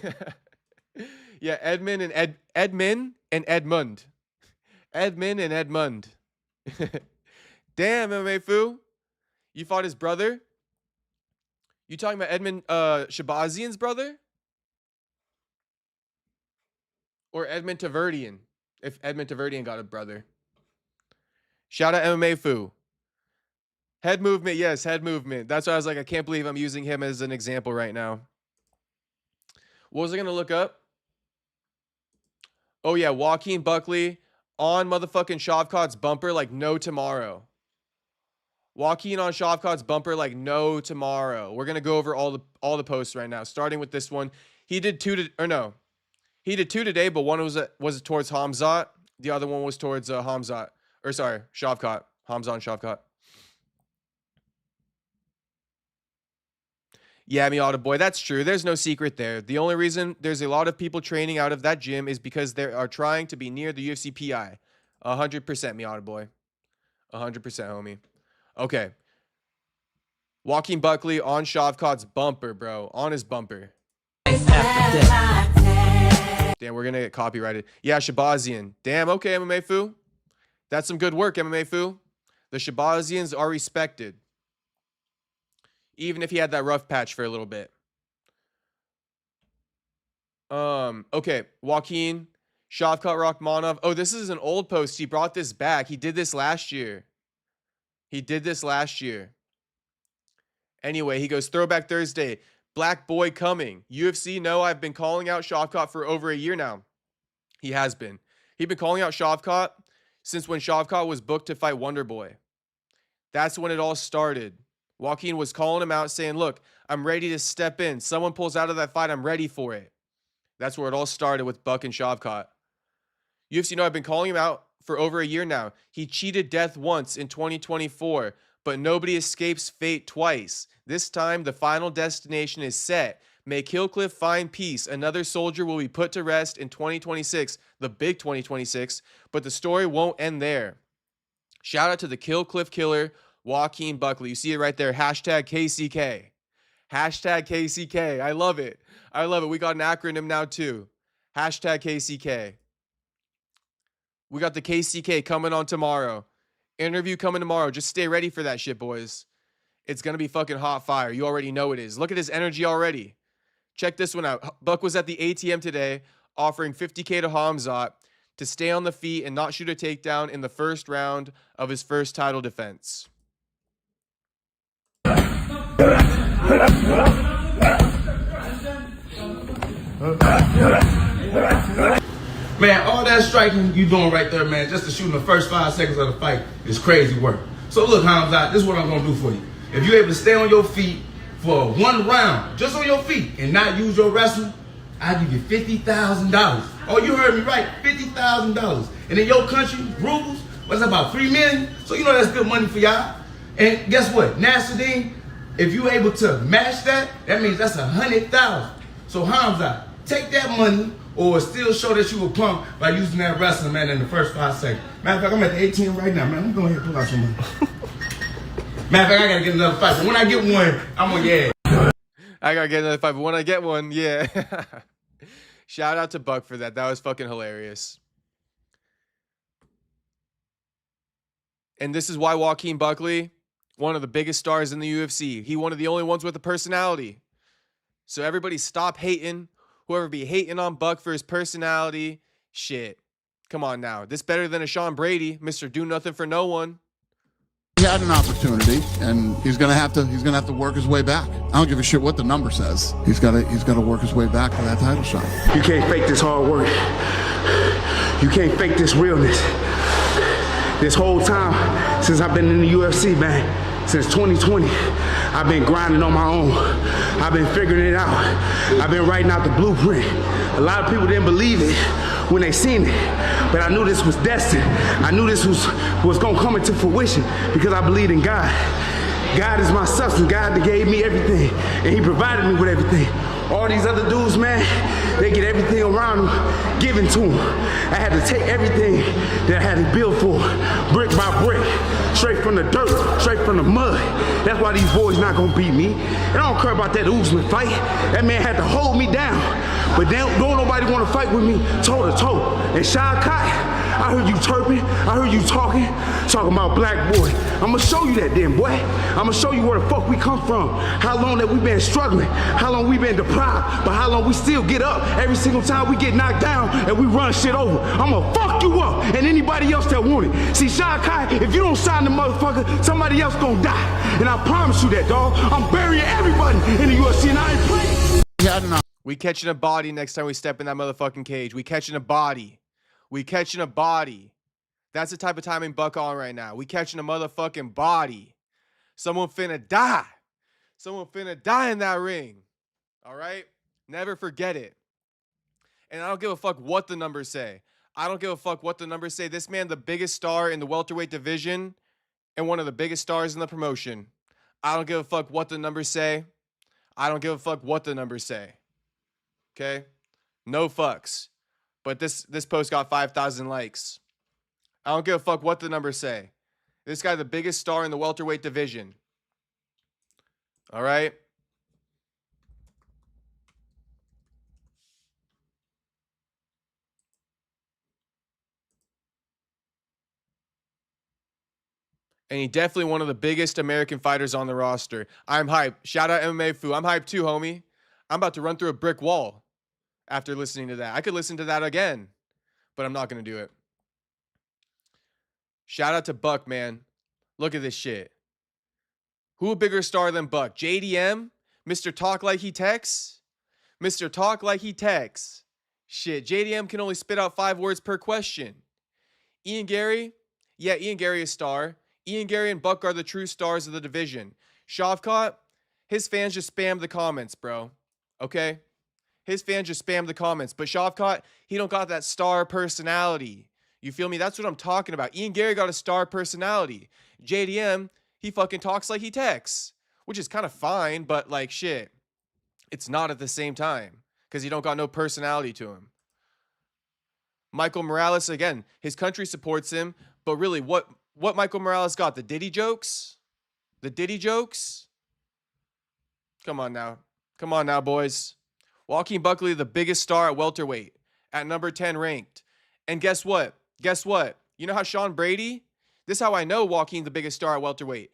Yeah, Edmund and Edmund and Edmund. Edmund and Edmund. Damn, MMA Foo. You fought his brother? You talking about Edmund Shabazian's brother? Or Edmund Taverdian? If Edmund Taverdian got a brother. Shout out MMA Foo. Head movement, yes, head movement. That's why I was like, I can't believe I'm using him as an example right now. What was I going to look up? Oh, yeah, Joaquin Buckley on motherfucking Shavkat's bumper like no tomorrow. Joaquin on Shavkat's bumper like no tomorrow. We're going to go over all the posts right now, starting with this one. He did two today, but one was towards Hamzat. The other one was towards Shavkat. Hamzat and Shavkat. Yeah, Miata boy, that's true. There's no secret there. The only reason there's a lot of people training out of that gym is because they are trying to be near the UFC PI. 100%, Miata boy. 100%, homie. Okay. Joaquin Buckley on Shavkat's bumper, bro. On his bumper. Damn, we're going to get copyrighted. Yeah, Shabazian. Damn, okay, MMA Foo. That's some good work, MMA Foo. The Shabazians are respected. Even if he had that rough patch for a little bit. Okay, Joaquin, Shavkat Rakhmonov. Oh, this is an old post. He brought this back. He did this last year. Anyway, he goes, Throwback Thursday. Black boy coming. UFC, no, I've been calling out Shavkat for over a year now. He has been. He's been calling out Shavkat since when Shavkat was booked to fight Wonder Boy. That's when it all started. Joaquin was calling him out saying, look, I'm ready to step in. Someone pulls out of that fight, I'm ready for it. That's where it all started with Buck and Shavkat. UFC, no, I've been calling him out for over a year now. He cheated death once in 2024, but nobody escapes fate twice. This time, the final destination is set. May Killcliff find peace. Another soldier will be put to rest in 2026, the big 2026, but the story won't end there. Shout out to the Killcliff killer, Joaquin Buckley. You see it right there. Hashtag KCK. Hashtag KCK. I love it. I love it. We got an acronym now too. Hashtag KCK. We got the KCK coming on tomorrow. Interview coming tomorrow. Just stay ready for that shit, boys. It's going to be fucking hot fire. You already know it is. Look at his energy already. Check this one out. Buck was at the ATM today offering $50K to Hamzat to stay on the feet and not shoot a takedown in the first round of his first title defense. Man, all that striking you doing right there, man, just to shoot in the first 5 seconds of the fight is crazy work. So look, Hamzat, this is what I'm going to do for you. If you're able to stay on your feet for one round, just on your feet, and not use your wrestling, I'll give you $50,000. Oh, you heard me right, $50,000. And in your country, rubles, what's that, about $3 million? So you know that's good money for y'all. And guess what? Nasruddin, if you're able to match that, that means that's $100,000. So Hamzat, take that money or still show that you a punk by using that wrestling, man, in the first 5 seconds. Matter of fact, I'm at the ATM right now, man. Let me go ahead and pull out some money. Matter of fact, I gotta get another fight. But when I get one, I'm gonna I gotta get another fight, but when I get one, yeah. Shout out to Buck for that. That was fucking hilarious. And this is why Joaquin Buckley, one of the biggest stars in the UFC. He one of the only ones with a personality. So everybody stop hating. Whoever be hating on Buck for his personality, shit. Come on now. This better than a Sean Brady, Mr. Do Nothing for No One. He had an opportunity, and he's gonna have to work his way back. I don't give a shit what the number says. He's gotta work his way back to that title shot. You can't fake this hard work. You can't fake this realness. This whole time since I've been in the UFC, man, since 2020, I've been grinding on my own. I've been figuring it out. I've been writing out the blueprint. A lot of people didn't believe it when they seen it, but I knew this was destined. I knew this was gonna come into fruition because I believed in God. God is my substance. God that gave me everything, and He provided me with everything. All these other dudes, man, they get everything around them given to them. I had to take everything that I had to build for, brick by brick, straight from the dirt, straight from the mud. That's why these boys not gonna beat me. And I don't care about that Usman fight. That man had to hold me down. But don't nobody want to fight with me toe to toe. And Shavkat, I heard you chirping, I heard you talking about black boy. I'ma show you that then, boy. I'ma show you where the fuck we come from. How long that we been struggling, how long we been deprived, but how long we still get up every single time we get knocked down and we run shit over. I'ma fuck you up and anybody else that want it. See, Shavkat, if you don't sign the motherfucker, somebody else gonna die. And I promise you that, dog. I'm burying everybody in the UFC and I ain't playing. We catching a body next time we step in that motherfucking cage. We catching a body. We catching a body. That's the type of timing Buck on right now. We catching a motherfucking body. Someone finna die. Someone finna die in that ring. All right? Never forget it. And I don't give a fuck what the numbers say. I don't give a fuck what the numbers say. This man, the biggest star in the welterweight division and one of the biggest stars in the promotion. I don't give a fuck what the numbers say. I don't give a fuck what the numbers say. Okay? No fucks. But this post got 5,000 likes. I don't give a fuck what the numbers say. This guy, the biggest star in the welterweight division. All right? And he definitely one of the biggest American fighters on the roster. I'm hyped. Shout out MMA Foo. I'm hyped too, homie. I'm about to run through a brick wall after listening to that. I could listen to that again, but I'm not going to do it. Shout out to Buck, man. Look at this shit. Who a bigger star than Buck? JDM? Mr. Talk Like He Texts? Mr. Talk Like He Texts. Shit, JDM can only spit out 5 words per question. Ian Gary? Yeah, Ian Gary is star. Ian Gary and Buck are the true stars of the division. Shavkat, his fans just spam the comments, bro. Okay? His fans just spam the comments. But Shavkat, he don't got that star personality. You feel me? That's what I'm talking about. Ian Gary got a star personality. JDM, he fucking talks like he texts. Which is kind of fine, but like shit. It's not at the same time. Because he don't got no personality to him. Michael Morales, again, his country supports him. But really, what Michael Morales got? The Diddy jokes? The Diddy jokes? Come on now. Come on now, boys. Joaquin Buckley, the biggest star at welterweight. At number 10 ranked. And guess what? Guess what? You know how Sean Brady? This is how I know Joaquin the biggest star at welterweight.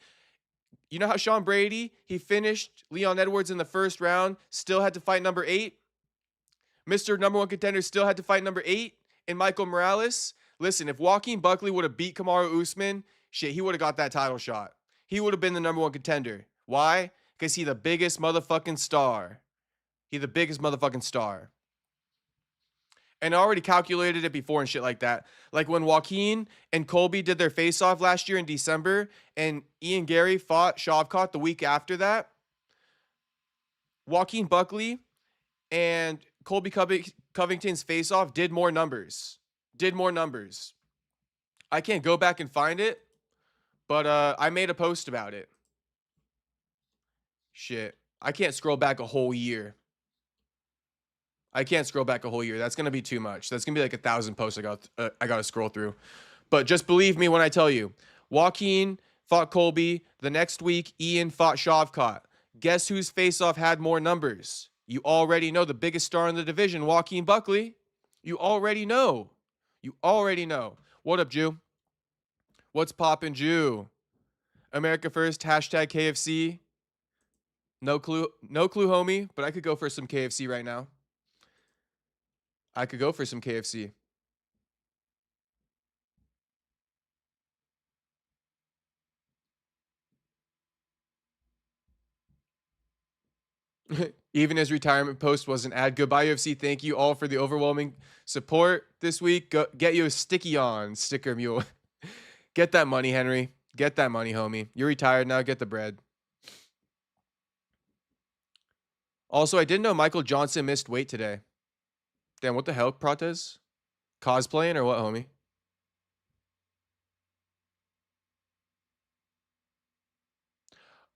You know how Sean Brady, he finished Leon Edwards in the first round, still had to fight number 8? Mr. Number 1 contender still had to fight number 8 in Michael Morales? Listen, if Joaquin Buckley would have beat Kamaru Usman, shit, he would have got that title shot. He would have been the number 1 contender. Why? Because he the biggest motherfucking star. He the biggest motherfucking star. And I already calculated it before and shit like that. Like when Joaquin and Colby did their face-off last year in December, and Ian Gary fought Shavkat the week after that, Joaquin Buckley and Colby Covington's face-off did more numbers. Did more numbers. I can't go back and find it, but I made a post about it. Shit. I can't scroll back a whole year. I can't scroll back a whole year. That's gonna be too much. That's gonna be like 1,000 posts I gotta scroll through. But just believe me when I tell you, Joaquin fought Colby. The next week, Ian fought Shavkat. Guess whose face-off had more numbers? You already know the biggest star in the division, Joaquin Buckley. You already know. You already know. What up, Jew? What's poppin', Jew? America first, hashtag KFC. No clue, homie, but I could go for some KFC right now. I could go for some KFC. Even his retirement post was an ad. Goodbye, UFC. Thank you all for the overwhelming support this week. Go, get you a sticky on sticker mule. Get that money, Henry. Get that money, homie. You're retired now. Get the bread. Also, I didn't know Michael Johnson missed weight today. Damn, what the hell, Protez? Cosplaying or what, homie?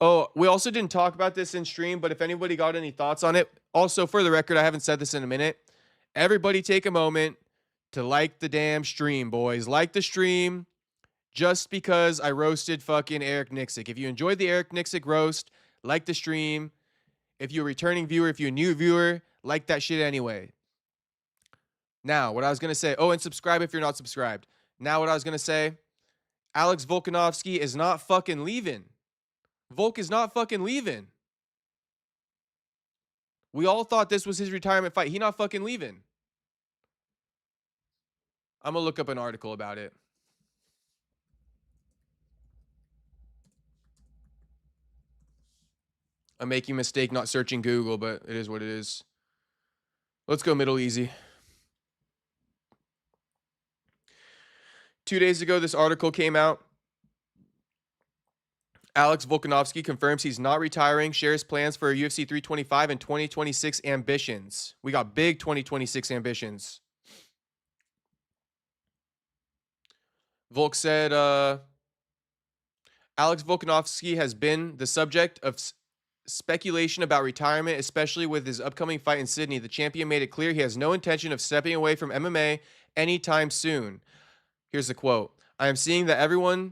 Oh, we also didn't talk about this in stream, but if anybody got any thoughts on it, also for the record, I haven't said this in a minute. Everybody take a moment to like the damn stream, boys. Like the stream just because I roasted fucking Eric Nicksick. If you enjoyed the Eric Nicksick roast, like the stream. If you're a returning viewer, if you're a new viewer, like that shit anyway. Now, what I was going to say, oh, and subscribe if you're not subscribed. Now, what I was going to say, Alex Volkanovski is not fucking leaving. Volk is not fucking leaving. We all thought this was his retirement fight. He not fucking leaving. I'm going to look up an article about it. I'm making a mistake not searching Google, but it is what it is. Let's go middle easy. 2 days ago, this article came out. Alex Volkanovski confirms he's not retiring, shares plans for UFC 325 and 2026 ambitions. We got big 2026 ambitions. Volk said, Alex Volkanovski has been the subject of speculation about retirement, especially with his upcoming fight in Sydney. The champion made it clear he has no intention of stepping away from MMA anytime soon. Here's the quote. I'm seeing that everywhere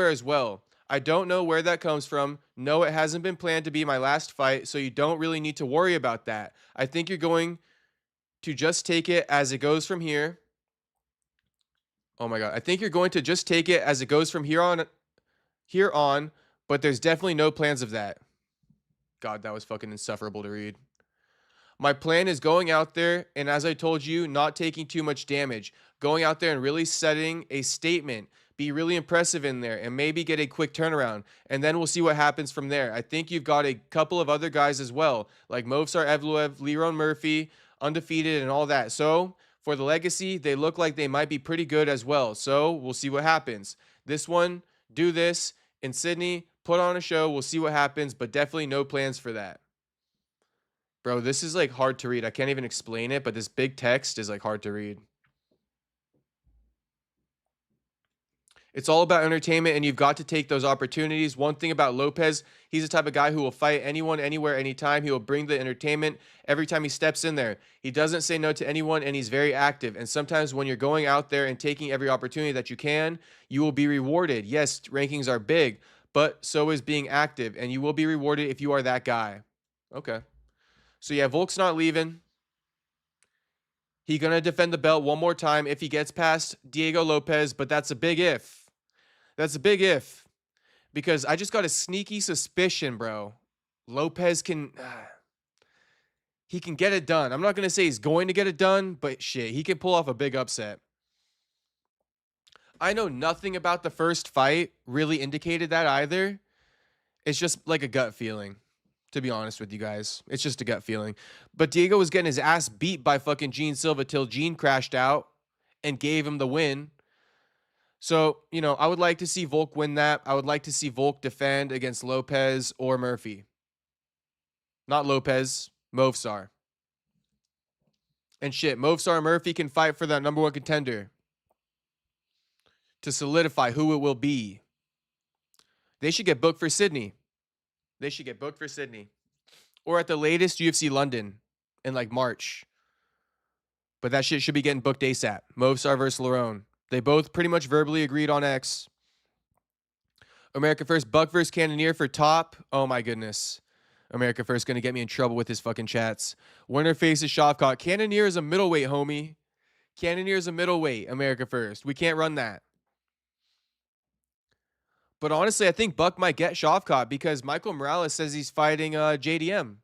as well. I don't know where that comes from. No, it hasn't been planned to be my last fight, so you don't really need to worry about that. I think you're going to just take it as it goes from here. Oh my God. I think you're going to just take it as it goes from here on, but there's definitely no plans of that. God, that was fucking insufferable to read. My plan is going out there, and as I told you, not taking too much damage. Going out there and really setting a statement. Be really impressive in there, and maybe get a quick turnaround. And then we'll see what happens from there. I think you've got a couple of other guys as well, like Movsar Evloev, Leron Murphy, undefeated, and all that. So, for the legacy, they look like they might be pretty good as well. So, we'll see what happens. This one, do this in Sydney, put on a show, we'll see what happens, but definitely no plans for that. Bro, this is like hard to read. I can't even explain it, but this big text is like hard to read. It's all about entertainment, and you've got to take those opportunities. One thing about Lopez, he's the type of guy who will fight anyone, anywhere, anytime. He will bring the entertainment every time he steps in there. He doesn't say no to anyone, and he's very active. And sometimes when you're going out there and taking every opportunity that you can, you will be rewarded. Yes, rankings are big, but so is being active, and you will be rewarded if you are that guy. Okay. So yeah, Volk's not leaving. He's going to defend the belt one more time if he gets past Diego Lopez, but that's a big if. That's a big if. Because I just got a sneaky suspicion, bro. Lopez can... he can get it done. I'm not going to say he's going to get it done, but shit, he can pull off a big upset. I know nothing about the first fight really indicated that either. It's just like a gut feeling, to be honest with you guys. It's just a gut feeling. But Diego was getting his ass beat by fucking Gene Silva till Gene crashed out and gave him the win. So, you know, I would like to see Volk win that. I would like to see Volk defend against Lopez or Murphy. Not Lopez, Movsar. And shit, Movsar and Murphy can fight for that number one contender to solidify who it will be. They should get booked for Sydney. They should get booked for Sydney. Or at the latest, UFC London. in like March. But that shit should be getting booked ASAP. Movsar versus Lerone. They both pretty much verbally agreed on X. America First, Buck versus Cannonier for top. Oh my goodness. America First going to get me in trouble with his fucking chats. Winner faces Shavkat. Cannonier is a middleweight, homie. Cannonier is a middleweight, America First. We can't run that. But honestly, I think Buck might get Shavkat because Michael Morales says he's fighting JDM.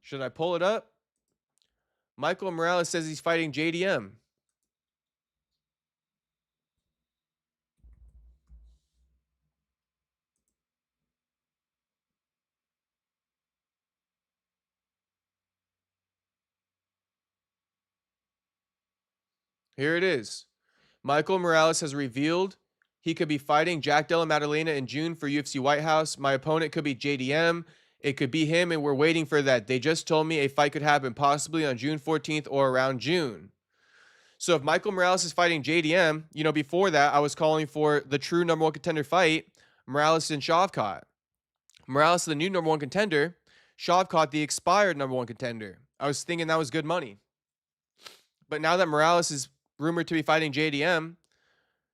Should I pull it up? Michael Morales says he's fighting JDM. Here it is. Michael Morales has revealed he could be fighting Jack Della Maddalena in June for UFC White House. My opponent could be JDM. It could be him, and we're waiting for that. They just told me a fight could happen possibly on June 14th or around June. So if Michael Morales is fighting JDM, you know, before that, I was calling for the true number one contender fight, Morales and Shavkat. Morales, the new number one contender. Shavkat, the expired number one contender. I was thinking that was good money. But now that Morales is rumored to be fighting JDM,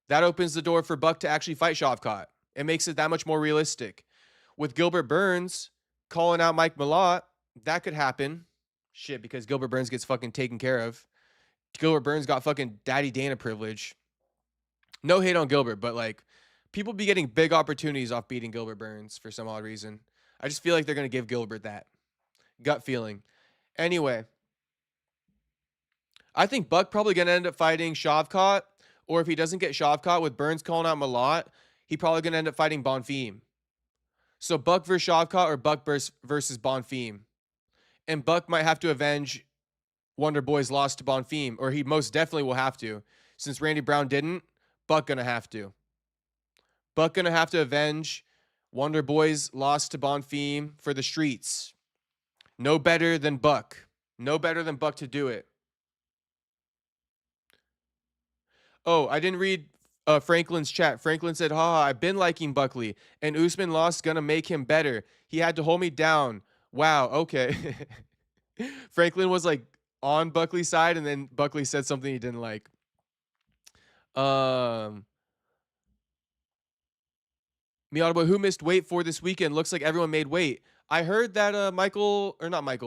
that opens the door for Buck to actually fight Shavkat. It makes it that much more realistic. With Gilbert Burns calling out Mike Malott, that could happen. Shit, because Gilbert Burns gets fucking taken care of. Gilbert Burns got fucking Daddy Dana privilege. No hate on Gilbert, but like, people be getting big opportunities off beating Gilbert Burns for some odd reason. I just feel like they're going to give Gilbert that gut feeling. Anyway, I think Buck probably going to end up fighting Shavkat, or if he doesn't get Shavkat with Burns calling out Malott, he probably going to end up fighting Bonfim. So Buck versus Shavkat or Buck versus Bonfim. And Buck might have to avenge Wonder Boy's loss to Bonfim, or he most definitely will have to. Since Randy Brown didn't, Buck going to have to. Buck going to have to avenge Wonder Boy's loss to Bonfim for the streets. No better than Buck. No better than Buck to do it. Oh, I didn't read Franklin's chat. Franklin said, haha, I've been liking Buckley, and Usman loss gonna make him better. He had to hold me down. Wow, okay. Franklin was like on Buckley's side, and then Buckley said something he didn't like. Miata Boy, who missed weight for this weekend? Looks like everyone made weight. I heard that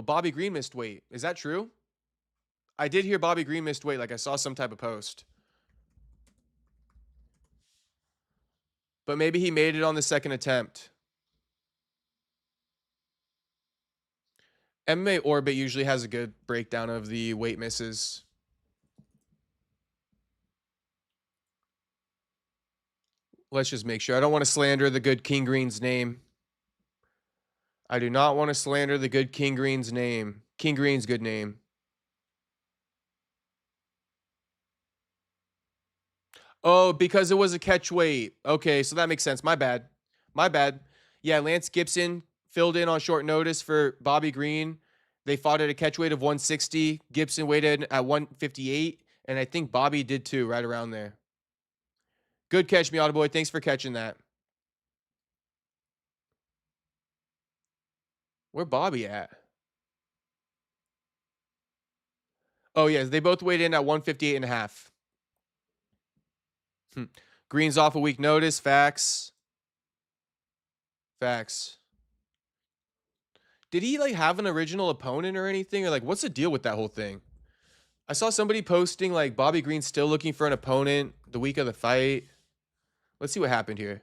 Bobby Green missed weight. Is that true? I did hear Bobby Green missed weight. Like I saw some type of post. But maybe he made it on the second attempt. MMA Orbit usually has a good breakdown of the weight misses. Let's just make sure. I don't want to slander the good King Green's name. I do not want to slander the good King Green's name. King Green's good name. Oh, because it was a catch weight. Okay, so that makes sense. My bad. My bad. Yeah, Lance Gibson filled in on short notice for Bobby Green. They fought at a catch weight of 160. Gibson weighed in at 158. And I think Bobby did too, right around there. Good catch, Miata Boy. Thanks for catching that. Where Bobby at? Oh, yes. They both weighed in at 158 and a half. Green's off a week notice. Facts. Facts. Did he like have an original opponent or anything? Or like, what's the deal with that whole thing? I saw somebody posting like Bobby Green still looking for an opponent the week of the fight. Let's see what happened here.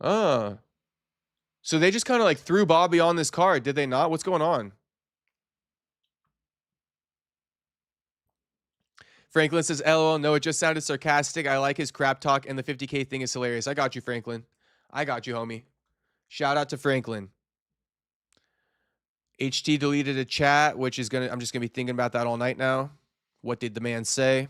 Oh. So they just kind of like threw Bobby on this card, did they not? What's going on? Franklin says, LOL, no, it just sounded sarcastic. I like his crap talk, and the 50K thing is hilarious. I got you, Franklin. I got you, homie. Shout out to Franklin. HT deleted a chat, which is I'm just gonna be thinking about that all night now. What did the man say?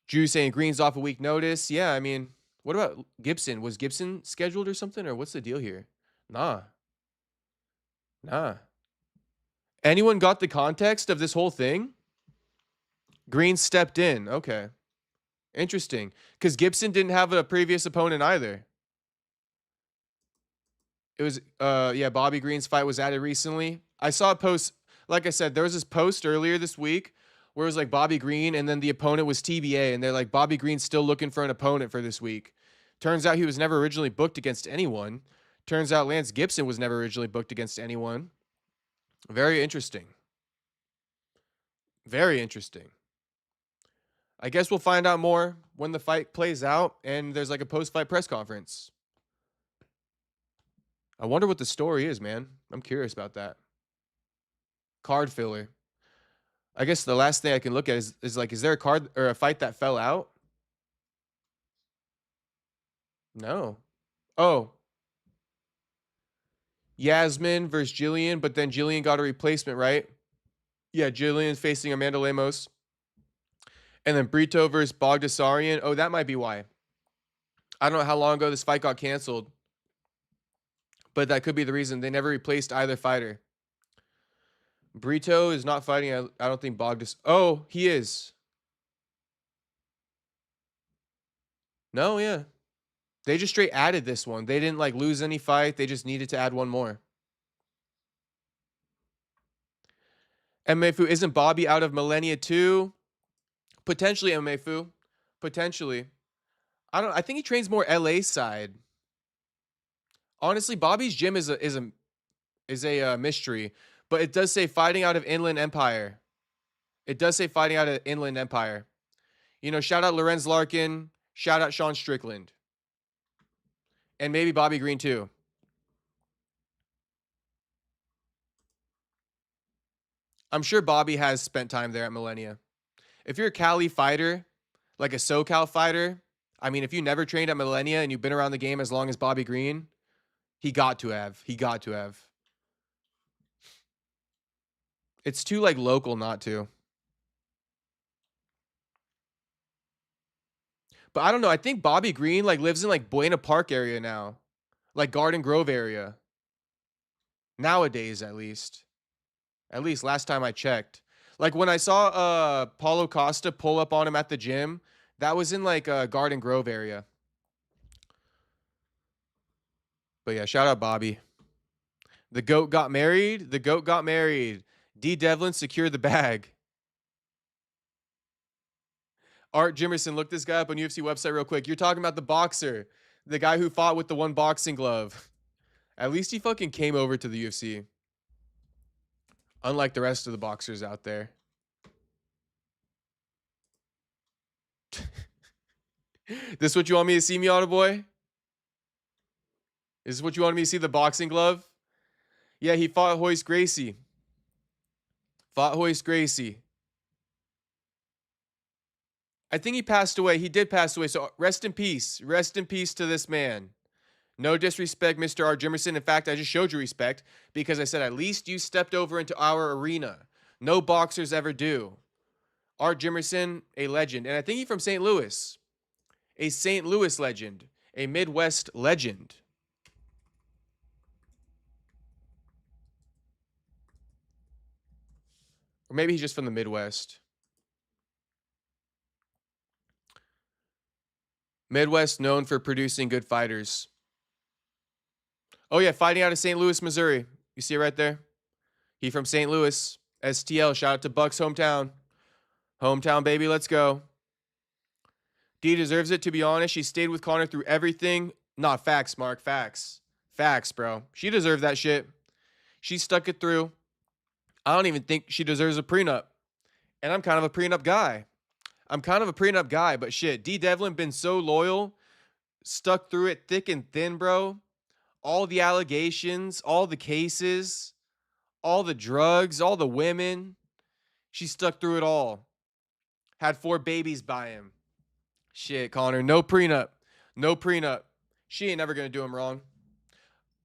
Drew saying Green's off a week notice. Yeah, I mean, what about Gibson? Was Gibson scheduled or something, or what's the deal here? Nah. Anyone got the context of this whole thing? Green stepped in. Okay. Interesting. Because Gibson didn't have a previous opponent either. It was yeah, Bobby Green's fight was added recently. I saw a post, like I said, there was this post earlier this week where it was like Bobby Green and then the opponent was TBA and they're like Bobby Green's still looking for an opponent for this week. Turns out he was never originally booked against anyone. Turns out Lance Gibson was never originally booked against anyone. Very interesting. Very interesting. I guess we'll find out more when the fight plays out and there's like a post-fight press conference. I wonder what the story is, man. I'm curious about that. Card filler. I guess the last thing I can look at is like, is there a card or a fight that fell out? No. Oh. Yasmin versus Jillian, but then Jillian got a replacement, right? Yeah, Jillian's facing Amanda Lemos. And then Brito versus Bogdasarian. Oh, that might be why. I don't know how long ago this fight got canceled. But that could be the reason. They never replaced either fighter. Brito is not fighting. I don't think Bogdas. Oh, he is. No, yeah. They just straight added this one. They didn't like lose any fight. They just needed to add one more. Mfu, isn't Bobby out of Millennia too? Potentially, Mfu. Potentially. I think he trains more LA side. Honestly, Bobby's gym is a mystery, but it does say fighting out of Inland Empire. It does say fighting out of Inland Empire. You know, shout out Lorenz Larkin, shout out Sean Strickland. And maybe Bobby Green too. I'm sure Bobby has spent time there at Millennia. If you're a Cali fighter, like a SoCal fighter, I mean, if you never trained at Millennia and you've been around the game as long as Bobby Green, he got to have. He got to have. It's too, like, local not to. But I don't know. I think Bobby Green, like, lives in, like, Buena Park area now. Like, Garden Grove area. Nowadays, at least. At least last time I checked. Like, when I saw Paulo Costa pull up on him at the gym, that was in, like, Garden Grove area. But yeah, shout out Bobby. The GOAT got married. The GOAT got married. Dee Devlin secured the bag. Art Jimerson, look this guy up on UFC website real quick. You're talking about the boxer. The guy who fought with the one boxing glove. At least he fucking came over to the UFC. Unlike the rest of the boxers out there. This what you want me to see, Miata boy? Is this what you wanted me to see, the boxing glove? Yeah, he fought Royce Gracie. Fought Royce Gracie. I think he passed away. He did pass away. So rest in peace. Rest in peace to this man. No disrespect, Mr. R. Jimerson. In fact, I just showed you respect because I said at least you stepped over into our arena. No boxers ever do. R. Jimerson, a legend. And I think he's from St. Louis. A St. Louis legend. A Midwest legend. Or maybe he's just from the Midwest. Midwest known for producing good fighters. Oh, yeah, fighting out of St. Louis, Missouri. You see it right there? He from St. Louis. STL, shout out to Buck's hometown. Hometown, baby, let's go. Dee deserves it, to be honest. She stayed with Conor through everything. Not facts, Mark, facts. Facts, bro. She deserved that shit. She stuck it through. I don't even think she deserves a prenup. And I'm kind of a prenup guy. But shit, Dee Devlin been so loyal. Stuck through it thick and thin, bro. All the allegations, all the cases, all the drugs, all the women. She stuck through it all. Had 4 babies by him. Shit, Conor, no prenup. No prenup. She ain't never going to do him wrong.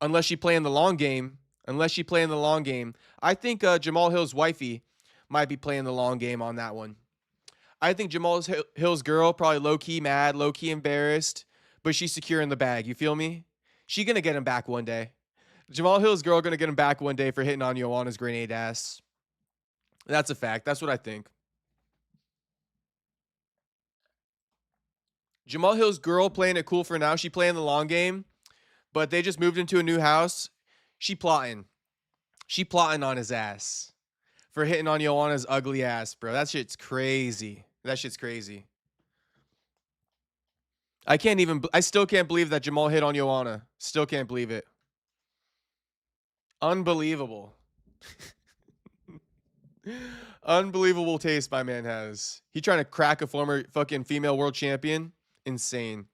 Unless she playing the long game. I think Jamal Hill's wifey might be playing the long game on that one. I think Jamal Hill's girl probably low-key mad, low-key embarrassed, but she's securing the bag. You feel me? She going to get him back one day. Jamal Hill's girl going to get him back one day for hitting on Joanna's grenade ass. That's a fact. That's what I think. Jamal Hill's girl playing it cool for now. She playing the long game. But they just moved into a new house. She plotting. She plotting on his ass for hitting on Joanna's ugly ass, bro. That shit's crazy. That shit's crazy. I still can't believe that Jamal hit on Joanna. Still can't believe it. Unbelievable. Unbelievable taste my man has. He trying to crack a former fucking female world champion. Insane.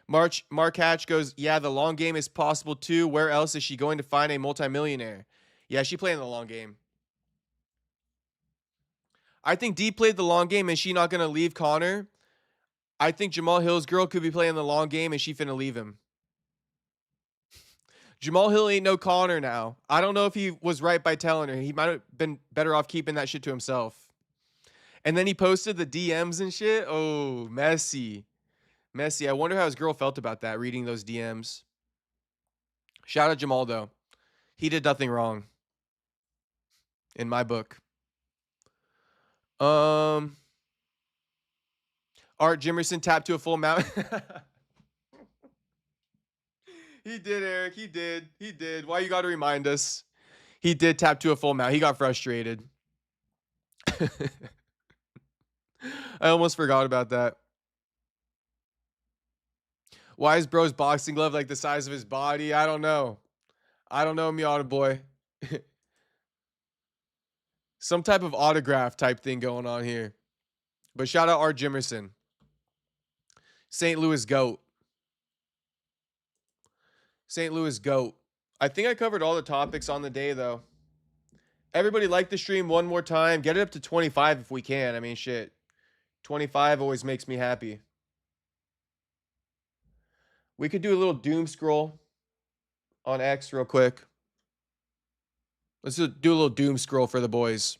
Mark Hatch goes, yeah, the long game is possible too. Where else is she going to find a multimillionaire? Yeah, she playing the long game. I think Dee played the long game and she not going to leave Conor. I think Jamal Hill's girl could be playing the long game and she finna leave him. Jamal Hill ain't no Conor now. I don't know if he was right by telling her. He might have been better off keeping that shit to himself. And then he posted the DMs and shit. Oh, messy. Messy. I wonder how his girl felt about that, reading those DMs. Shout out Jamal, though. He did nothing wrong. In my book. Art Jimerson tapped to a full mount. He did, Eric. He did. He did. Why you got to remind us? He did tap to a full mount. He got frustrated. I almost forgot about that. Why is bro's boxing glove like the size of his body? I don't know. I don't know, Miata boy. Some type of autograph type thing going on here. But shout out Art Jimerson. St. Louis GOAT. St. Louis GOAT. I think I covered all the topics on the day, though. Everybody like the stream one more time. Get it up to 25 if we can. I mean, shit. 25 always makes me happy. We could do a little doom scroll on X real quick. Let's do a little doom scroll for the boys.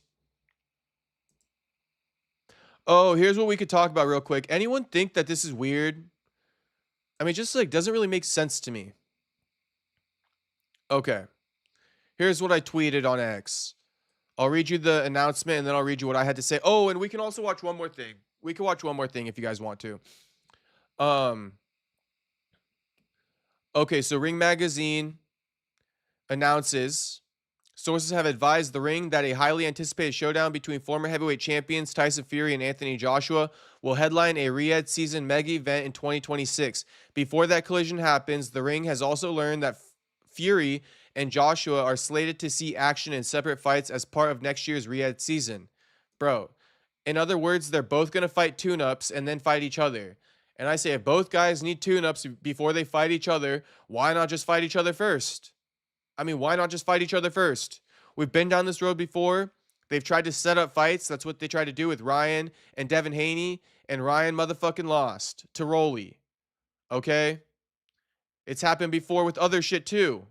Oh, here's what we could talk about real quick. Anyone think that this is weird? I mean, just like doesn't really make sense to me. Okay. Here's what I tweeted on X. I'll read you the announcement and then I'll read you what I had to say. Oh, and we can also watch one more thing. We can watch one more thing if you guys want to. Okay, so Ring Magazine announces, sources have advised the Ring that a highly anticipated showdown between former heavyweight champions Tyson Fury and Anthony Joshua will headline a Riyadh season mega event in 2026. Before that collision happens, the Ring has also learned that Fury and Joshua are slated to see action in separate fights as part of next year's Riyadh season. Bro, in other words, they're both going to fight tune-ups and then fight each other. And I say, if both guys need tune-ups before they fight each other, why not just fight each other first? I mean, why not just fight each other first? We've been down this road before. They've tried to set up fights. That's what they tried to do with Ryan and Devin Haney, and Ryan motherfucking lost to Rolly. Okay? It's happened before with other shit too.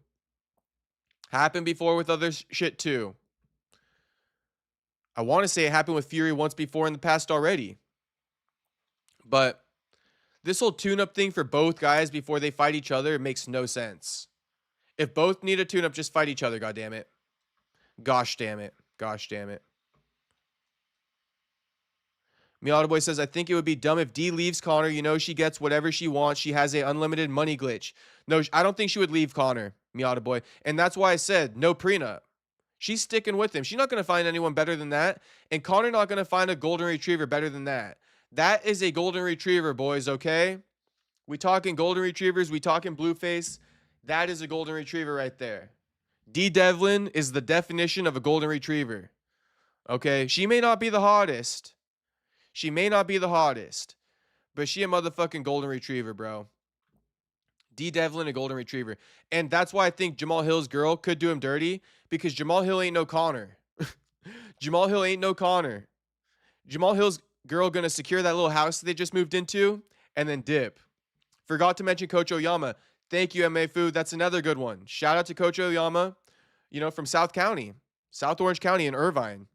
Happened before with other shit too. I want to say it happened with Fury once before in the past already. But this whole tune-up thing for both guys before they fight each other, it makes no sense. If both need a tune-up, just fight each other, goddammit. Gosh damn it. Gosh damn it. Miata Boy says, I think it would be dumb if Dee leaves Conor. You know she gets whatever she wants. She has a unlimited money glitch. No, I don't think she would leave Conor, Miata Boy. And that's why I said no prenup. She's sticking with him. She's not going to find anyone better than that. And Conor not going to find a golden retriever better than that. That is a golden retriever, boys, okay? We talking golden retrievers. We talking blueface. That is a golden retriever right there. Dee Devlin is the definition of a golden retriever. Okay? She may not be the hottest. She may not be the hottest. But she a motherfucking golden retriever, bro. Dee Devlin, a golden retriever. And that's why I think Jamal Hill's girl could do him dirty. Because Jamal Hill ain't no Conor. Jamal Hill ain't no Conor. Jamal Hill's girl gonna secure that little house that they just moved into and then dip. Forgot to mention Coach Oyama. Thank you, MA Food. That's another good one. Shout out to Coach Oyama, from South County, South Orange County in Irvine.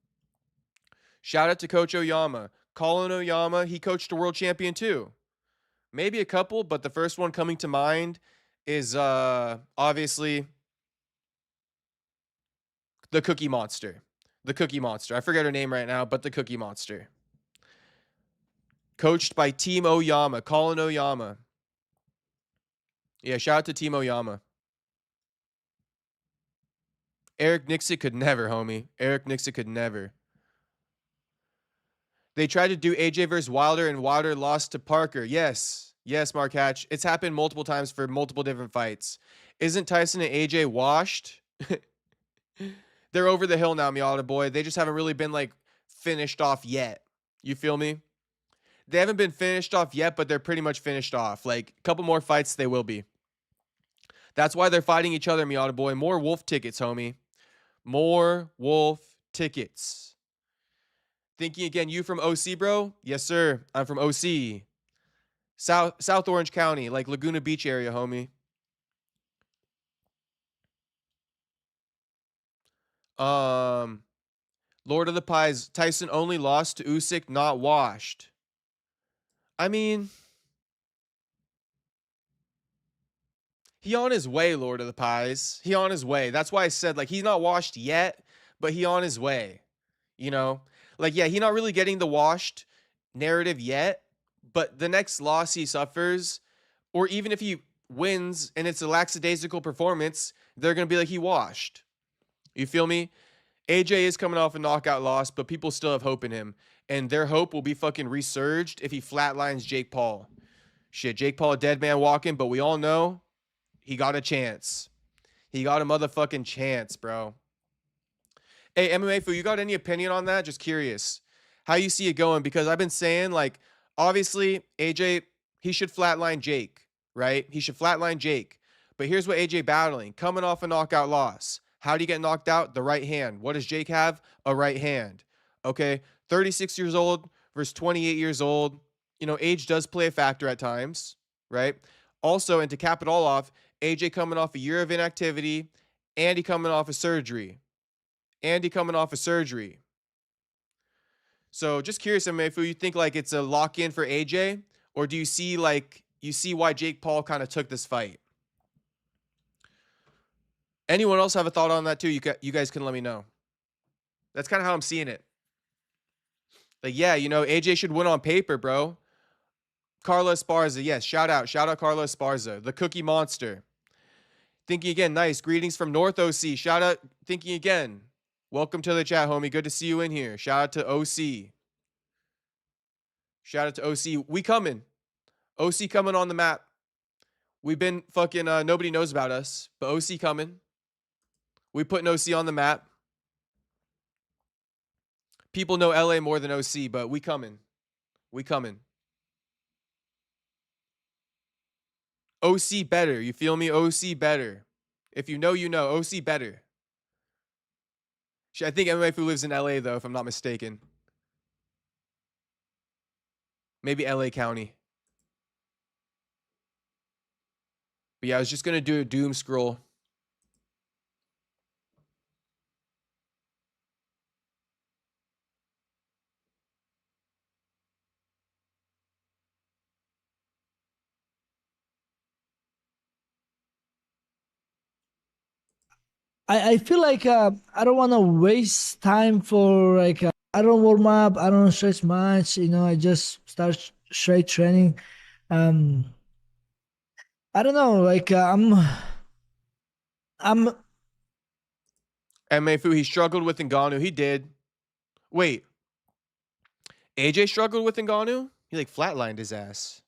Shout out to Coach Oyama. Colin Oyama, he coached a world champion too. Maybe a couple, but the first one coming to mind is obviously the Cookie Monster. The Cookie Monster. I forget her name right now, but the Cookie Monster. Coached by Team Oyama, Colin Oyama. Yeah, shout out to Timo Yama. Eric Nicksick could never, homie. Eric Nicksick could never. They tried to do AJ versus Wilder, and Wilder lost to Parker. Yes. Yes, Mark Hatch. It's happened multiple times for multiple different fights. Isn't Tyson and AJ washed? They're over the hill now, Miata boy. They just haven't really been, like, finished off yet. You feel me? They haven't been finished off yet, but they're pretty much finished off. Like, a couple more fights, they will be. That's why they're fighting each other, Miata boy. More wolf tickets, homie. More wolf tickets. Thinking again, you from OC, bro? Yes, sir. I'm from OC. South Orange County, like Laguna Beach area, homie. Lord of the Pies, Tyson only lost to Usyk, not washed. I mean, he on his way, Lord of the Pies. He on his way. That's why I said, like, he's not washed yet, but he on his way. You know? Like, yeah, he not really getting the washed narrative yet, but the next loss he suffers, or even if he wins and it's a lackadaisical performance, they're going to be like, he washed. You feel me? AJ is coming off a knockout loss, but people still have hope in him. And their hope will be fucking resurged if he flatlines Jake Paul. Shit, Jake Paul a dead man walking, but we all know he got a chance. He got a motherfucking chance, bro. Hey, MMA Foo, you got any opinion on that? Just curious how you see it going, because I've been saying, like, obviously, AJ, he should flatline Jake, right? He should flatline Jake. But here's what AJ battling. Coming off a knockout loss. How do you get knocked out? The right hand. What does Jake have? A right hand. Okay, 36 years old versus 28 years old. You know, age does play a factor at times, right? Also, and to cap it all off, AJ coming off a year of inactivity, and he coming off a surgery. So just curious, if you think like it's a lock-in for AJ, or do you see why Jake Paul kind of took this fight? Anyone else have a thought on that too? You guys can let me know. That's kind of how I'm seeing it. Like, yeah, you know, AJ should win on paper, bro. Carlos Esparza, yes, shout out Carlos Esparza, the Cookie Monster. Thinking again, nice. Greetings from North OC. Shout out, Thinking again. Welcome to the chat, homie. Good to see you in here. Shout out to OC. We coming. OC coming on the map. We've been fucking, nobody knows about us, but OC coming. We putting OC on the map. People know LA more than OC, but we coming. OC better. You feel me? OC better. If you know, you know. OC better. I think MMA Fu lives in LA, though, if I'm not mistaken. Maybe LA County. But yeah, I was just going to do a doom scroll. I feel like I don't want to waste time for like I don't warm up, I don't stretch much, you know. I just start straight training. I don't know, like I'm MMA Fu, he struggled with Ngannou. He did. Wait. AJ struggled with Ngannou? He like flatlined his ass.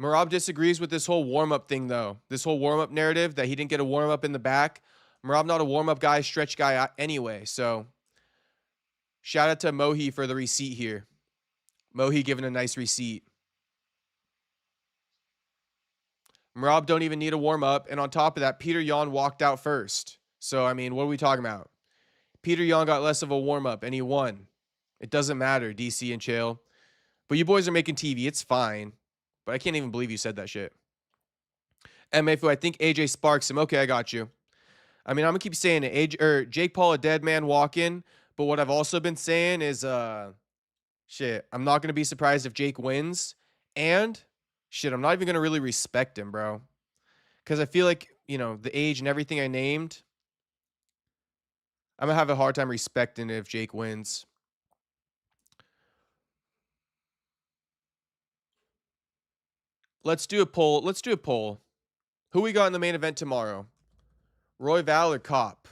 Merab disagrees with this whole warm-up thing, though. This whole warm-up narrative that he didn't get a warm-up in the back. Merab not a warm-up guy, stretch guy anyway. So shout out to Mohi for the receipt here. Mohi giving a nice receipt. Merab don't even need a warm-up. And on top of that, Peter Yan walked out first. So, I mean, what are we talking about? Peter Yan got less of a warm-up, and he won. It doesn't matter, DC and Chael. But you boys are making TV. It's fine. But I can't even believe you said that shit. MFU, I think AJ sparks him. Okay, I got you. I mean, I'm going to keep saying it. Jake Paul, a dead man walking. But what I've also been saying is, shit, I'm not going to be surprised if Jake wins. And, shit, I'm not even going to really respect him, bro. Because I feel like, you know, the age and everything I named, I'm going to have a hard time respecting it if Jake wins. Let's do a poll. Let's do a poll. Who we got in the main event tomorrow? Roy Val or Cop?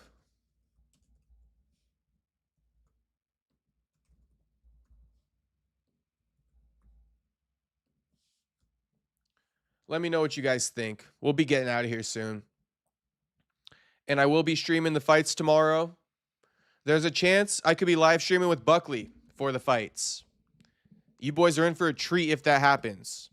Let me know what you guys think. We'll be getting out of here soon. And I will be streaming the fights tomorrow. There's a chance I could be live streaming with Buckley for the fights. You boys are in for a treat if that happens.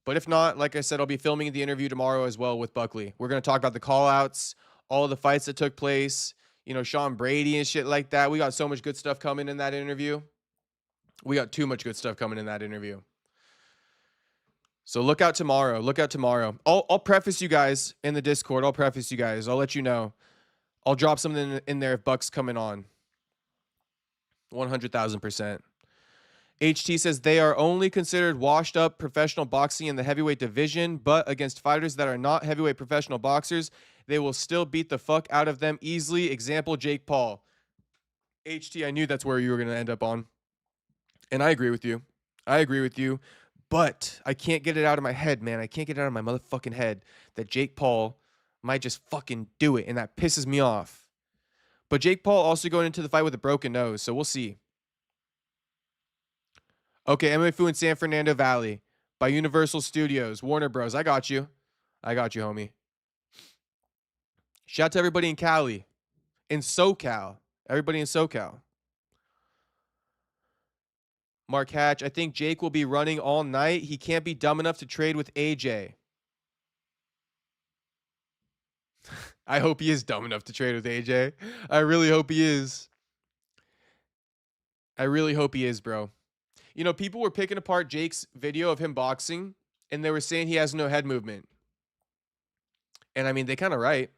But if not, like I said, I'll be filming the interview tomorrow as well with Buckley. We're going to talk about the call-outs, all of the fights that took place, you know, Sean Brady and shit like that. We got so much good stuff coming in that interview. We got too much good stuff coming in that interview. So look out tomorrow. Look out tomorrow. I'll preface you guys in the Discord. I'll preface you guys. I'll let you know. I'll drop something in there if Buck's coming on. 100,000%. HT says they are only considered washed up professional boxing in the heavyweight division, but against fighters that are not heavyweight professional boxers, they will still beat the fuck out of them easily. Example, Jake Paul. HT, I knew that's where you were going to end up on. And I agree with you. I agree with you. But I can't get it out of my head, man. I can't get it out of my motherfucking head that Jake Paul might just fucking do it, and that pisses me off. But Jake Paul also going into the fight with a broken nose, so we'll see. Okay, MMA Fu in San Fernando Valley by Universal Studios, Warner Bros. I got you. I got you, homie. Shout out to everybody in Cali, in SoCal. Everybody in SoCal. Mark Hatch, I think Jake will be running all night. He can't be dumb enough to trade with AJ. I hope he is dumb enough to trade with AJ. I really hope he is. I really hope he is, bro. You know, people were picking apart Jake's video of him boxing, and they were saying he has no head movement. And I mean, they kind of right.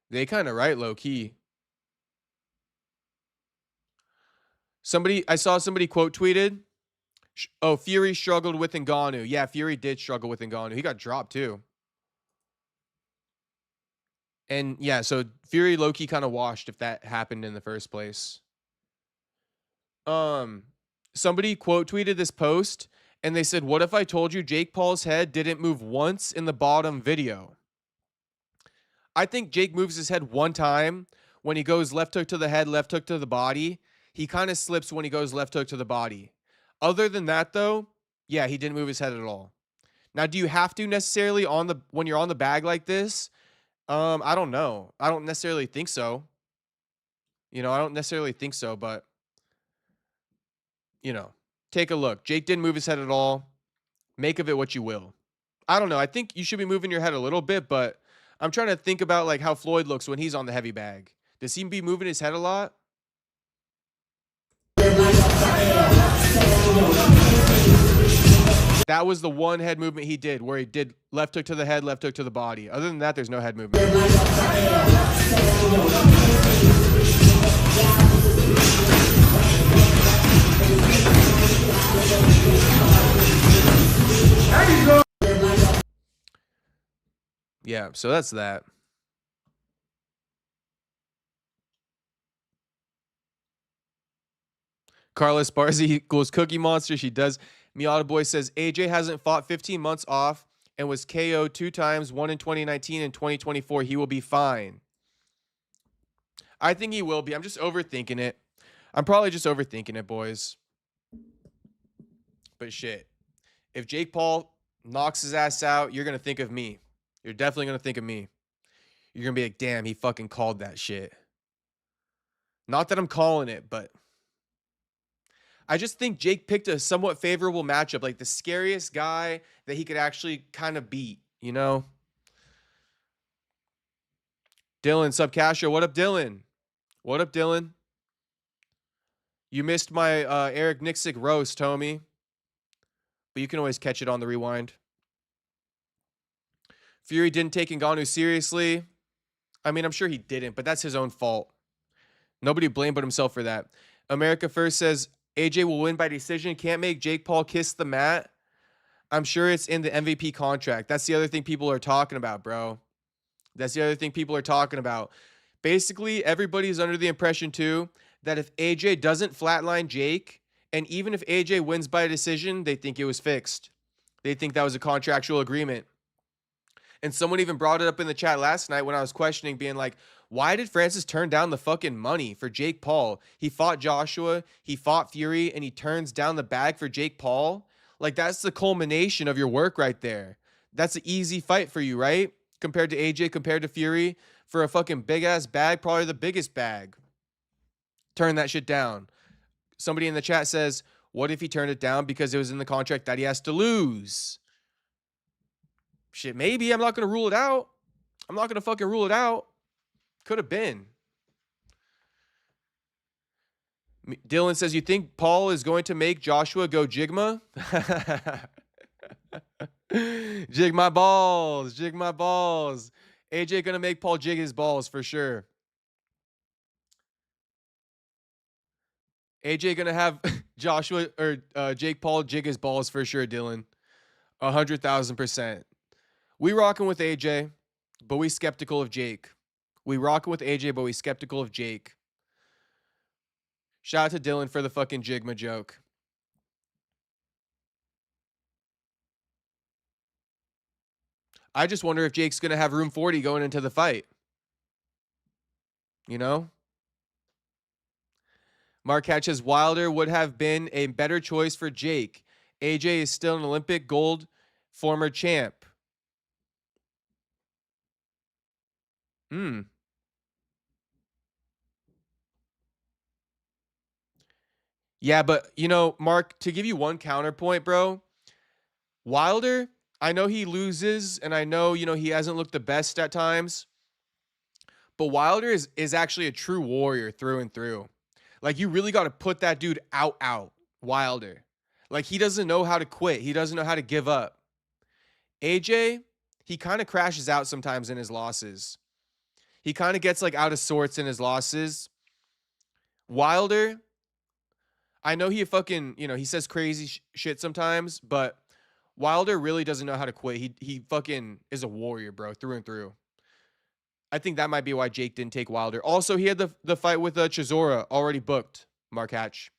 They kind of right, low key. I saw somebody quote tweeted, oh, Fury struggled with Ngannou. Yeah, Fury did struggle with Ngannou. He got dropped too. And yeah, so Fury low-key kind of washed if that happened in the first place. Somebody quote tweeted this post and they said, what if I told you Jake Paul's head didn't move once in the bottom video? I think Jake moves his head one time when he goes left hook to the head, left hook to the body. He kind of slips when he goes left hook to the body. Other than that, though, yeah, he didn't move his head at all. Now, do you have to necessarily when you're on the bag like this? I don't know. I don't necessarily think so. You know, I don't necessarily think so, but you know, take a look. Jake didn't move his head at all. Make of it what you will. I don't know. I think you should be moving your head a little bit, but I'm trying to think about like how Floyd looks when he's on the heavy bag. Does he be moving his head a lot? That was the one head movement he did where he did left hook to the head, left hook to the body. Other than that, there's no head movement. Yeah, so that's that. Carla Sparzi equals Cookie Monster. She does. Miata Boy says AJ hasn't fought 15 months off and was KO'd 2 times, one in 2019 and 2024. He will be fine. I think he will be. I'm just overthinking it. I'm probably just overthinking it, boys. But shit. If Jake Paul knocks his ass out, you're going to think of me. You're definitely going to think of me. You're going to be like, damn, he fucking called that shit. Not that I'm calling it, but I just think Jake picked a somewhat favorable matchup, like the scariest guy that he could actually kind of beat, you know? Dylan, sub Castro. What up, Dylan? What up, Dylan? You missed my Eric Nicksick roast, homie. But you can always catch it on the rewind. Fury didn't take Ngannou seriously. I mean, I'm sure he didn't, but that's his own fault. Nobody blamed but himself for that. America First says, AJ will win by decision. Can't make Jake Paul kiss the mat. I'm sure it's in the MVP contract. That's the other thing people are talking about, bro. That's the other thing people are talking about. Basically, everybody's under the impression, too, that if AJ doesn't flatline Jake And even if AJ wins by decision, they think it was fixed. They think that was a contractual agreement. And someone even brought it up in the chat last night when I was questioning, being like, why did Francis turn down the fucking money for Jake Paul? He fought Joshua, he fought Fury, and he turns down the bag for Jake Paul? Like, that's the culmination of your work right there. That's an easy fight for you, right? Compared to AJ, compared to Fury, for a fucking big-ass bag, probably the biggest bag. Turn that shit down. Somebody in the chat says, what if he turned it down because it was in the contract that he has to lose? Shit, maybe. I'm not going to rule it out. I'm not going to fucking rule it out. Could have been. Dylan says, you think Paul is going to make Joshua go Jigma? Jig my balls. Jig my balls. AJ going to make Paul jig his balls for sure. AJ going to have Joshua or Jake Paul jig his balls for sure, Dylan. 100,000%. We rocking with AJ, but we skeptical of Jake. We rocking with AJ, but we skeptical of Jake. Shout out to Dylan for the fucking Jigma joke. I just wonder if Jake's going to have room 40 going into the fight. You know? Mark Hatch says Wilder would have been a better choice for Jake. AJ is still an Olympic gold former champ. Yeah, but, you know, Mark, to give you one counterpoint, bro, Wilder, I know he loses, and I know, you know, he hasn't looked the best at times, but Wilder is actually a true warrior through and through. Like, you really got to put that dude out, Wilder. Like, he doesn't know how to quit. He doesn't know how to give up. AJ, he kind of crashes out sometimes in his losses. He kind of gets, like, out of sorts in his losses. Wilder, I know he fucking, you know, he says crazy shit sometimes, but Wilder really doesn't know how to quit. He fucking is a warrior, bro, through and through. I think that might be why Jake didn't take Wilder. Also, he had the fight with Chisora already booked, Mark Hatch.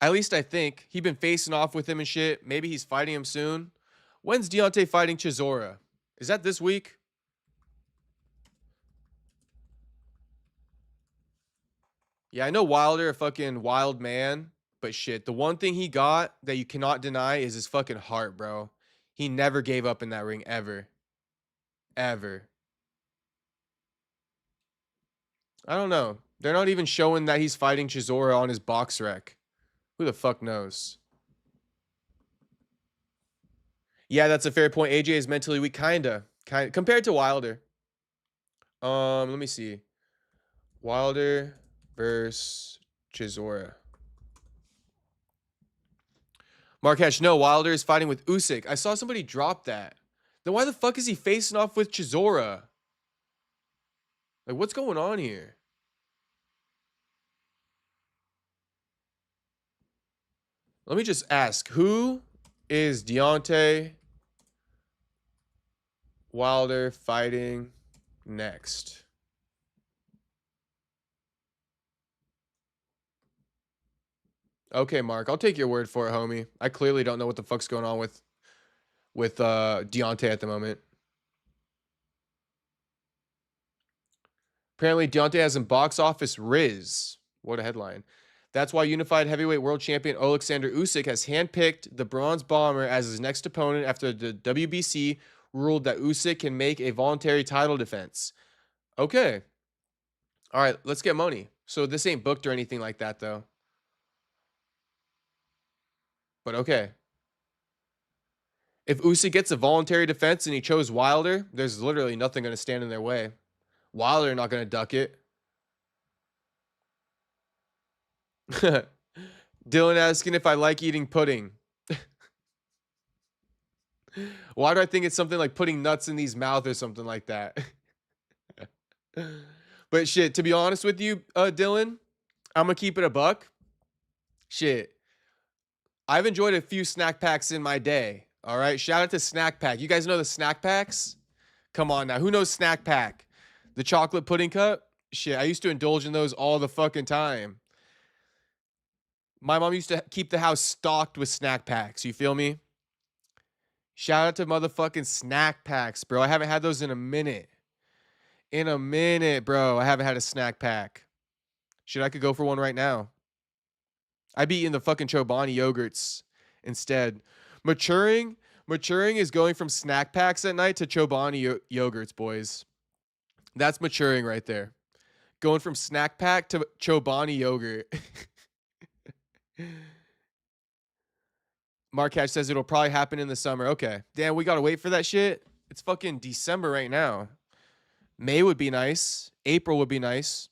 At least I think. He'd been facing off with him and shit. Maybe he's fighting him soon. When's Deontay fighting Chisora? Is that this week? Yeah, I know Wilder, a fucking wild man, but shit, the one thing he got that you cannot deny is his fucking heart, bro. He never gave up in that ring, ever. Ever. I don't know. They're not even showing that he's fighting Chisora on his box rec. Who the fuck knows? Yeah, that's a fair point. AJ is mentally weak, kinda compared to Wilder. Let me see. Wilder versus Chisora. Mark Hatch, no, Wilder is fighting with Usyk. I saw somebody drop that. Then why the fuck is he facing off with Chisora? Like, what's going on here? Let me just ask, who is Deontay Wilder fighting next? Okay, Mark, I'll take your word for it, homie. I clearly don't know what the fuck's going on with Deontay at the moment. Apparently, Deontay has some box office Riz. What a headline. That's why unified heavyweight world champion Alexander Usyk has handpicked the Bronze Bomber as his next opponent after the WBC ruled that Usyk can make a voluntary title defense. Okay. All right, let's get money. So this ain't booked or anything like that, though. But okay. If Usyk gets a voluntary defense and he chose Wilder, there's literally nothing going to stand in their way. Wilder not going to duck it. Dylan asking if I like eating pudding. Why do I think it's something like putting nuts in these mouth or something like that? But shit, to be honest with you, Dylan, I'm going to keep it a buck. Shit. I've enjoyed a few snack packs in my day. All right. Shout out to Snack Pack. You guys know the snack packs? Come on now. Who knows Snack Pack? The chocolate pudding cup? Shit, I used to indulge in those all the fucking time. My mom used to keep the house stocked with snack packs. You feel me? Shout out to motherfucking snack packs, bro. I haven't had those in a minute. In a minute, bro. I haven't had a snack pack. Shit, I could go for one right now. I'd be eating the fucking Chobani yogurts instead. Maturing is going from snack packs at night to Chobani yogurts, boys. That's maturing right there. Going from snack pack to Chobani yogurt. Mark Hatch says it'll probably happen in the summer. Okay. Damn, we gotta wait for that shit. It's fucking December right now. May would be nice. April would be nice.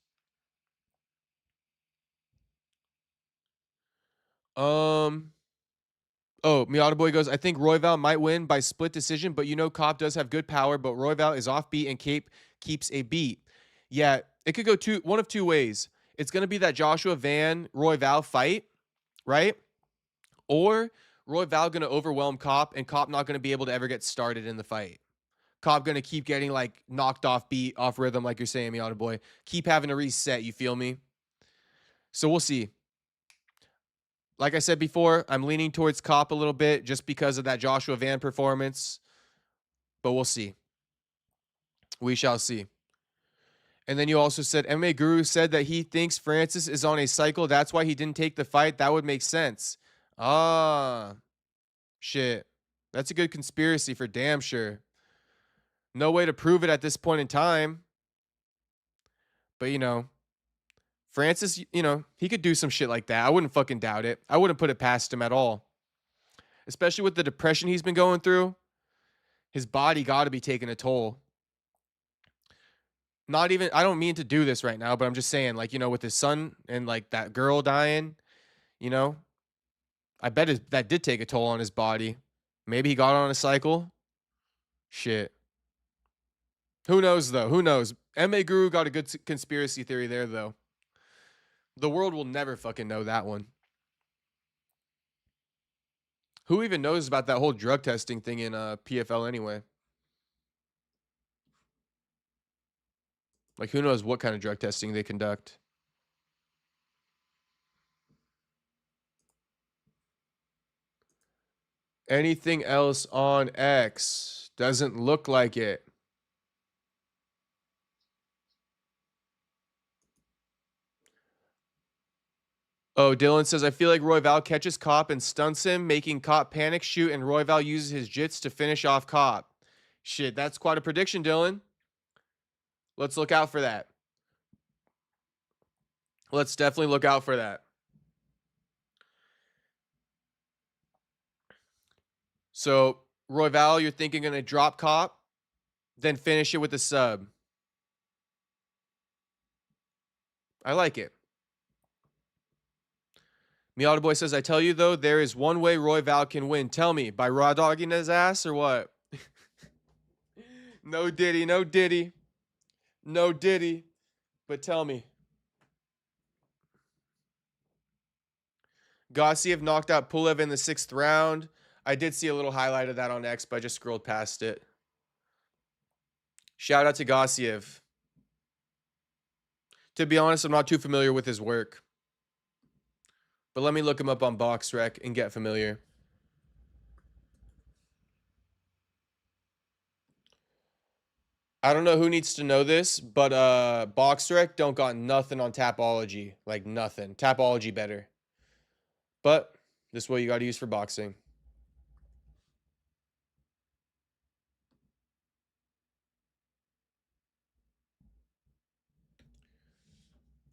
Oh, Miata Boy goes, I think Royval might win by split decision, but you know Cobb does have good power, but Royval is offbeat and Cape keeps a beat. Yeah, it could go one of two ways. It's going to be that Joshua Van Royval fight, right? Or Royval going to overwhelm Cobb and Cobb not going to be able to ever get started in the fight. Cobb going to keep getting like knocked off beat, off rhythm, like you're saying, Miata Boy. Keep having to reset, you feel me? So we'll see. Like I said before, I'm leaning towards Cobb a little bit just because of that Joshua Van performance. But we'll see. We shall see. And then you also said, MMA Guru said that he thinks Francis is on a cycle. That's why he didn't take the fight. That would make sense. Ah, shit. That's a good conspiracy for damn sure. No way to prove it at this point in time. But, you know, Francis, you know, he could do some shit like that. I wouldn't fucking doubt it. I wouldn't put it past him at all. Especially with the depression he's been going through. His body got to be taking a toll. Not even, I don't mean to do this right now, but I'm just saying, like, you know, with his son and, like, that girl dying, you know, I bet that did take a toll on his body. Maybe he got on a cycle. Shit. Who knows, though? Who knows? MMA Guru got a good conspiracy theory there, though. The world will never fucking know that one. Who even knows about that whole drug testing thing in PFL anyway? Like, who knows what kind of drug testing they conduct? Anything else on X? Doesn't look like it. Oh, Dylan says, I feel like Royval catches Cop and stunts him, making Cop panic shoot, and Royval uses his jits to finish off Cop. Shit, that's quite a prediction, Dylan. Let's look out for that. Let's definitely look out for that. So, Royval, you're thinking going to drop Cop, then finish it with a sub. I like it. Miata Boy says, I tell you, though, there is one way Royval can win. Tell me, by raw dogging his ass or what? No Diddy, no Diddy. No Diddy. But tell me. Gassiev knocked out Pulev in the 6th round. I did see a little highlight of that on X, but I just scrolled past it. Shout out to Gassiev. To be honest, I'm not too familiar with his work. But let me look him up on BoxRec and get familiar. I don't know who needs to know this, but BoxRec don't got nothing on Tapology. Like nothing. Tapology better. But this is what you got to use for boxing.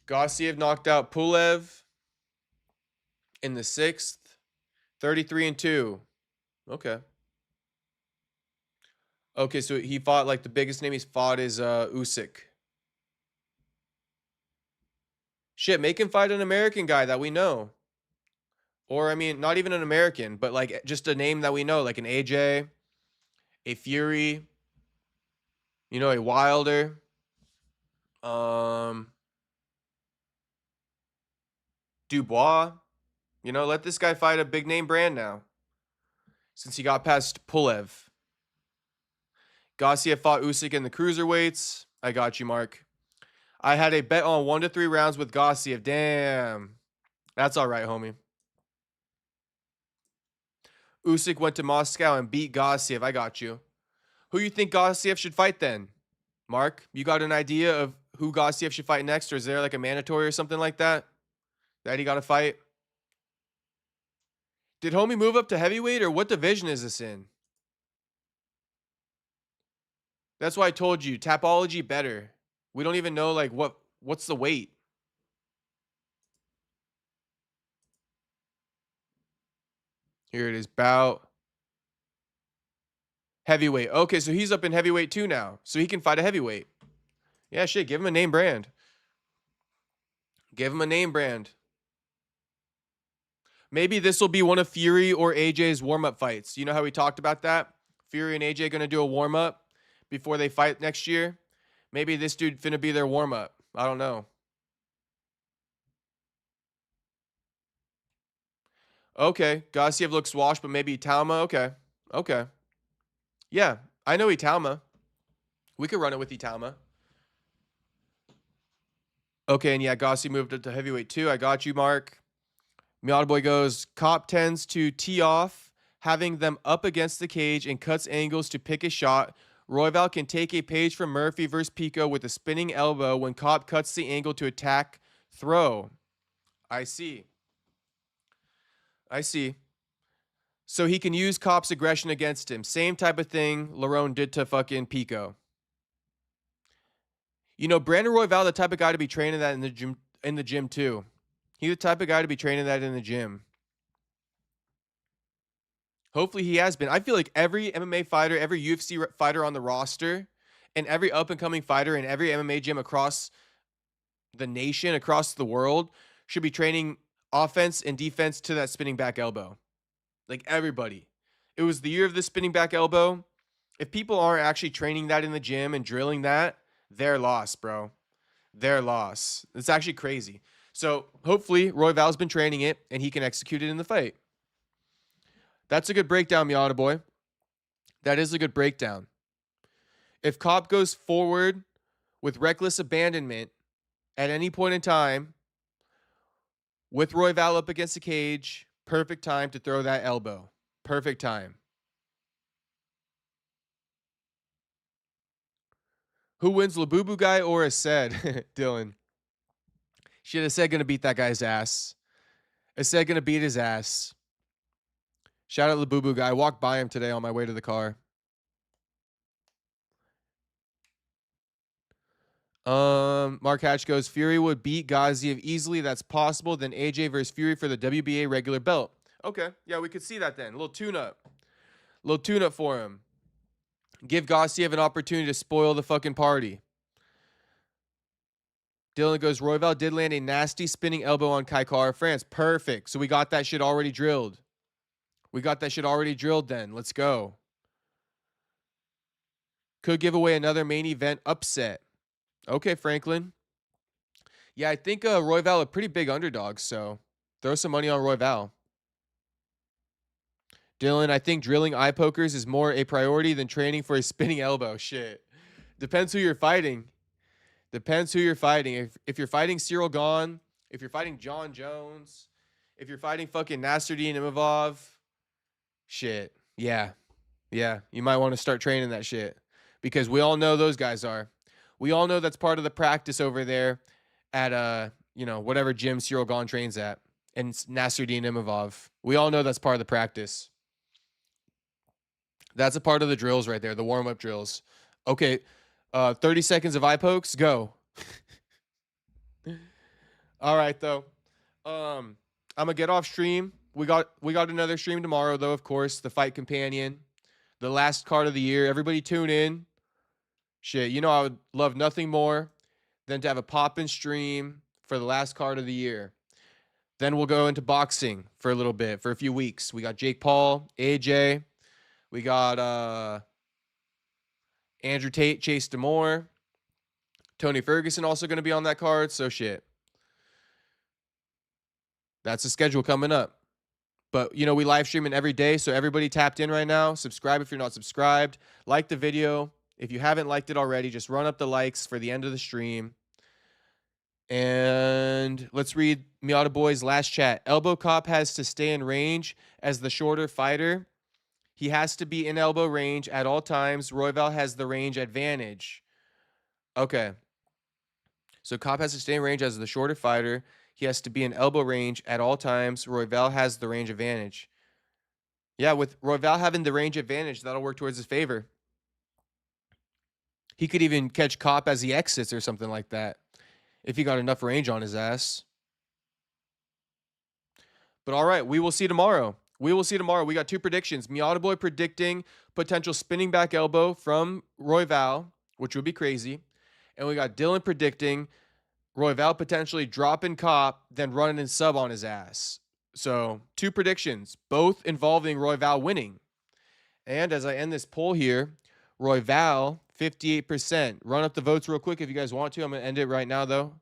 Gassiev knocked out Pulev in the 6th, 33-2. Okay. Okay, so he fought, like, the biggest name he's fought is Usyk. Shit, make him fight an American guy that we know. Or, I mean, not even an American, but, like, just a name that we know, like an AJ, a Fury, you know, a Wilder. Dubois. You know, let this guy fight a big name brand now. Since he got past Pulev. Gassiev fought Usyk in the cruiserweights. I got you, Mark. I had a bet on 1 to 3 rounds with Gassiev. Damn. That's all right, homie. Usyk went to Moscow and beat Gassiev. I got you. Who you think Gassiev should fight then? Mark, you got an idea of who Gassiev should fight next, or is there like a mandatory or something like that he got to fight? Did homie move up to heavyweight, or what division is this in? That's why I told you, Tapology better. We don't even know like what's the weight. Here it is, bout. Heavyweight. Okay, so he's up in heavyweight too now. So he can fight a heavyweight. Yeah, shit, give him a name brand. Give him a name brand. Maybe this will be one of Fury or AJ's warm-up fights. You know how we talked about that? Fury and AJ going to do a warm-up before they fight next year? Maybe this dude finna be their warm-up. I don't know. Okay, Gassiev looks washed, but maybe Italma. Okay. Okay. Yeah, I know Italma. We could run it with Italma. Okay, and yeah, Gassiev moved up to heavyweight too. I got you, Mark. Miata Boy goes, Cop tends to tee off, having them up against the cage and cuts angles to pick a shot. Royval can take a page from Murphy versus Pico with a spinning elbow when Cop cuts the angle to attack throw. I see. I see. So he can use Cop's aggression against him. Same type of thing Lerone did to fucking Pico. You know, Brandon Royval, the type of guy to be training that in the gym too. He's the type of guy to be training that in the gym. Hopefully he has been. I feel like every MMA fighter, every UFC fighter on the roster, and every up-and-coming fighter in every MMA gym across the nation, across the world, should be training offense and defense to that spinning back elbow. Like everybody. It was the year of the spinning back elbow. If people aren't actually training that in the gym and drilling that, they're lost, bro. They're lost. It's actually crazy. So hopefully Royval's been training it and he can execute it in the fight. That's a good breakdown, Miata Boy. That is a good breakdown. If Cop goes forward with reckless abandonment at any point in time, with Royval up against the cage, perfect time to throw that elbow. Perfect time. Who wins, Labubu guy or Ased? Dylan. Shit, Ased gonna beat that guy's ass. Ased gonna beat his ass. Shout out Labubu guy. I walked by him today on my way to the car. Mark Hatch goes, Fury would beat Gaziev easily. That's possible. Then AJ versus Fury for the WBA regular belt. Okay. Yeah, we could see that then. A little tune-up. A little tune-up for him. Give Gaziev an opportunity to spoil the fucking party. Dylan goes, Royval did land a nasty spinning elbow on Kai Kara France. Perfect. So we got that shit already drilled. We got that shit already drilled then. Let's go. Could give away another main event upset. Okay, Franklin. Yeah, I think Royval a pretty big underdog, so throw some money on Royval. Dylan, I think drilling eye pokers is more a priority than training for a spinning elbow. Shit. Depends who you're fighting. Depends who you're fighting. If you're fighting Cyril Gane, if you're fighting John Jones, if you're fighting fucking Nasruddin Imavov, shit. Yeah. Yeah. You might want to start training that shit. Because we all know those guys are. We all know that's part of the practice over there at whatever gym Cyril Gane trains at. And Nasruddin Imavov. We all know that's part of the practice. That's a part of the drills right there, the warm-up drills. Okay, 30 seconds of eye pokes, go. All right, though. I'm gonna get off stream. We got another stream tomorrow, though, of course. The Fight Companion, the last card of the year. Everybody tune in. Shit, you know I would love nothing more than to have a pop-in stream for the last card of the year. Then we'll go into boxing for a little bit, for a few weeks. We got Jake Paul, AJ. We got Andrew Tate, Chase Demore. Tony Ferguson also going to be on that card. So shit. That's the schedule coming up. But, you know, we live streaming every day. So everybody tapped in right now. Subscribe if you're not subscribed. Like the video. If you haven't liked it already, just run up the likes for the end of the stream. And let's read Miata Boy's last chat. Elbow Cop has to stay in range as the shorter fighter He has to be in elbow range at all times. Royval has the range advantage. Okay. So Cop has to stay in range as the shorter fighter. He has to be in elbow range at all times. Royval has the range advantage. Yeah, with Royval having the range advantage, that'll work towards his favor. He could even catch Cop as he exits or something like that if he got enough range on his ass. But all right, we will see tomorrow. We will see tomorrow. We got 2 predictions. Miata Boy predicting potential spinning back elbow from Royval, which would be crazy. And we got Dylan predicting Royval potentially dropping Cop, then running and sub on his ass. So 2 predictions, both involving Royval winning. And as I end this poll here, Royval, 58%. Run up the votes real quick if you guys want to. I'm going to end it right now, though.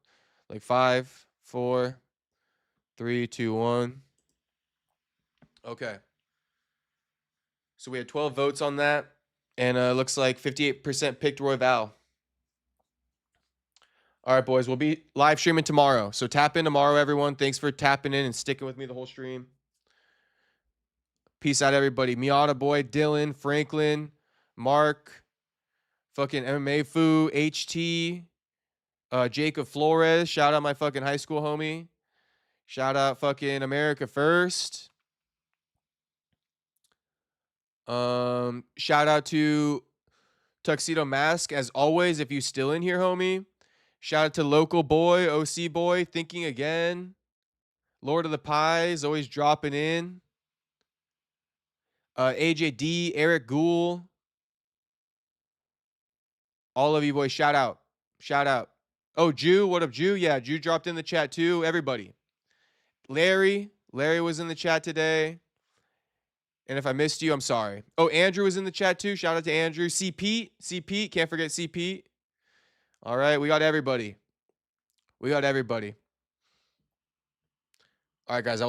Like 5, 4, 3, 2, 1. Okay. So we had 12 votes on that. And looks like 58% picked Royval. All right, boys. We'll be live streaming tomorrow. So tap in tomorrow, everyone. Thanks for tapping in and sticking with me the whole stream. Peace out, everybody. Miata Boy, Dylan, Franklin, Mark, fucking MMA Foo, HT, Jacob Flores. Shout out my fucking high school homie. Shout out fucking America First. Shout out to Tuxedo Mask, as always, if you still in here, homie. Shout out to Local Boy, OC Boy, Thinking Again. Lord of the Pies, always dropping in. AJD, Eric Gould. All of you boys, shout out. Shout out. Oh, Jew, what up, Jew? Yeah, Jew dropped in the chat too. Everybody. Larry was in the chat today. And if I missed you, I'm sorry. Oh, Andrew was in the chat too. Shout out to Andrew. C. Pete, can't forget C. Pete. All right, we got everybody. All right, guys.